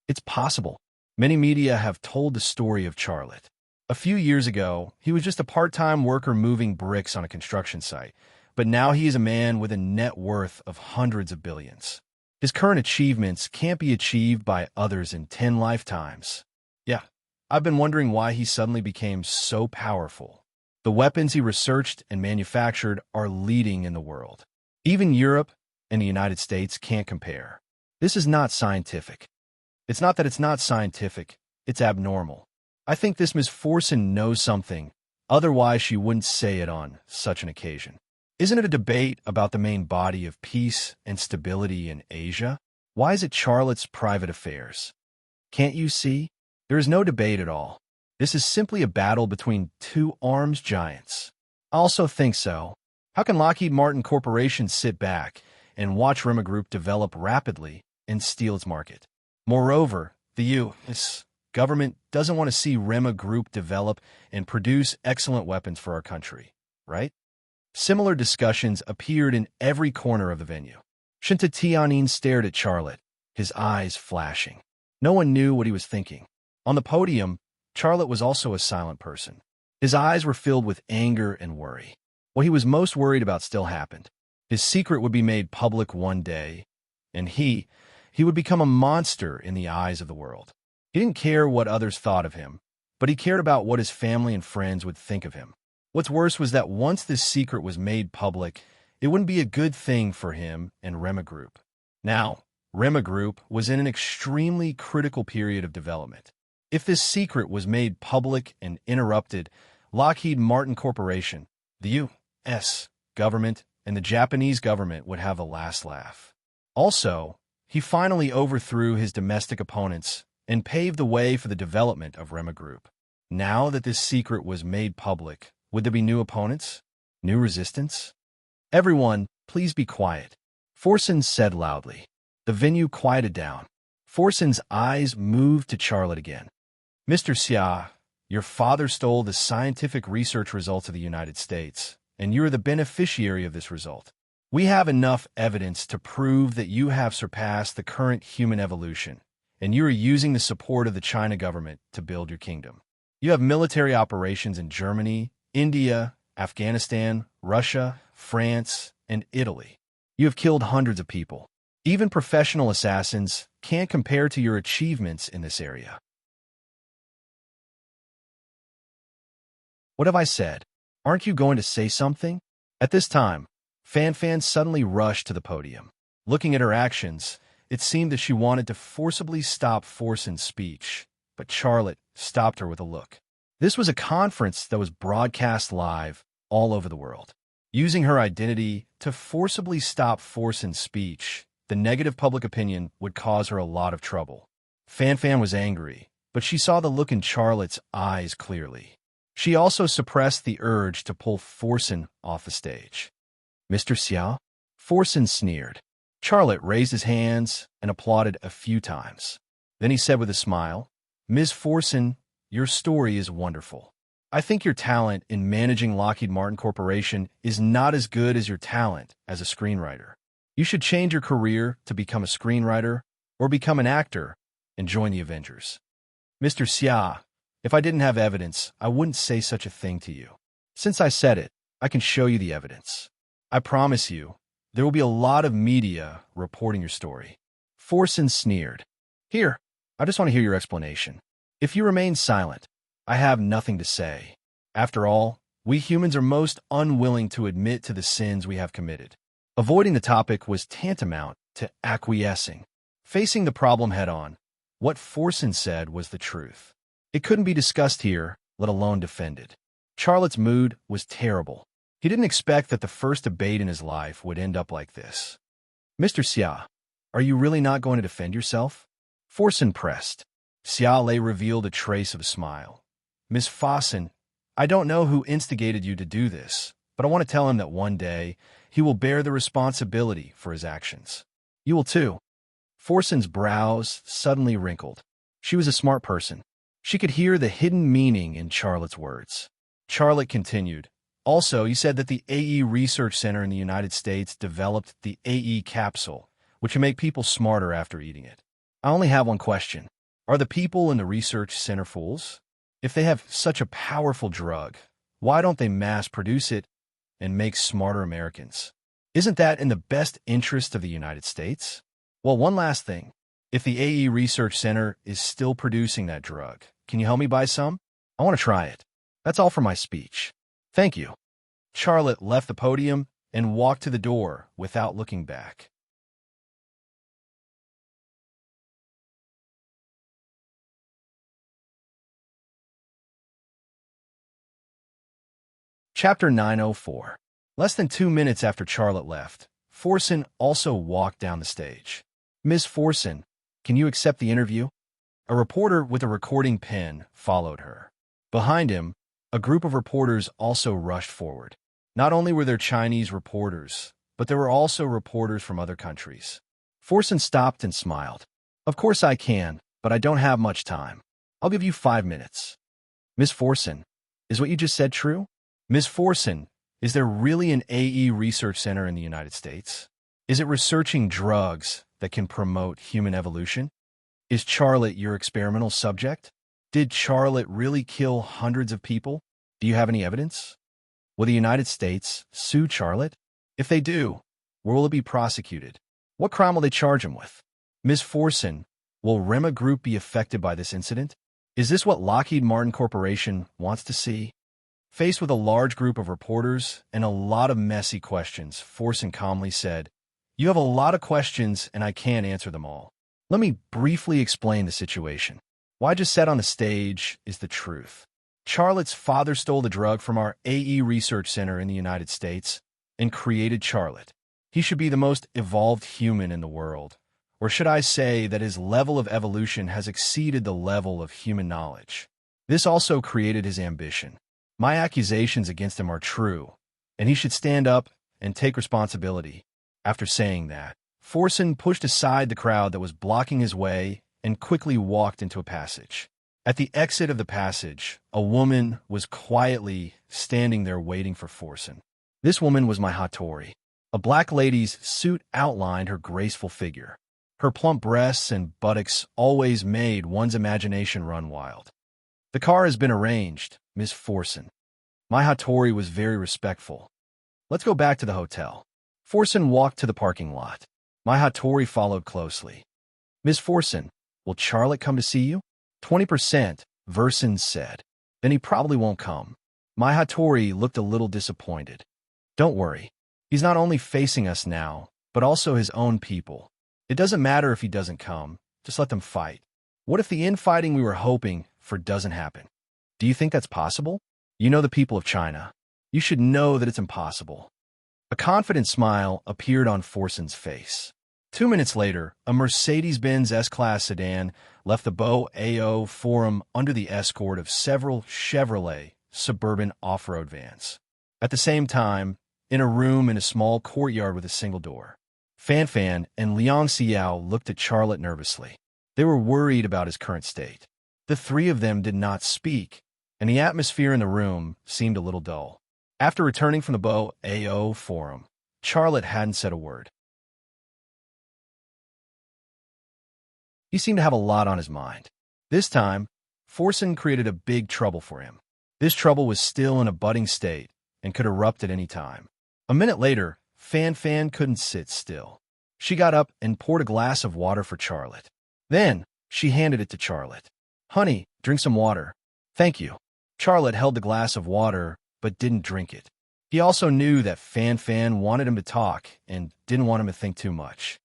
It's possible. Many media have told the story of Charlotte. A few years ago, he was just a part-time worker moving bricks on a construction site, but now he is a man with a net worth of hundreds of billions. His current achievements can't be achieved by others in 10 lifetimes. Yeah, I've been wondering why he suddenly became so powerful. The weapons he researched and manufactured are leading in the world. Even Europe and the United States can't compare. This is not scientific. It's not that it's not scientific, it's abnormal. I think this Miss Forson knows something, otherwise she wouldn't say it on such an occasion. Isn't it a debate about the main body of peace and stability in Asia? Why is it Charlotte's private affairs? Can't you see? There is no debate at all. This is simply a battle between two arms giants. I also think so. How can Lockheed Martin Corporation sit back and watch Rema Group develop rapidly and steal its market? Moreover, the U.S. government doesn't want to see Rema Group develop and produce excellent weapons for our country, right? Similar discussions appeared in every corner of the venue. Shinta Tianyin stared at Charlotte, his eyes flashing. No one knew what he was thinking. On the podium, Charlotte was also a silent person. His eyes were filled with anger and worry. What he was most worried about still happened. His secret would be made public one day, and he would become a monster in the eyes of the world. He didn't care what others thought of him, but he cared about what his family and friends would think of him. What's worse was that once this secret was made public, it wouldn't be a good thing for him and Rema Group. Now, Rema Group was in an extremely critical period of development. If this secret was made public and interrupted, Lockheed Martin Corporation, the U.S. government, and the Japanese government would have the last laugh. Also, he finally overthrew his domestic opponents and paved the way for the development of Rema Group. Now that this secret was made public, would there be new opponents? New resistance? Everyone, please be quiet, Forson said loudly. The venue quieted down. Forson's eyes moved to Charlotte again. Mr. Xia, your father stole the scientific research results of the United States, and you are the beneficiary of this result. We have enough evidence to prove that you have surpassed the current human evolution, and you are using the support of the China government to build your kingdom. You have military operations in Germany, India, Afghanistan, Russia, France, and Italy. You have killed hundreds of people. Even professional assassins can't compare to your achievements in this area. What have I said? Aren't you going to say something? At this time, Fan Fan suddenly rushed to the podium. Looking at her actions, it seemed that she wanted to forcibly stop Forson's speech, but Charlotte stopped her with a look. This was a conference that was broadcast live all over the world. Using her identity to forcibly stop Forson's speech, the negative public opinion would cause her a lot of trouble. Fan Fan was angry, but she saw the look in Charlotte's eyes clearly. She also suppressed the urge to pull Forson off the stage. Mr. Xia? Forson sneered. Charlotte raised his hands and applauded a few times. Then he said with a smile, Ms. Forson, your story is wonderful. I think your talent in managing Lockheed Martin Corporation is not as good as your talent as a screenwriter. You should change your career to become a screenwriter or become an actor and join the Avengers. Mr. Xia, if I didn't have evidence, I wouldn't say such a thing to you. Since I said it, I can show you the evidence. I promise you, there will be a lot of media reporting your story. Forsen sneered. Here, I just want to hear your explanation. If you remain silent, I have nothing to say. After all, we humans are most unwilling to admit to the sins we have committed. Avoiding the topic was tantamount to acquiescing. Facing the problem head-on, what Forsen said was the truth. It couldn't be discussed here, let alone defended. Charlotte's mood was terrible. He didn't expect that the first debate in his life would end up like this. Mr. Xia, are you really not going to defend yourself? Forsen pressed. Xia Lei revealed a trace of a smile. Miss Fossen, I don't know who instigated you to do this, but I want to tell him that one day he will bear the responsibility for his actions. You will too. Forsen's brows suddenly wrinkled. She was a smart person. She could hear the hidden meaning in Charlotte's words. Charlotte continued. Also, you said that the AE Research Center in the United States developed the AE capsule, which can make people smarter after eating it. I only have one question. Are the people in the research center fools? If they have such a powerful drug, why don't they mass produce it and make smarter Americans? Isn't that in the best interest of the United States? Well, one last thing. If the AE Research Center is still producing that drug, can you help me buy some? I want to try it. That's all for my speech. Thank you. Charlotte left the podium and walked to the door without looking back. Chapter 904. Less than 2 minutes after Charlotte left, Forsen also walked down the stage. Miss Forsen, can you accept the interview? A reporter with a recording pen followed her. Behind him, a group of reporters also rushed forward. Not only were there Chinese reporters, but there were also reporters from other countries. Forsen stopped and smiled. Of course I can, but I don't have much time. I'll give you 5 minutes. Miss Forsen, is what you just said true? Miss Forsen, is there really an AE Research Center in the United States? Is it researching drugs that can promote human evolution? Is Charlotte your experimental subject? Did Charlotte really kill hundreds of people? Do you have any evidence? Will the United States sue Charlotte? If they do, where will it be prosecuted? What crime will they charge him with? Ms. Forsen, will Rema Group be affected by this incident? Is this what Lockheed Martin Corporation wants to see? Faced with a large group of reporters and a lot of messy questions, Forsen calmly said, You have a lot of questions and I can't answer them all. Let me briefly explain the situation. What I just said on the stage is the truth. Charlotte's father stole the drug from our AE Research Center in the United States and created Charlotte. He should be the most evolved human in the world. Or should I say that his level of evolution has exceeded the level of human knowledge? This also created his ambition. My accusations against him are true, and he should stand up and take responsibility. After saying that, Forsen pushed aside the crowd that was blocking his way and quickly walked into a passage. At the exit of the passage, a woman was quietly standing there waiting for Forsen. This woman was my Hattori. A black lady's suit outlined her graceful figure. Her plump breasts and buttocks always made one's imagination run wild. The car has been arranged, Miss Forsen. My Hattori was very respectful. Let's go back to the hotel. Forsen walked to the parking lot. My Hattori followed closely. Miss Forsen, will Charlotte come to see you? 20%, Versen said. Then he probably won't come. My Hattori looked a little disappointed. Don't worry. He's not only facing us now, but also his own people. It doesn't matter if he doesn't come. Just let them fight. What if the infighting we were hoping for doesn't happen? Do you think that's possible? You know the people of China. You should know that it's impossible. A confident smile appeared on Forsen's face. 2 minutes later, a Mercedes-Benz S-Class sedan left the Beau AO Forum under the escort of several Chevrolet suburban off-road vans. At the same time, in a room in a small courtyard with a single door, Fan Fan and Liang Xiao looked at Charlotte nervously. They were worried about his current state. The three of them did not speak, and the atmosphere in the room seemed a little dull. After returning from the Beau AO Forum, Charlotte hadn't said a word. He seemed to have a lot on his mind. This time, Forsen created a big trouble for him. This trouble was still in a budding state and could erupt at any time. A minute later, Fan Fan couldn't sit still. She got up and poured a glass of water for Charlotte. Then, she handed it to Charlotte. "Honey, drink some water." "Thank you." Charlotte held the glass of water, but didn't drink it. He also knew that Fan Fan wanted him to talk and didn't want him to think too much.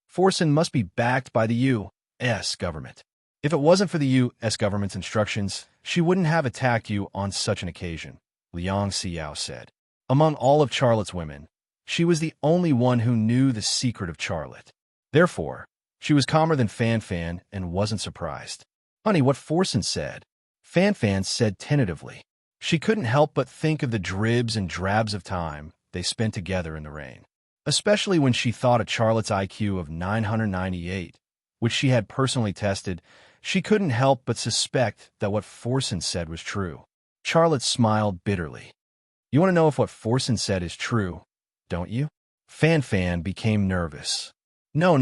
Forsen must be backed by the U.S. government. If it wasn't for the U.S. government's instructions, she wouldn't have attacked you on such an occasion, Liang Xiao said. Among all of Charlotte's women, she was the only one who knew the secret of Charlotte. Therefore, she was calmer than Fan Fan and wasn't surprised. "Honey, what Forsen said?" Fan Fan said tentatively. She couldn't help but think of the dribs and drabs of time they spent together in the rain, especially when she thought of Charlotte's IQ of 998, which she had personally tested. She couldn't help but suspect that what Forsen said was true. Charlotte smiled bitterly. "You want to know if what Forsen said is true, don't you?" Fan Fan became nervous. No.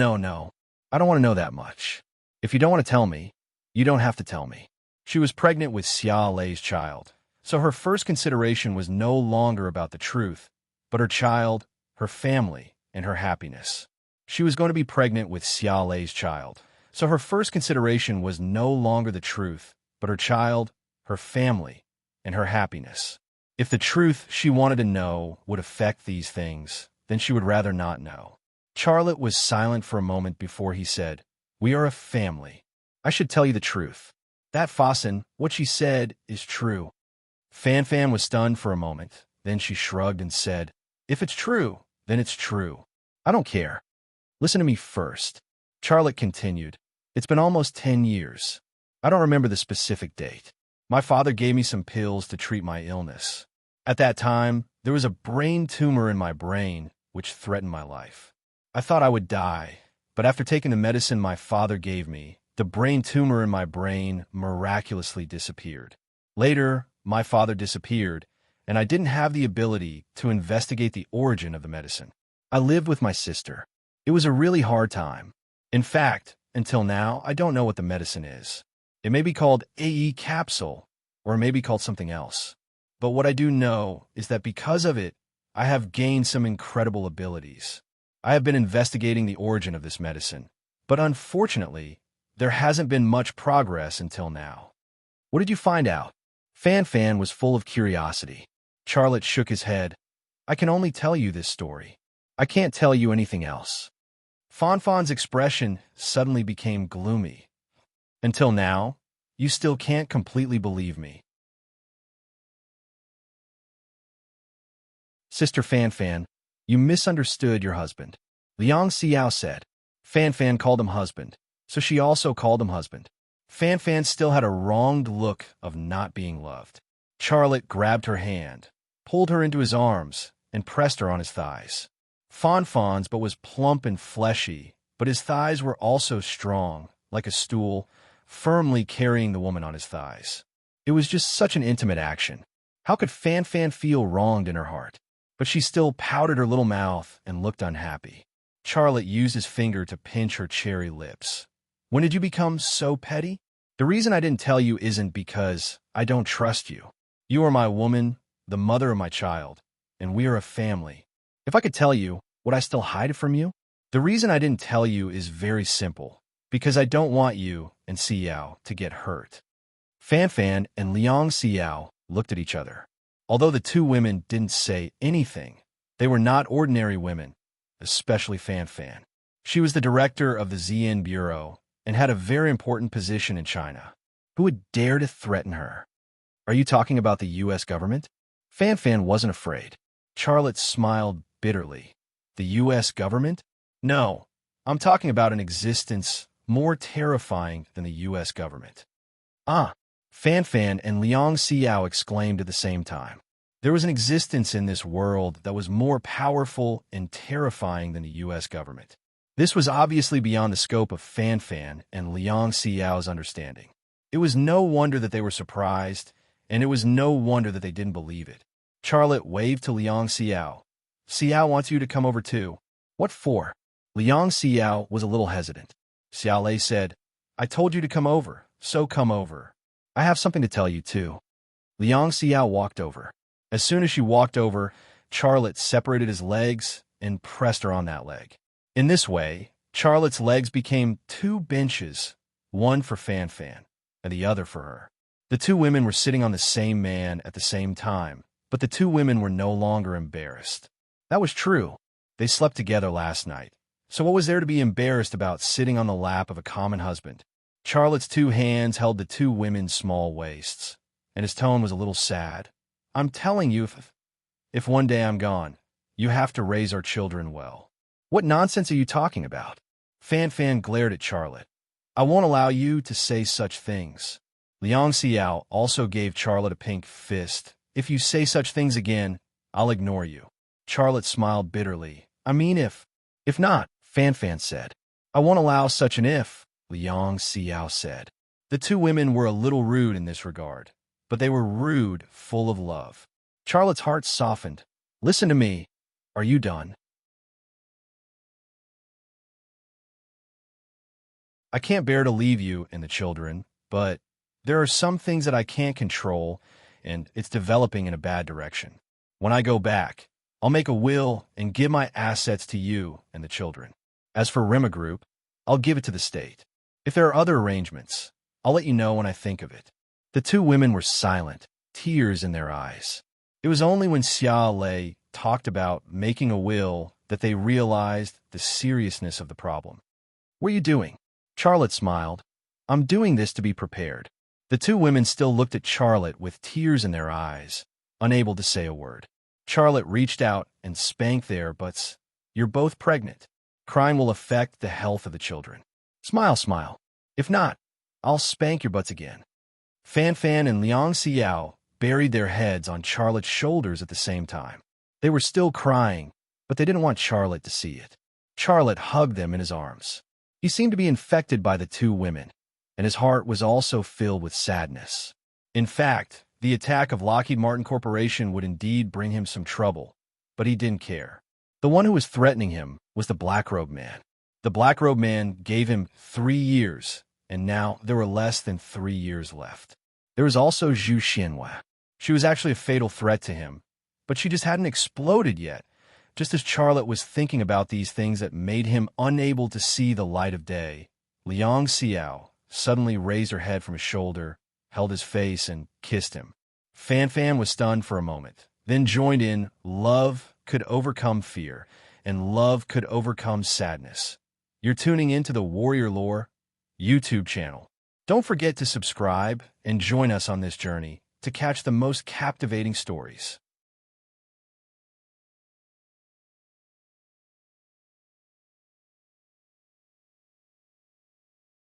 I don't want to know that much. If you don't want to tell me, you don't have to tell me." She was pregnant with Xia Lei's child, so her first consideration was no longer about the truth, but her child, her family, and her happiness. She was going to be pregnant with Xia Lei's child, so her first consideration was no longer the truth, but her child, her family, and her happiness. If the truth she wanted to know would affect these things, then she would rather not know. Charlotte was silent for a moment before he said, "We are a family. I should tell you the truth. That Fossen, what she said, is true." Fan Fan was stunned for a moment. Then she shrugged and said, "If it's true, then it's true. I don't care. Listen to me first." Charlotte continued, "It's been almost 10 years. I don't remember the specific date. My father gave me some pills to treat my illness. At that time, there was a brain tumor in my brain which threatened my life. I thought I would die, but after taking the medicine my father gave me, the brain tumor in my brain miraculously disappeared. Later, my father disappeared, and I didn't have the ability to investigate the origin of the medicine. I lived with my sister. It was a really hard time. In fact, until now, I don't know what the medicine is. It may be called AE capsule, or it may be called something else. But what I do know is that because of it, I have gained some incredible abilities. I have been investigating the origin of this medicine, but unfortunately, there hasn't been much progress until now." "What did you find out?" Fan Fan was full of curiosity. Charlotte shook his head. "I can only tell you this story. I can't tell you anything else." Fan Fan's expression suddenly became gloomy. "Until now, you still can't completely believe me." "Sister Fan Fan, you misunderstood your husband," Liang Xiao said. Fan Fan called him husband, so she also called him husband. Fan Fan still had a wronged look of not being loved. Charlotte grabbed her hand, pulled her into his arms, and pressed her on his thighs. Fan Fan's but was plump and fleshy, but his thighs were also strong, like a stool, firmly carrying the woman on his thighs. It was just such an intimate action. How could Fan Fan feel wronged in her heart? But she still pouted her little mouth and looked unhappy. Charlotte used his finger to pinch her cherry lips. "When did you become so petty?" "The reason I didn't tell you isn't because I don't trust you. You are my woman, the mother of my child, and we are a family. If I could tell you, would I still hide it from you? The reason I didn't tell you is very simple, because I don't want you and Xiao to get hurt." Fan Fan and Liang Xiao looked at each other. Although the two women didn't say anything, they were not ordinary women, especially Fan Fan. She was the director of the Xian Bureau and had a very important position in China. Who would dare to threaten her? "Are you talking about the U.S. government?" Fan Fan wasn't afraid. Charlotte smiled bitterly. "The U.S. government? No, I'm talking about an existence more terrifying than the U.S. government." "Ah!" Fan Fan and Liang Xiao exclaimed at the same time. There was an existence in this world that was more powerful and terrifying than the U.S. government. This was obviously beyond the scope of Fan Fan and Liang Xiao's understanding. It was no wonder that they were surprised, and it was no wonder that they didn't believe it. Charlotte waved to Liang Xiao. "Xiao wants you to come over too." "What for?" Liang Xiao was a little hesitant. Xiao Lei said, "I told you to come over, so come over. I have something to tell you, too." Liang Xiao walked over. As soon as she walked over, Charlotte separated his legs and pressed her on that leg. In this way, Charlotte's legs became two benches, one for Fan Fan and the other for her. The two women were sitting on the same man at the same time, but the two women were no longer embarrassed. That was true. They slept together last night. So what was there to be embarrassed about sitting on the lap of a common husband? Charlotte's two hands held the two women's small waists, and his tone was a little sad. I'm telling you, if one day I'm gone, you have to raise our children well. What nonsense are you talking about? Fan Fan glared at Charlotte. I won't allow you to say such things. Liang Xiao also gave Charlotte a pink fist. If you say such things again, I'll ignore you. Charlotte smiled bitterly. I mean if not, Fan Fan said. I won't allow such an if, Liang Xiao said. The two women were a little rude in this regard, but they were rude, full of love. Charlotte's heart softened. Listen to me. Are you done? I can't bear to leave you and the children, but there are some things that I can't control, and it's developing in a bad direction. When I go back, I'll make a will and give my assets to you and the children. As for Rima Group, I'll give it to the state. If there are other arrangements, I'll let you know when I think of it. The two women were silent, tears in their eyes. It was only when Xia Lei talked about making a will that they realized the seriousness of the problem. What are you doing? Charlotte smiled. I'm doing this to be prepared. The two women still looked at Charlotte with tears in their eyes, unable to say a word. Charlotte reached out and spanked their butts. You're both pregnant. Crying will affect the health of the children. Smile, smile. If not, I'll spank your butts again. Fan Fan and Liang Xiao buried their heads on Charlotte's shoulders at the same time. They were still crying, but they didn't want Charlotte to see it. Charlotte hugged them in his arms. He seemed to be infected by the two women, and his heart was also filled with sadness. In fact, the attack of Lockheed Martin Corporation would indeed bring him some trouble, but he didn't care. The one who was threatening him was the Black-Robe Man. The Black-Robe Man gave him 3 years, and now there were less than 3 years left. There was also Zhu Xianhua. She was actually a fatal threat to him, but she just hadn't exploded yet. Just as Charlotte was thinking about these things that made him unable to see the light of day, Liang Xiao suddenly raised her head from his shoulder, held his face, and kissed him. Fan Fan was stunned for a moment, then joined in. Love could overcome fear, and love could overcome sadness. You're tuning into the Warrior Lore YouTube channel. Don't forget to subscribe and join us on this journey to catch the most captivating stories.